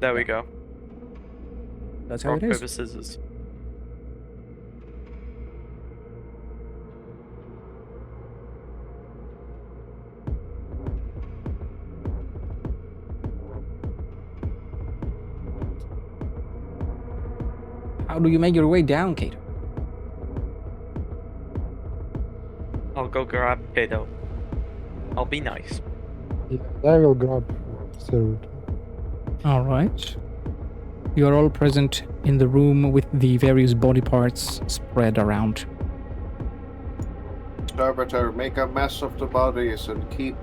There we go. That's how Rock, it is. paper, scissors. How do you make your way down, Kato? I'll go grab Kato. I'll be nice. Yeah, I will grab servitor. All right. You are all present in the room with the various body parts spread around. Servitor, make a mess of the bodies and keep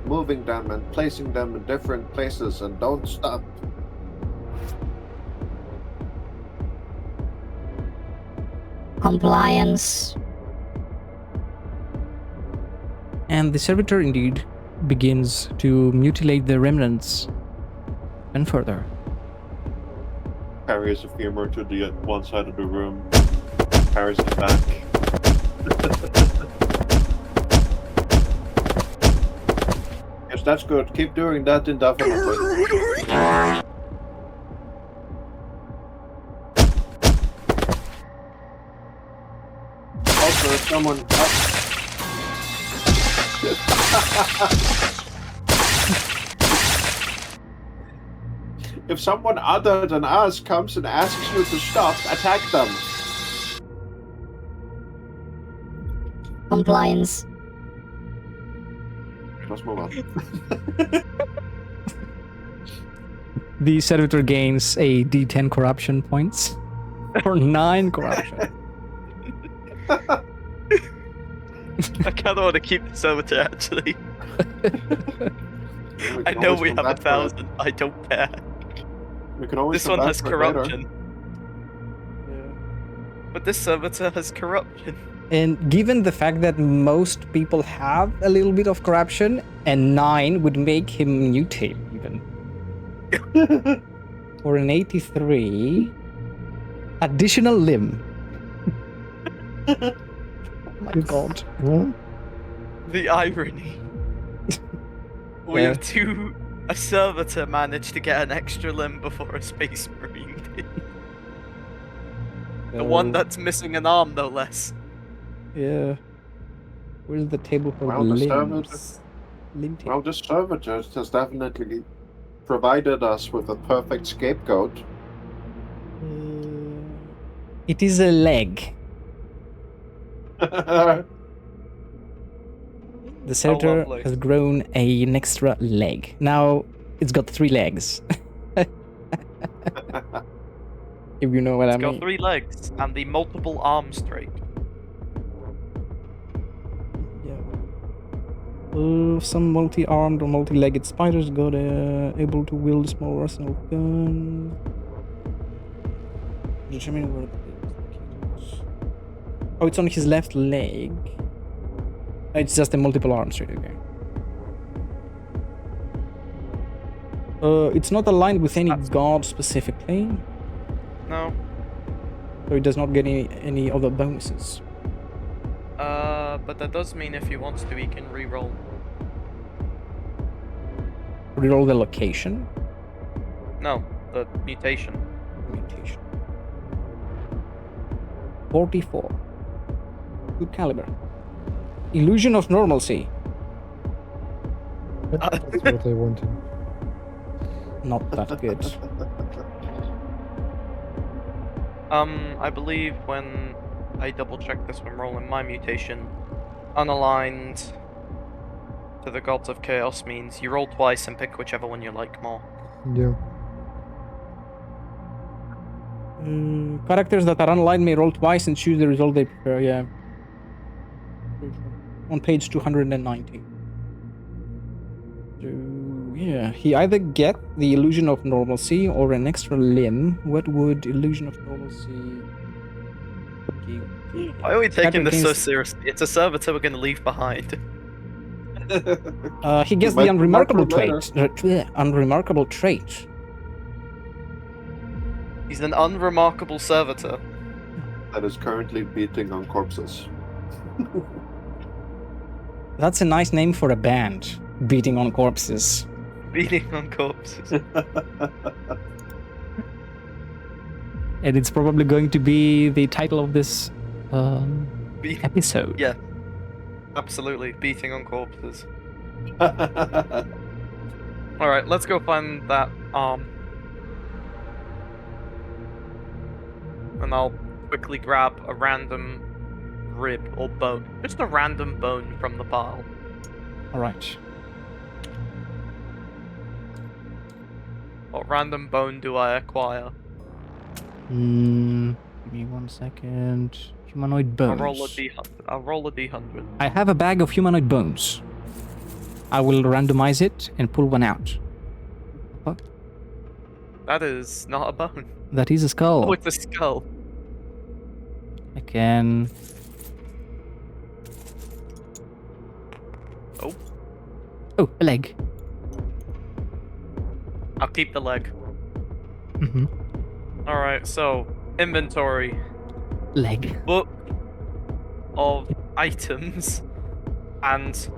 moving them and placing them in different places, and don't stop. Compliance. And the servitor indeed begins to mutilate the remnants and further. Carries a femur to the one side of the room. Carries it back. Yes, that's good. Keep doing that indefinitely. Also, if someone... If someone other than us comes and asks you to stop, attack them. Compliance. Let's move on. The servitor gains a D10 corruption points or 9 corruption. I kind of want to keep the servitor actually. We I can know always we come have back for it. 1,000. I don't care. We can always This come one back has for it later. corruption. But this servitor has corruption. And given the fact that most people have a little bit of corruption, and 9 would make him mutate even. For an 83, additional limb. Oh my god. Huh? The irony. We Yeah. have a servitor managed to get an extra limb before a space marine. The one So, that's missing an arm, no less. yeah. Where's the table for Well, the the limbs? servitor, Limb table. well, the servitor has definitely provided us with a perfect scapegoat. It is a leg. The servitor lovely. has grown an extra leg. Now it's got 3 legs. If you know what I It's got mean. 3 legs and the multiple arms trait. Yeah. Some multi-armed or multi-legged spiders got able to wield a small arsenal of guns. Determine where the oh, it's on his left leg. It's just a multiple arms trait, okay. It's not aligned with any god specifically, No. so it does not get any other bonuses. But that does mean if he wants to, he can reroll. Reroll the location. No, the mutation. Mutation. 44. Good caliber. Illusion of normalcy. That's what I wanted. Not that good. I believe when I double check this when rolling my mutation, unaligned to the gods of chaos means you roll twice and pick whichever one you like more. Yeah. Characters that are unaligned may roll twice and choose the result they prefer, yeah. On page 290. So, yeah, he either get the illusion of normalcy or an extra limb. What would illusion of normalcy give? Why are we taking this so Against- seriously? It's a servitor we're going to leave behind. He gets might the unremarkable remember trait. Unremarkable trait. He's an unremarkable servitor. That is currently beating on corpses. That's a nice name for a band. Beating on corpses. Beating on corpses. And it's probably going to be the title of this Be- episode. yeah. Absolutely. Beating on corpses. Alright, let's go find that arm. And I'll quickly grab a random rib or bone. Just a random bone from the pile. Alright. What random bone do I acquire? Give me 1 second. Humanoid bones. I'll roll a d100. I have a bag of humanoid bones. I will randomize it and pull one out. What? That is not a bone. That is a skull. Oh, it's a skull. I can... Oh. Oh, a leg. I'll keep the leg. Mm-hmm. Alright, so inventory. Leg. Book of items and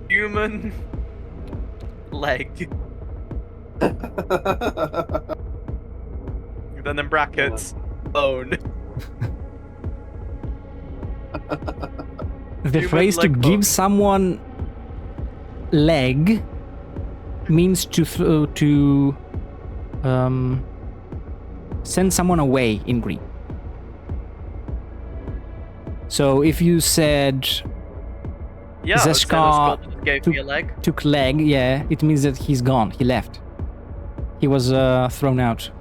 human leg. Then in brackets, bone. The Human phrase to leg bone. give someone leg means to send someone away in Greek. So if you said Yeah, I'd say the Zeshka skull just gave me a leg. took leg, yeah, it means that he's gone. He left. He was thrown out.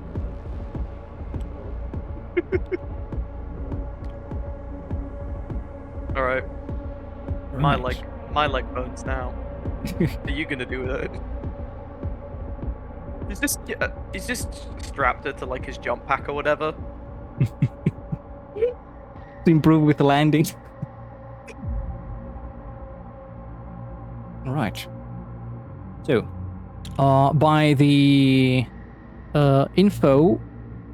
Alright, my Right. leg bones now. What are you gonna do with it? He's just strapped it to like his jump pack or whatever. To improve with the landing. Right. So, by the info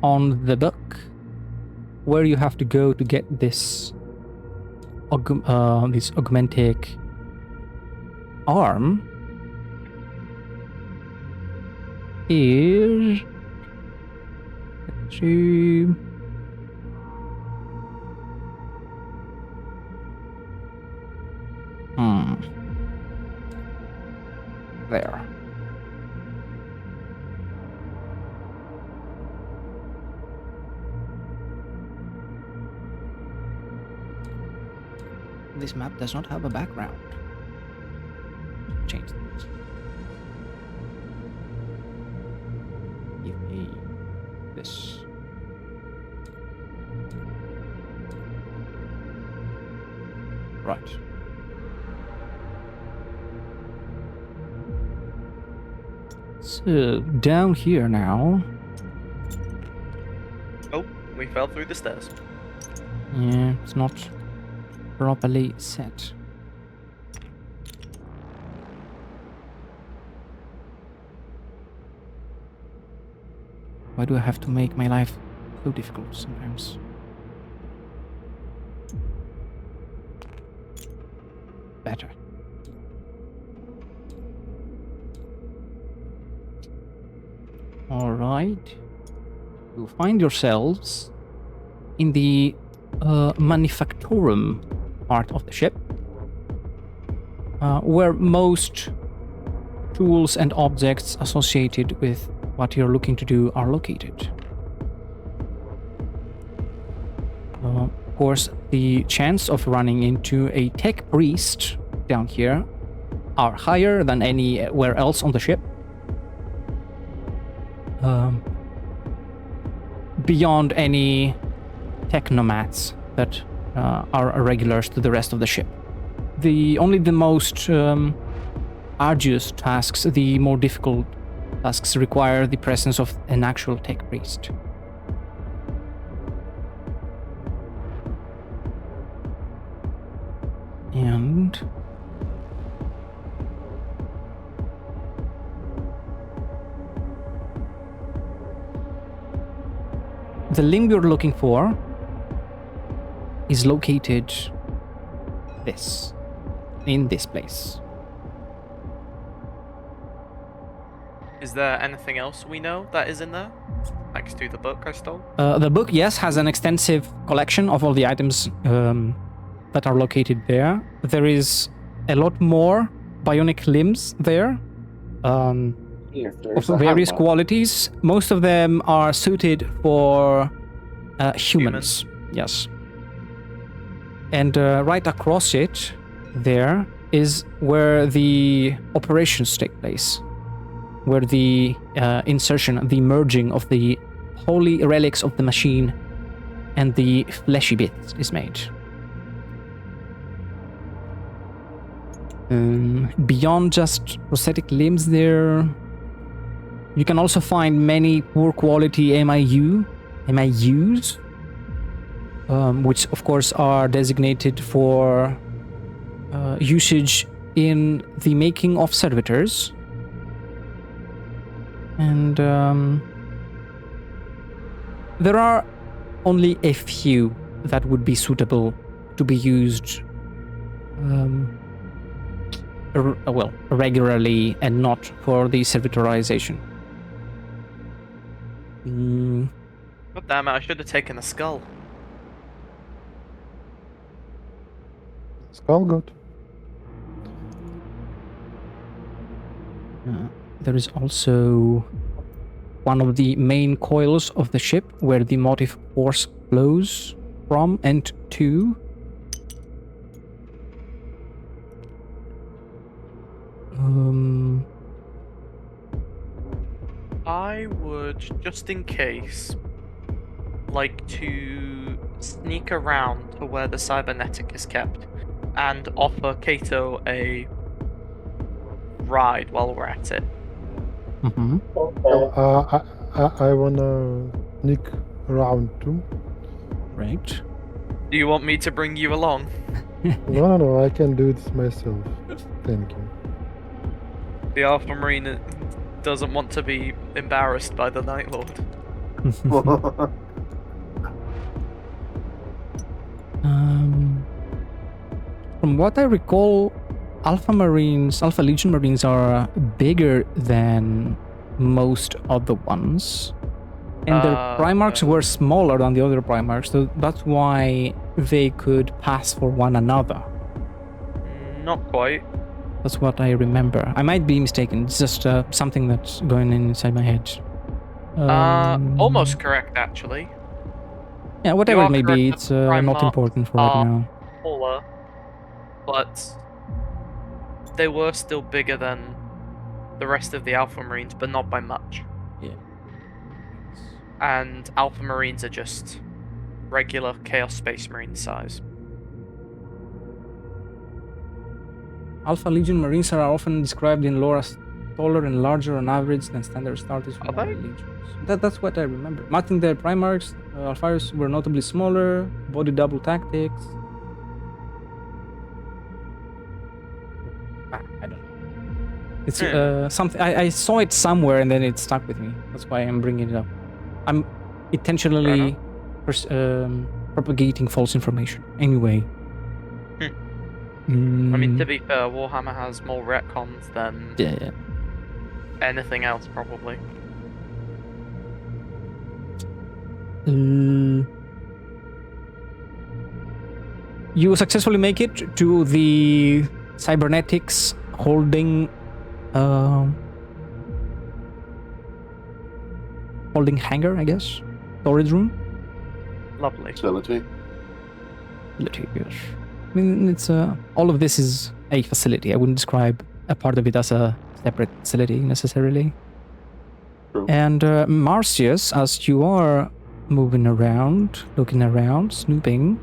on the book, where you have to go to get this this augmentic arm is to... There. This map does not have a background. Change that. Give me this. Right. So, down here now. Oh, we fell through the stairs. Yeah, it's not properly set. Why do I have to make my life so difficult sometimes? Better. Alright. You find yourselves in the manufactorum part of the ship, where most tools and objects associated with what you're looking to do are located. Of course, the chance of running into a tech priest down here are higher than anywhere else on the ship. Beyond any technomats that are regulars to the rest of the ship. Only the most arduous tasks, the more difficult tasks, require the presence of an actual tech priest. And the limb you're looking for is located in this place. Is there anything else we know that is in there? Next to the book I stole? The book, yes, has an extensive collection of all the items that are located there. There is a lot more bionic limbs there. Of various qualities. Most of them are suited for humans. Yes. And right across it, there is where the operations take place, where the insertion, the merging of the holy relics of the machine and the fleshy bits is made. Beyond just prosthetic limbs there, you can also find many poor quality MIUs, which of course are designated for usage in the making of servitors. And there are only a few that would be suitable to be used regularly and not for the servitorization. God damn it, I should have taken a skull. Skull good. There is also one of the main coils of the ship where the motive force flows from and to. I would, just in case, like to sneak around to where the cybernetic is kept and offer Kato a ride while we're at it. Mm-hmm. I wanna sneak around too. Right. Do you want me to bring you along? No, I can do this myself. Thank you. The Alpha Marine doesn't want to be embarrassed by the Night Lord. From what I recall, Alpha Legion Marines are bigger than most other ones. And their Ah, Primarchs okay. were smaller than the other Primarchs, so that's why they could pass for one another. Not quite. That's what I remember. I might be mistaken. It's just something that's going in inside my head. Almost correct, actually. Yeah, whatever are it may correct be, that it's the not Primarchs important for right are now. smaller, but they were still bigger than the rest of the Alpha Marines, but not by much. Yeah. And Alpha Marines are just regular Chaos Space Marine size. Alpha Legion Marines are often described in lore as taller and larger on average than standard starters from Are other they? legions. That's what I remember. Matching their Primarchs, Alpharis were notably smaller, body double tactics. I don't know. It's something I saw it somewhere and then it stuck with me. That's why I'm bringing it up. I'm intentionally propagating false information. Anyway. I mean, to be fair, Warhammer has more retcons than yeah. anything else, probably. You successfully make it to the cybernetics holding hangar, I guess. Storage room. Lovely. Facility. Facility, yes. I mean, it's all of this is a facility. I wouldn't describe a part of it as a separate facility necessarily. True. And Marcius, as you are moving around, looking around, snooping,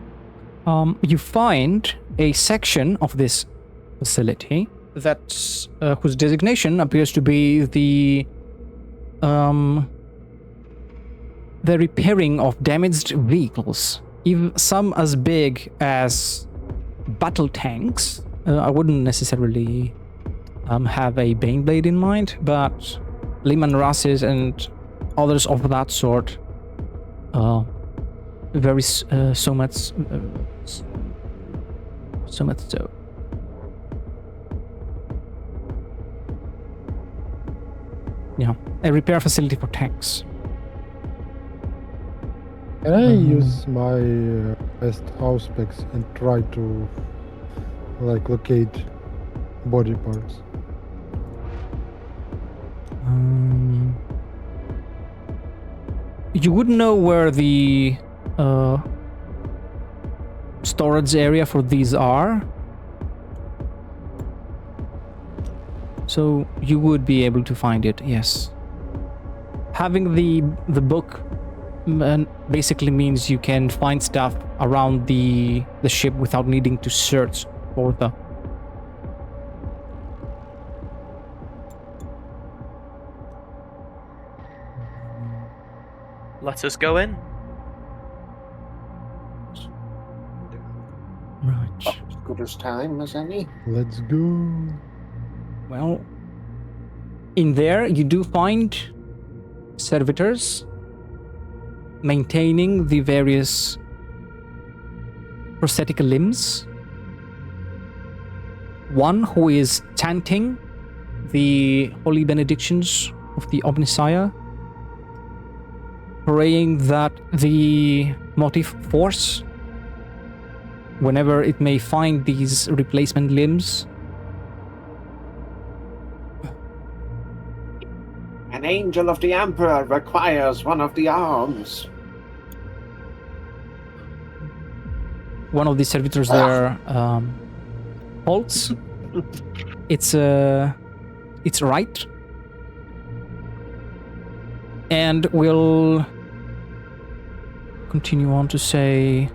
you find a section of this facility that's whose designation appears to be the repairing of damaged vehicles, even some as big as battle tanks. I wouldn't necessarily have a Baneblade in mind, but Liman Rasses and others of that sort very so much so. Yeah, a repair facility for tanks. Can I use my best house specs and try to locate body parts? You wouldn't know where the storage area for these are, so you would be able to find it. Yes, having the book basically means you can find stuff around the ship without needing to search for the. Let us go in. Right. As good as time as any. Let's go. Well, in there you do find servitors maintaining the various prosthetic limbs. One who is chanting the holy benedictions of the Omnissiah, praying that the motive force, whenever it may find these replacement limbs, An angel of the Emperor requires one of the arms. one of the servitors there halts. It's right, and will continue on to say,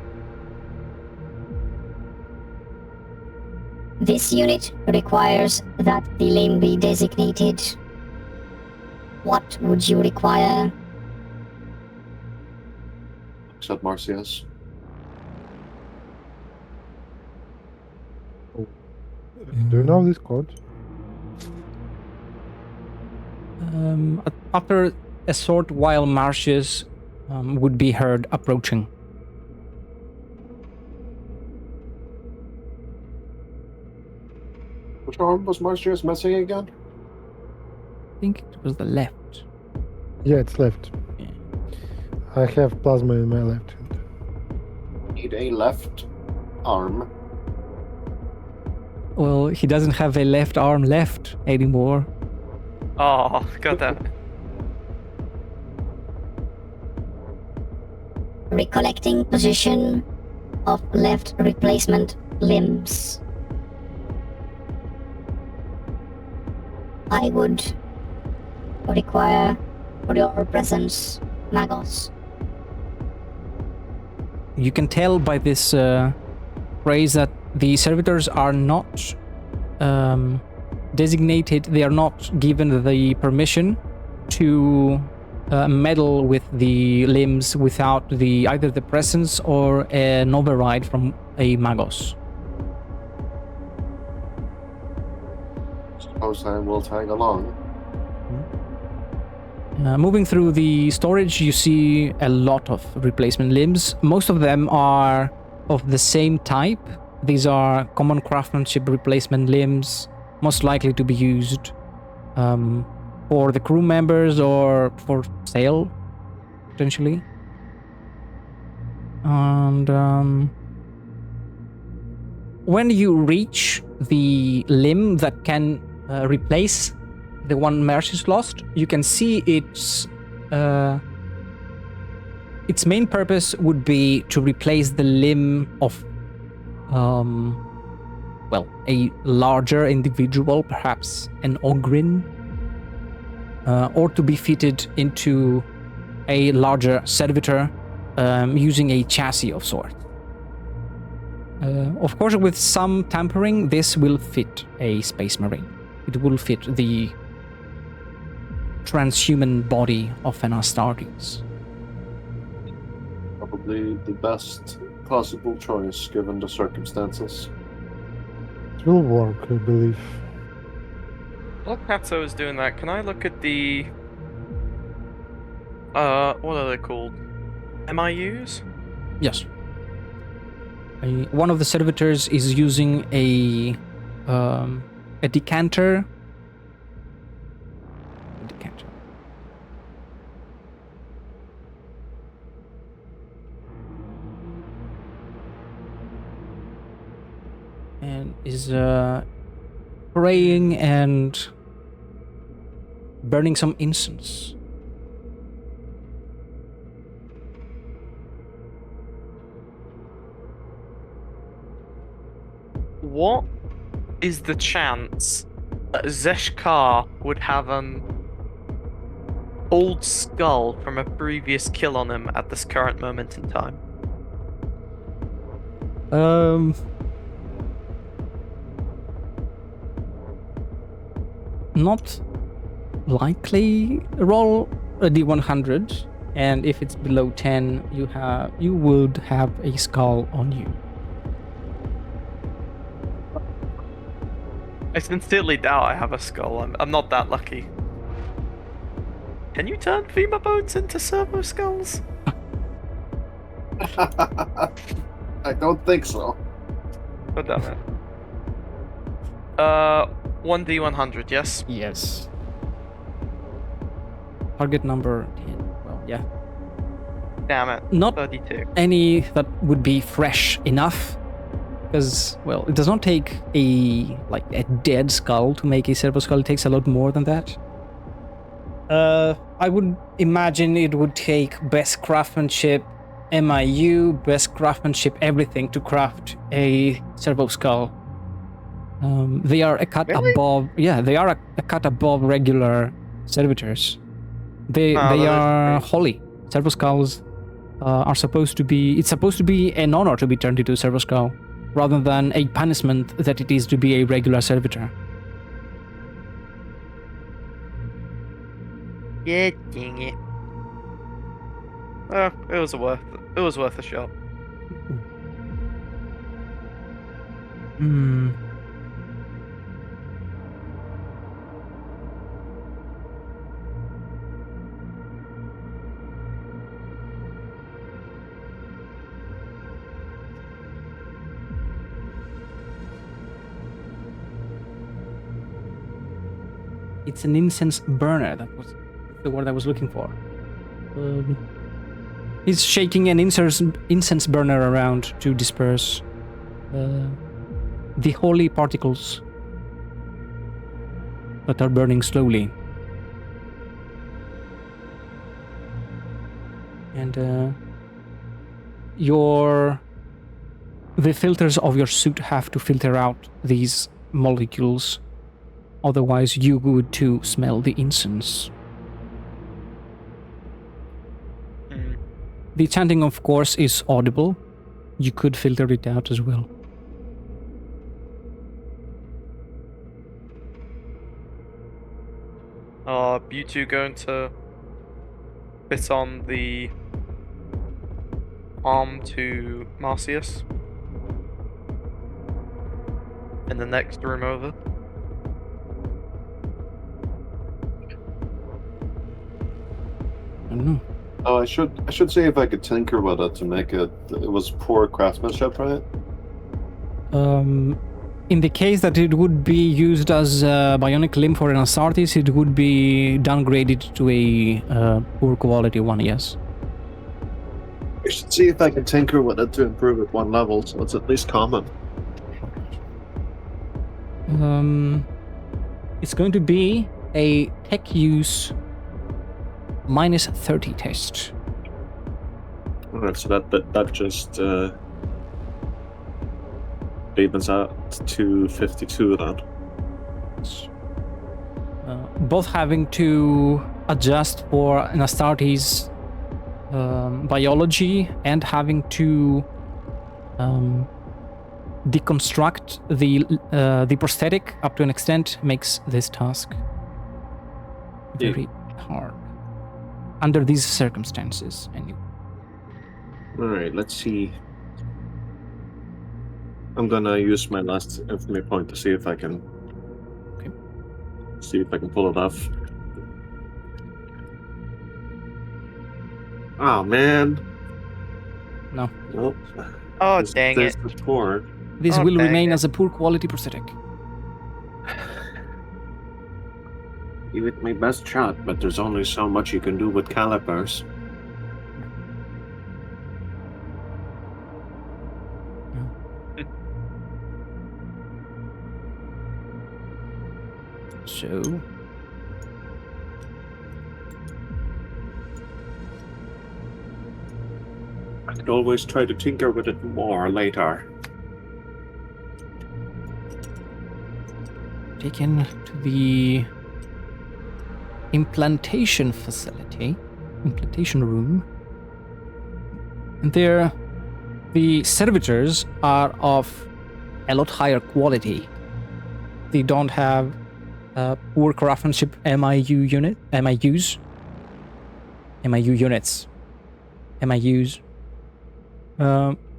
This unit requires that the limb be designated. What would you require? Said Marcius. Do you know this code? after a short while, Marcius would be heard approaching. Which arm was Marcius missing again? I think it was the left. Yeah, it's left. I have plasma in my left hand. Need a left arm. Well, he doesn't have a left arm left anymore. Oh, god damn it. Recollecting position of left replacement limbs. I would require your presence, Magos. You can tell by this phrase that the servitors are not designated, they are not given the permission to meddle with the limbs without either the presence or an override from a Magos. Suppose I will tag along. Moving through the storage, you see a lot of replacement limbs. Most of them are of the same type. These are common craftsmanship replacement limbs, most likely to be used for the crew members or for sale, potentially. And when you reach the limb that can replace the one Mercy's lost, you can see its main purpose would be to replace the limb of a larger individual, perhaps an Ogrin, or to be fitted into a larger servitor using a chassis of sorts. Of course, with some tampering, this will fit a Space Marine. It will fit the transhuman body of an Astartes. Probably the best possible choice given the circumstances. It will work, I believe. While Katso is doing that, can I look at the... what are they called? MIUs? Yes. One of the servitors is using a decanter. And is praying and burning some incense. What is the chance that Zeshkar would have an old skull from a previous kill on him at this current moment in time? Not likely. Roll a d100, and if it's below 10, you would have a skull on you. I sincerely doubt I have a skull. I'm not that lucky. Can you turn femur bones into servo skulls? I don't think so. God damn it. 1d100, yes? Yes. Target number 10. Well, yeah. Damn it. Not 32. any that would be fresh enough. Because, well, it does not take a dead skull to make a servo skull. It takes a lot more than that. I would imagine it would take best craftsmanship, MIU, best craftsmanship, everything to craft a servo skull. They are a cut above. Yeah, they are a cut above regular servitors. They are holy. Servo skulls are supposed to be. It's supposed to be an honor to be turned into a servo skull, rather than a punishment that it is to be a regular servitor. Yeah, dang it. It was worth a shot. Hmm. It's an incense burner. That was the word I was looking for. He's shaking an incense burner around to disperse the holy particles that are burning slowly. And the filters of your suit have to filter out these molecules. Otherwise, you would too smell the incense. The chanting, of course, is audible. You could filter it out as well. Are you two going to fit on the arm to Marcius in the next room over? I don't know. Oh, I should see if I could tinker with it to make it. It was poor craftsmanship, right? In the case that it would be used as a bionic limb for an Astartes, it would be downgraded to a poor quality one, yes. I should see if I can tinker with it to improve it one level, so it's at least common. It's going to be a tech use -30 test. Alright, so that just evens out to 52 then. Both having to adjust for an Astartes biology and having to deconstruct the prosthetic up to an extent makes this task very hard under these circumstances. Anyway. Alright, let's see. I'm gonna use my last infamy point to see if I can pull it off. Oh man. No. Nope. Oh, dang it. The poor. This Oh, will dang remain it. as a poor quality prosthetic. Give it my best shot, but there's only so much you can do with calipers. So I could always try to tinker with it more later. taken to the implantation room. And there, the servitors are of a lot higher quality. They don't have poor craftsmanship MIUs.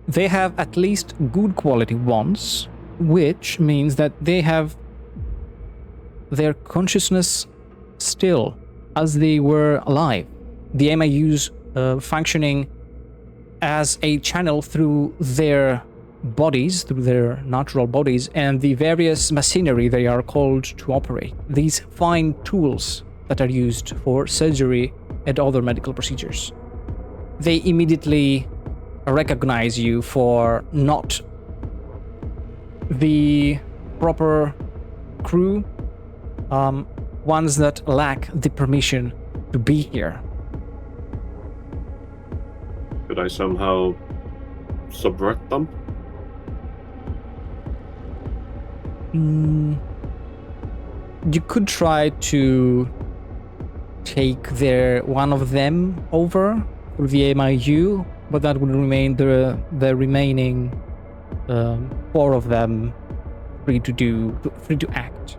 They have at least good quality ones, which means that they have their consciousness still as they were alive. The MIUs functioning as a channel through their bodies, through their natural bodies, and the various machinery they are called to operate. These fine tools that are used for surgery and other medical procedures. They immediately recognize you for not the proper crew, ones that lack the permission to be here. Could I somehow subvert them? You could try to take one of them over through the MIU, but that would remain the remaining 4 of them free to act.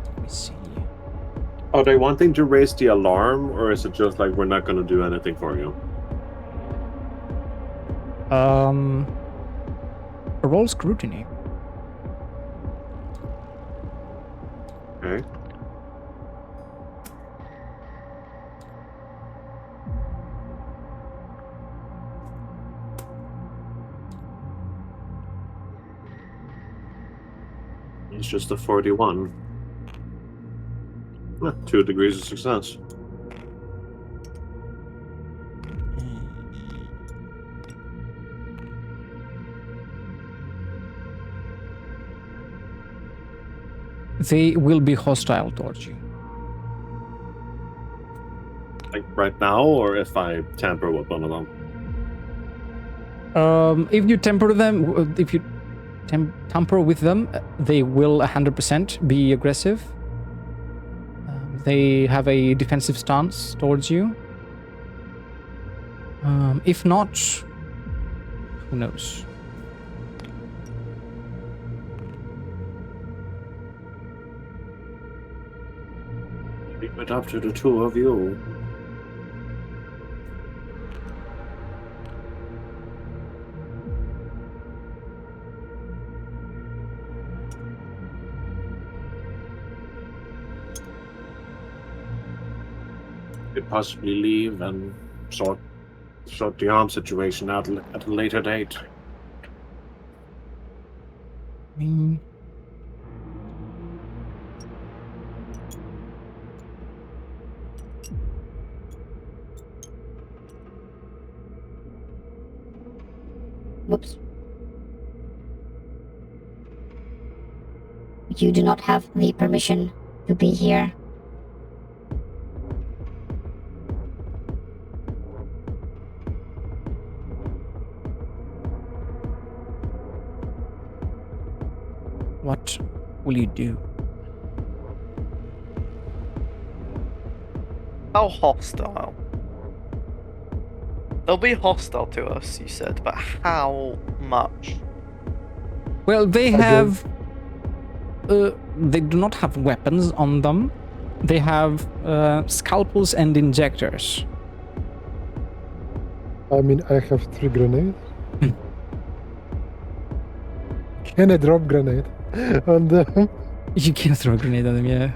Let me see. Are they wanting to raise the alarm, or is it just like we're not going to do anything for you? Roll scrutiny. Okay. It's just a 41. 2 degrees of success. They will be hostile towards you. Like right now, or if I tamper with one of them? If you tamper them, if you tamper with them, they will 100% be aggressive. They have a defensive stance towards you. If not, who knows? Leave it up to the 2 of you. Could possibly leave and sort the arm situation out at a later date. Whoops. You do not have the permission to be here. What will you do? How hostile? They'll be hostile to us, you said, but how much? Well, they have... they do not have weapons on them. They have scalpels and injectors. I mean, I have 3 grenades. Can I drop grenade on them? You can throw a grenade at them, yeah.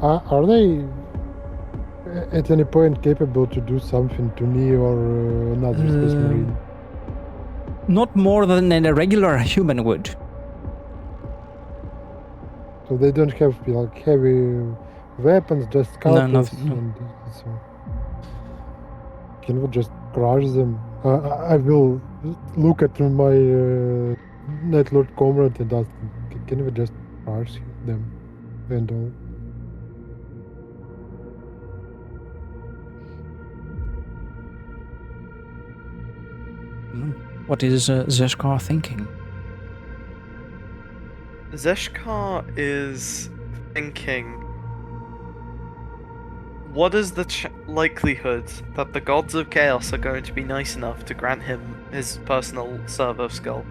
Are they at any point capable to do something to me or another Space Marine? Not more than a regular human would. So they don't have like heavy weapons, just scalpels. nothing, no. And so can we just crush them? I will look at my Nightlord comrade and ask, can we just crush them and all? What is Zeshkar thinking? Zeshkar is thinking, what is the likelihood that the gods of chaos are going to be nice enough to grant him his personal servo skull?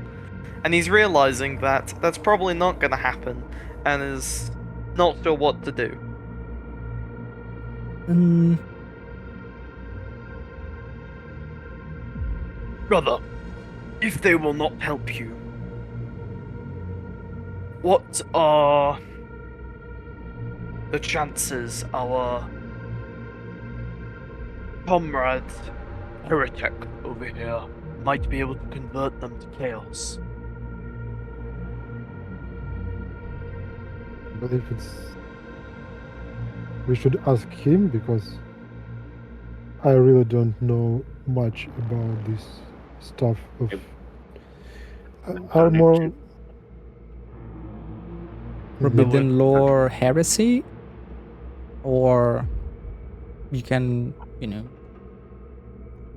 And he's realizing that that's probably not going to happen, and is not sure what to do. Brother, if they will not help you, what are the chances our comrade heretic over here might be able to convert them to chaos? I believe we should ask him, because I really don't know much about this stuff of armor. Forbidden lore heresy? Or you can,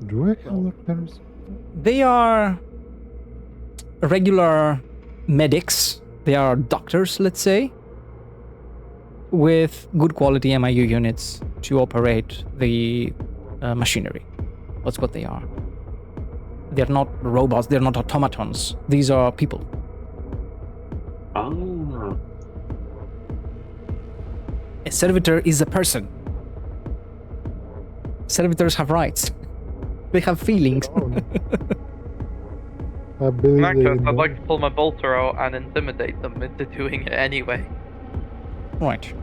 Do I have letters? They are regular medics. They are doctors, let's say, with good quality MIU units to operate the machinery. That's what they are. They're not robots, they're not automatons. These are people. Oh. A servitor is a person. Servitors have rights. They have feelings. I believe In that case, they I'd like to pull my bolter out and intimidate them into doing it anyway. Right.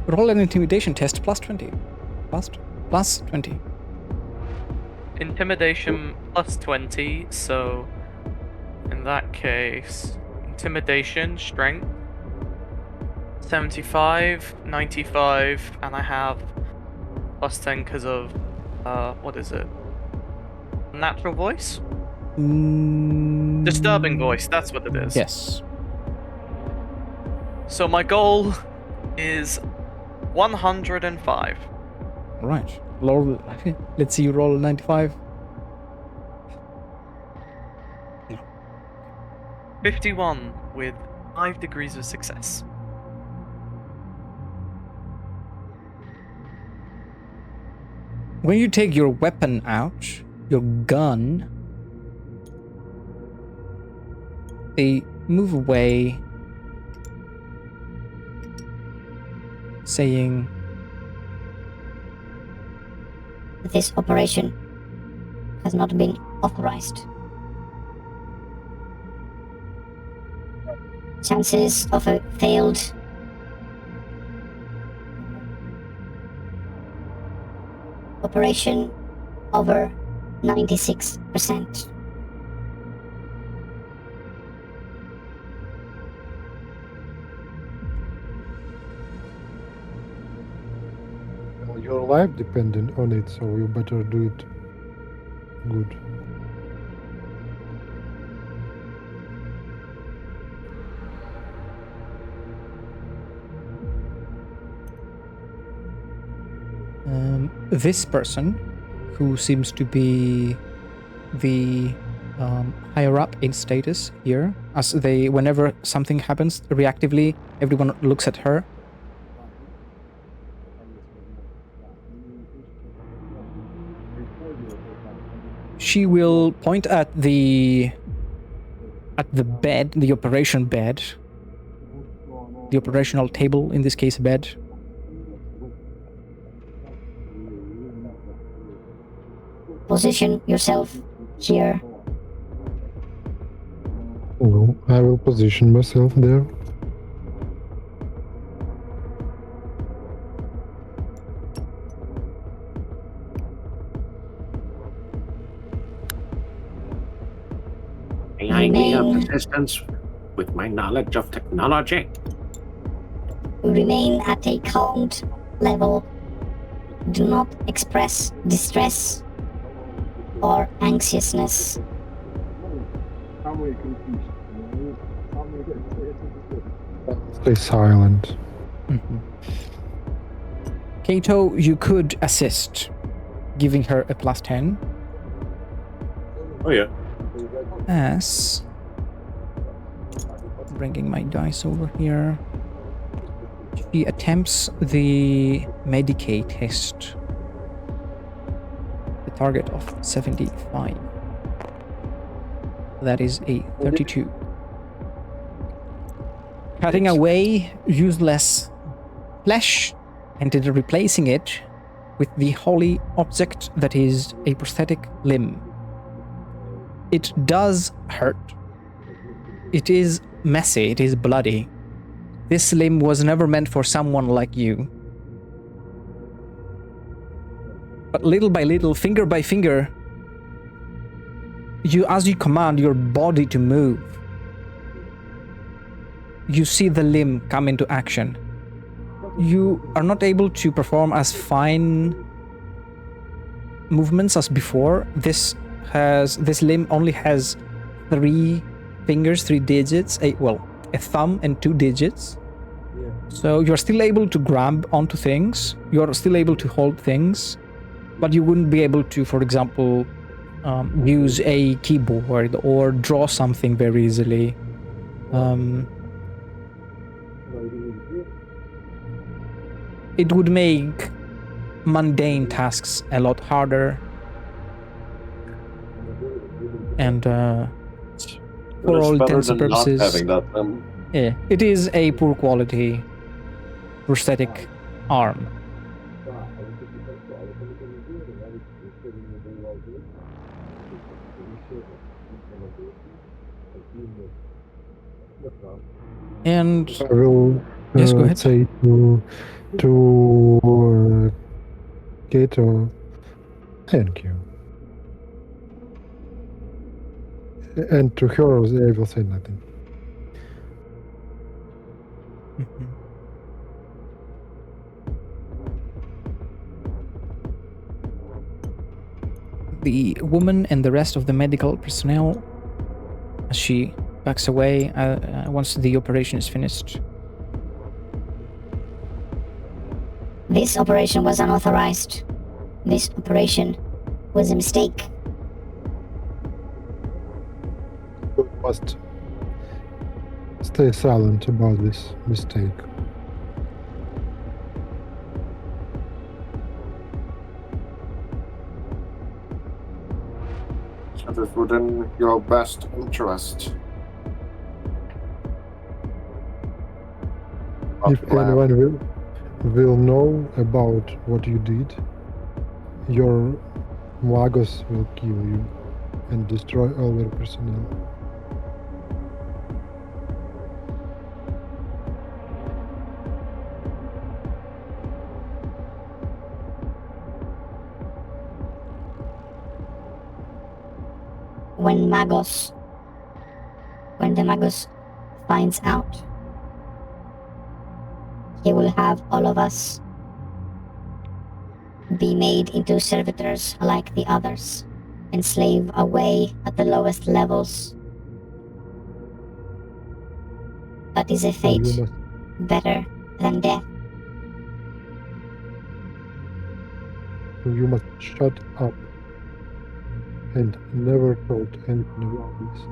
Roll an intimidation test plus 20. Plus 20. intimidation plus 20, so in that case, intimidation, strength, 75, 95, and I have plus 10 because of, what is it? Natural voice? Disturbing voice, that's what it is. Yes. So my goal is 105. Right. Roll. Let's see you roll a 95. 51 with 5 degrees of success. When you take your weapon out, your gun, they move away, saying, This operation has not been authorized. Chances of a failed operation over 96%. Your life dependent on it, so you better do it good. this person, who seems to be the higher up in status here, as whenever something happens reactively, everyone looks at her. She will point at the bed, the operation bed, the operational table, in this case, bed. Position yourself here. Well, I will position myself there. May I be of Remain- assistance with my knowledge of technology? Remain at a calmed level. Do not express distress or anxiousness. Stay silent. Kato, you could assist, giving her a +10. Oh yeah. As bringing my dice over here, she attempts the Medicaid test. The target of 75. That is a 32. Cutting away useless flesh and then replacing it with the holy object that is a prosthetic limb. It does hurt. It is messy. It is bloody. This limb was never meant for someone like you. But little by little, finger by finger, as you command your body to move, you see the limb come into action. You are not able to perform as fine movements as before. This limb only has 3 fingers, 3 digits, a thumb and 2 digits. So you're still able to grab onto things, you're still able to hold things, but you wouldn't be able to, for example, use a keyboard or draw something very easily. It would make mundane tasks a lot harder. And for all intents and purposes, having that. yeah, it is a poor quality prosthetic arm. And I will yes, go ahead. say to Kato, thank you. And to her, they will say nothing. Mhm. The woman and the rest of the medical personnel, as she backs away once the operation is finished. This operation was unauthorized. This operation was a mistake. We must stay silent about this mistake. It is within your best interest. If anyone will know about what you did, your Magos will kill you and destroy all their personnel. When the Magos finds out, he will have all of us be made into servitors like the others and slave away at the lowest levels. That is a So you fate must, better than death. you must shut up and never told anything about this.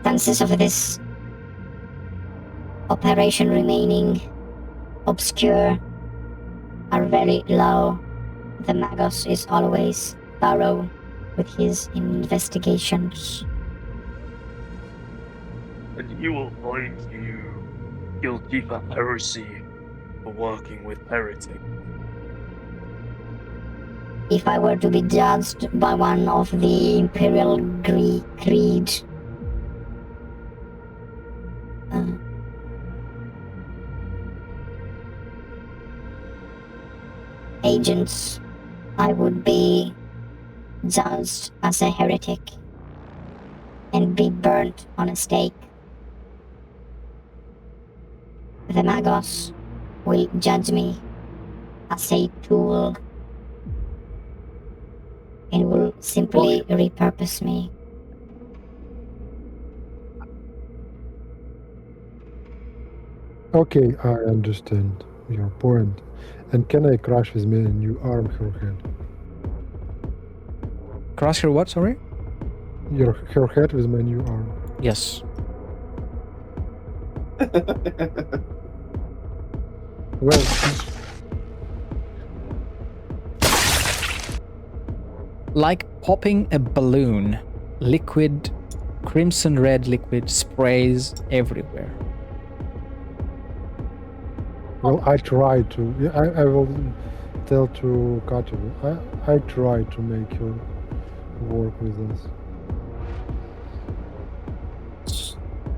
Chances of this operation remaining obscure are very low. The Magos is always thorough with his investigations. And you will find you guilty for heresy for working with heretics. If I were to be judged by one of the Imperial Creed agents, I would be judged as a heretic and be burnt on a stake. The Magos will judge me as a tool and will simply repurpose me. Okay, I understand your point. And can I crush with my new arm her head? Cross her what, sorry? Her head with my new arm. Yes. Well, Like popping a balloon, liquid, crimson red liquid sprays everywhere. well, I try to. Yeah, I will tell to Kato. I try to make her work with us.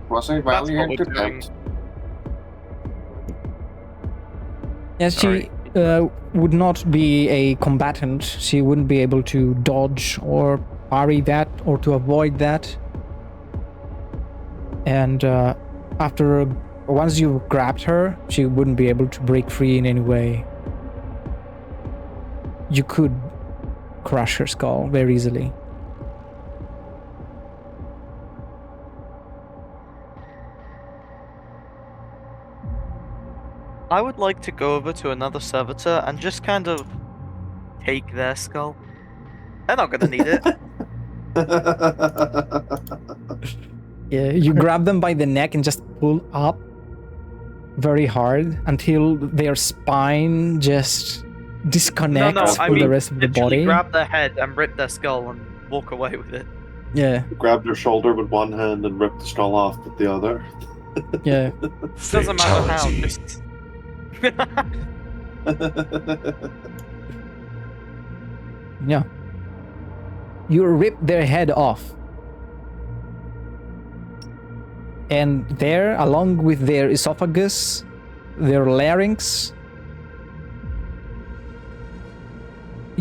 Was a That's what valiant we're doing. attempt. Yes, she would not be a combatant. She wouldn't be able to dodge or parry that or to avoid that. And once you grabbed her, she wouldn't be able to break free in any way. You could crush her skull very easily. I would like to go over to another servitor and just kind of take their skull. They're not gonna need it. Yeah, you grab them by the neck and just pull up very hard until their spine just disconnects I from mean the rest of the literally body. grab their head and rip their skull and walk away with it. Yeah, Grab their shoulder with one hand and rip the skull off with the other. yeah. Doesn't matter how. Just... Yeah. You rip their head off. And there, along with their esophagus, their larynx,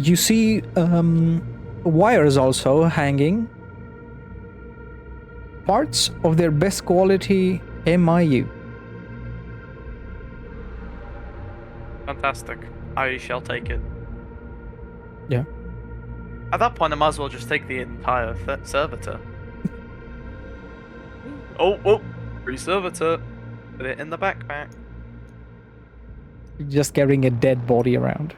you see wires also hanging. Parts of their best quality MIU. Fantastic. I shall take it. Yeah. At that point, I might as well just take the entire servitor. Oh, free servitor. Put it in the backpack. Just carrying a dead body around.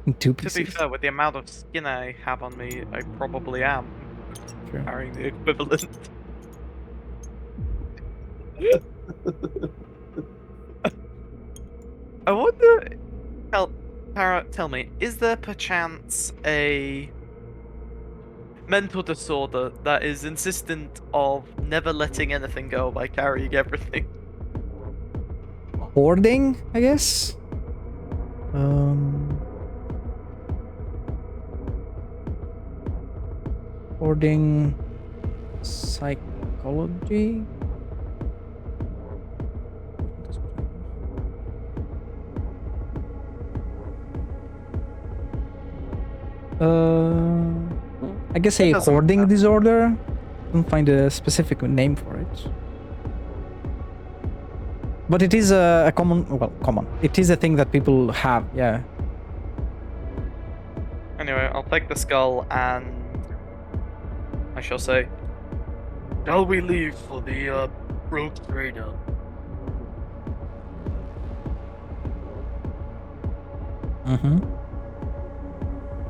In two To pieces. be fair, with the amount of skin I have on me, I probably am Sure. carrying the equivalent. I wonder. Tara, tell me, is there perchance a mental disorder that is insistent of never letting anything go by carrying everything? Hoarding, I guess? Hoarding psychology? I guess a doesn't hoarding matter. disorder. Couldn't find a specific name for it. But it is a common, well, common. It is a thing that people have, yeah. Anyway, I'll take the skull and I shall say, shall we leave for the rogue trader? Mm-hmm.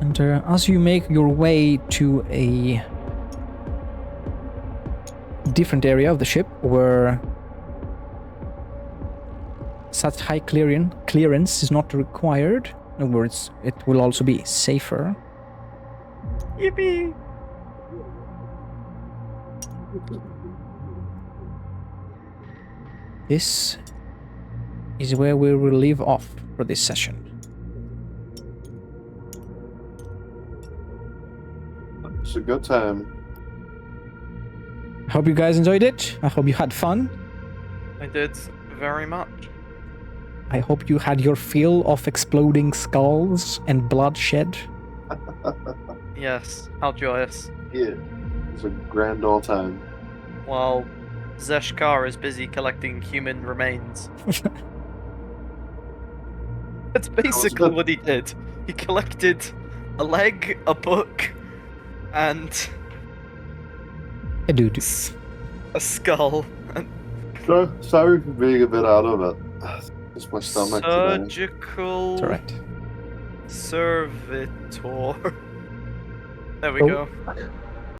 And as you make your way to a different area of the ship where such high clearance is not required, in other words, it will also be safer. Yippee! This is where we will leave off for this session. It's a good time. I hope you guys enjoyed it. I hope you had fun. I did very much. I hope you had your fill of exploding skulls and bloodshed. Yes, how joyous. Yeah, it's a grand old time. While Zeshkar is busy collecting human remains. That's basically good. what he did. He collected a leg, a book, and A dude. a skull. And Sorry for being a bit out of it. It's my stomach today. surgical It's alright. servitor. There we Oh. go.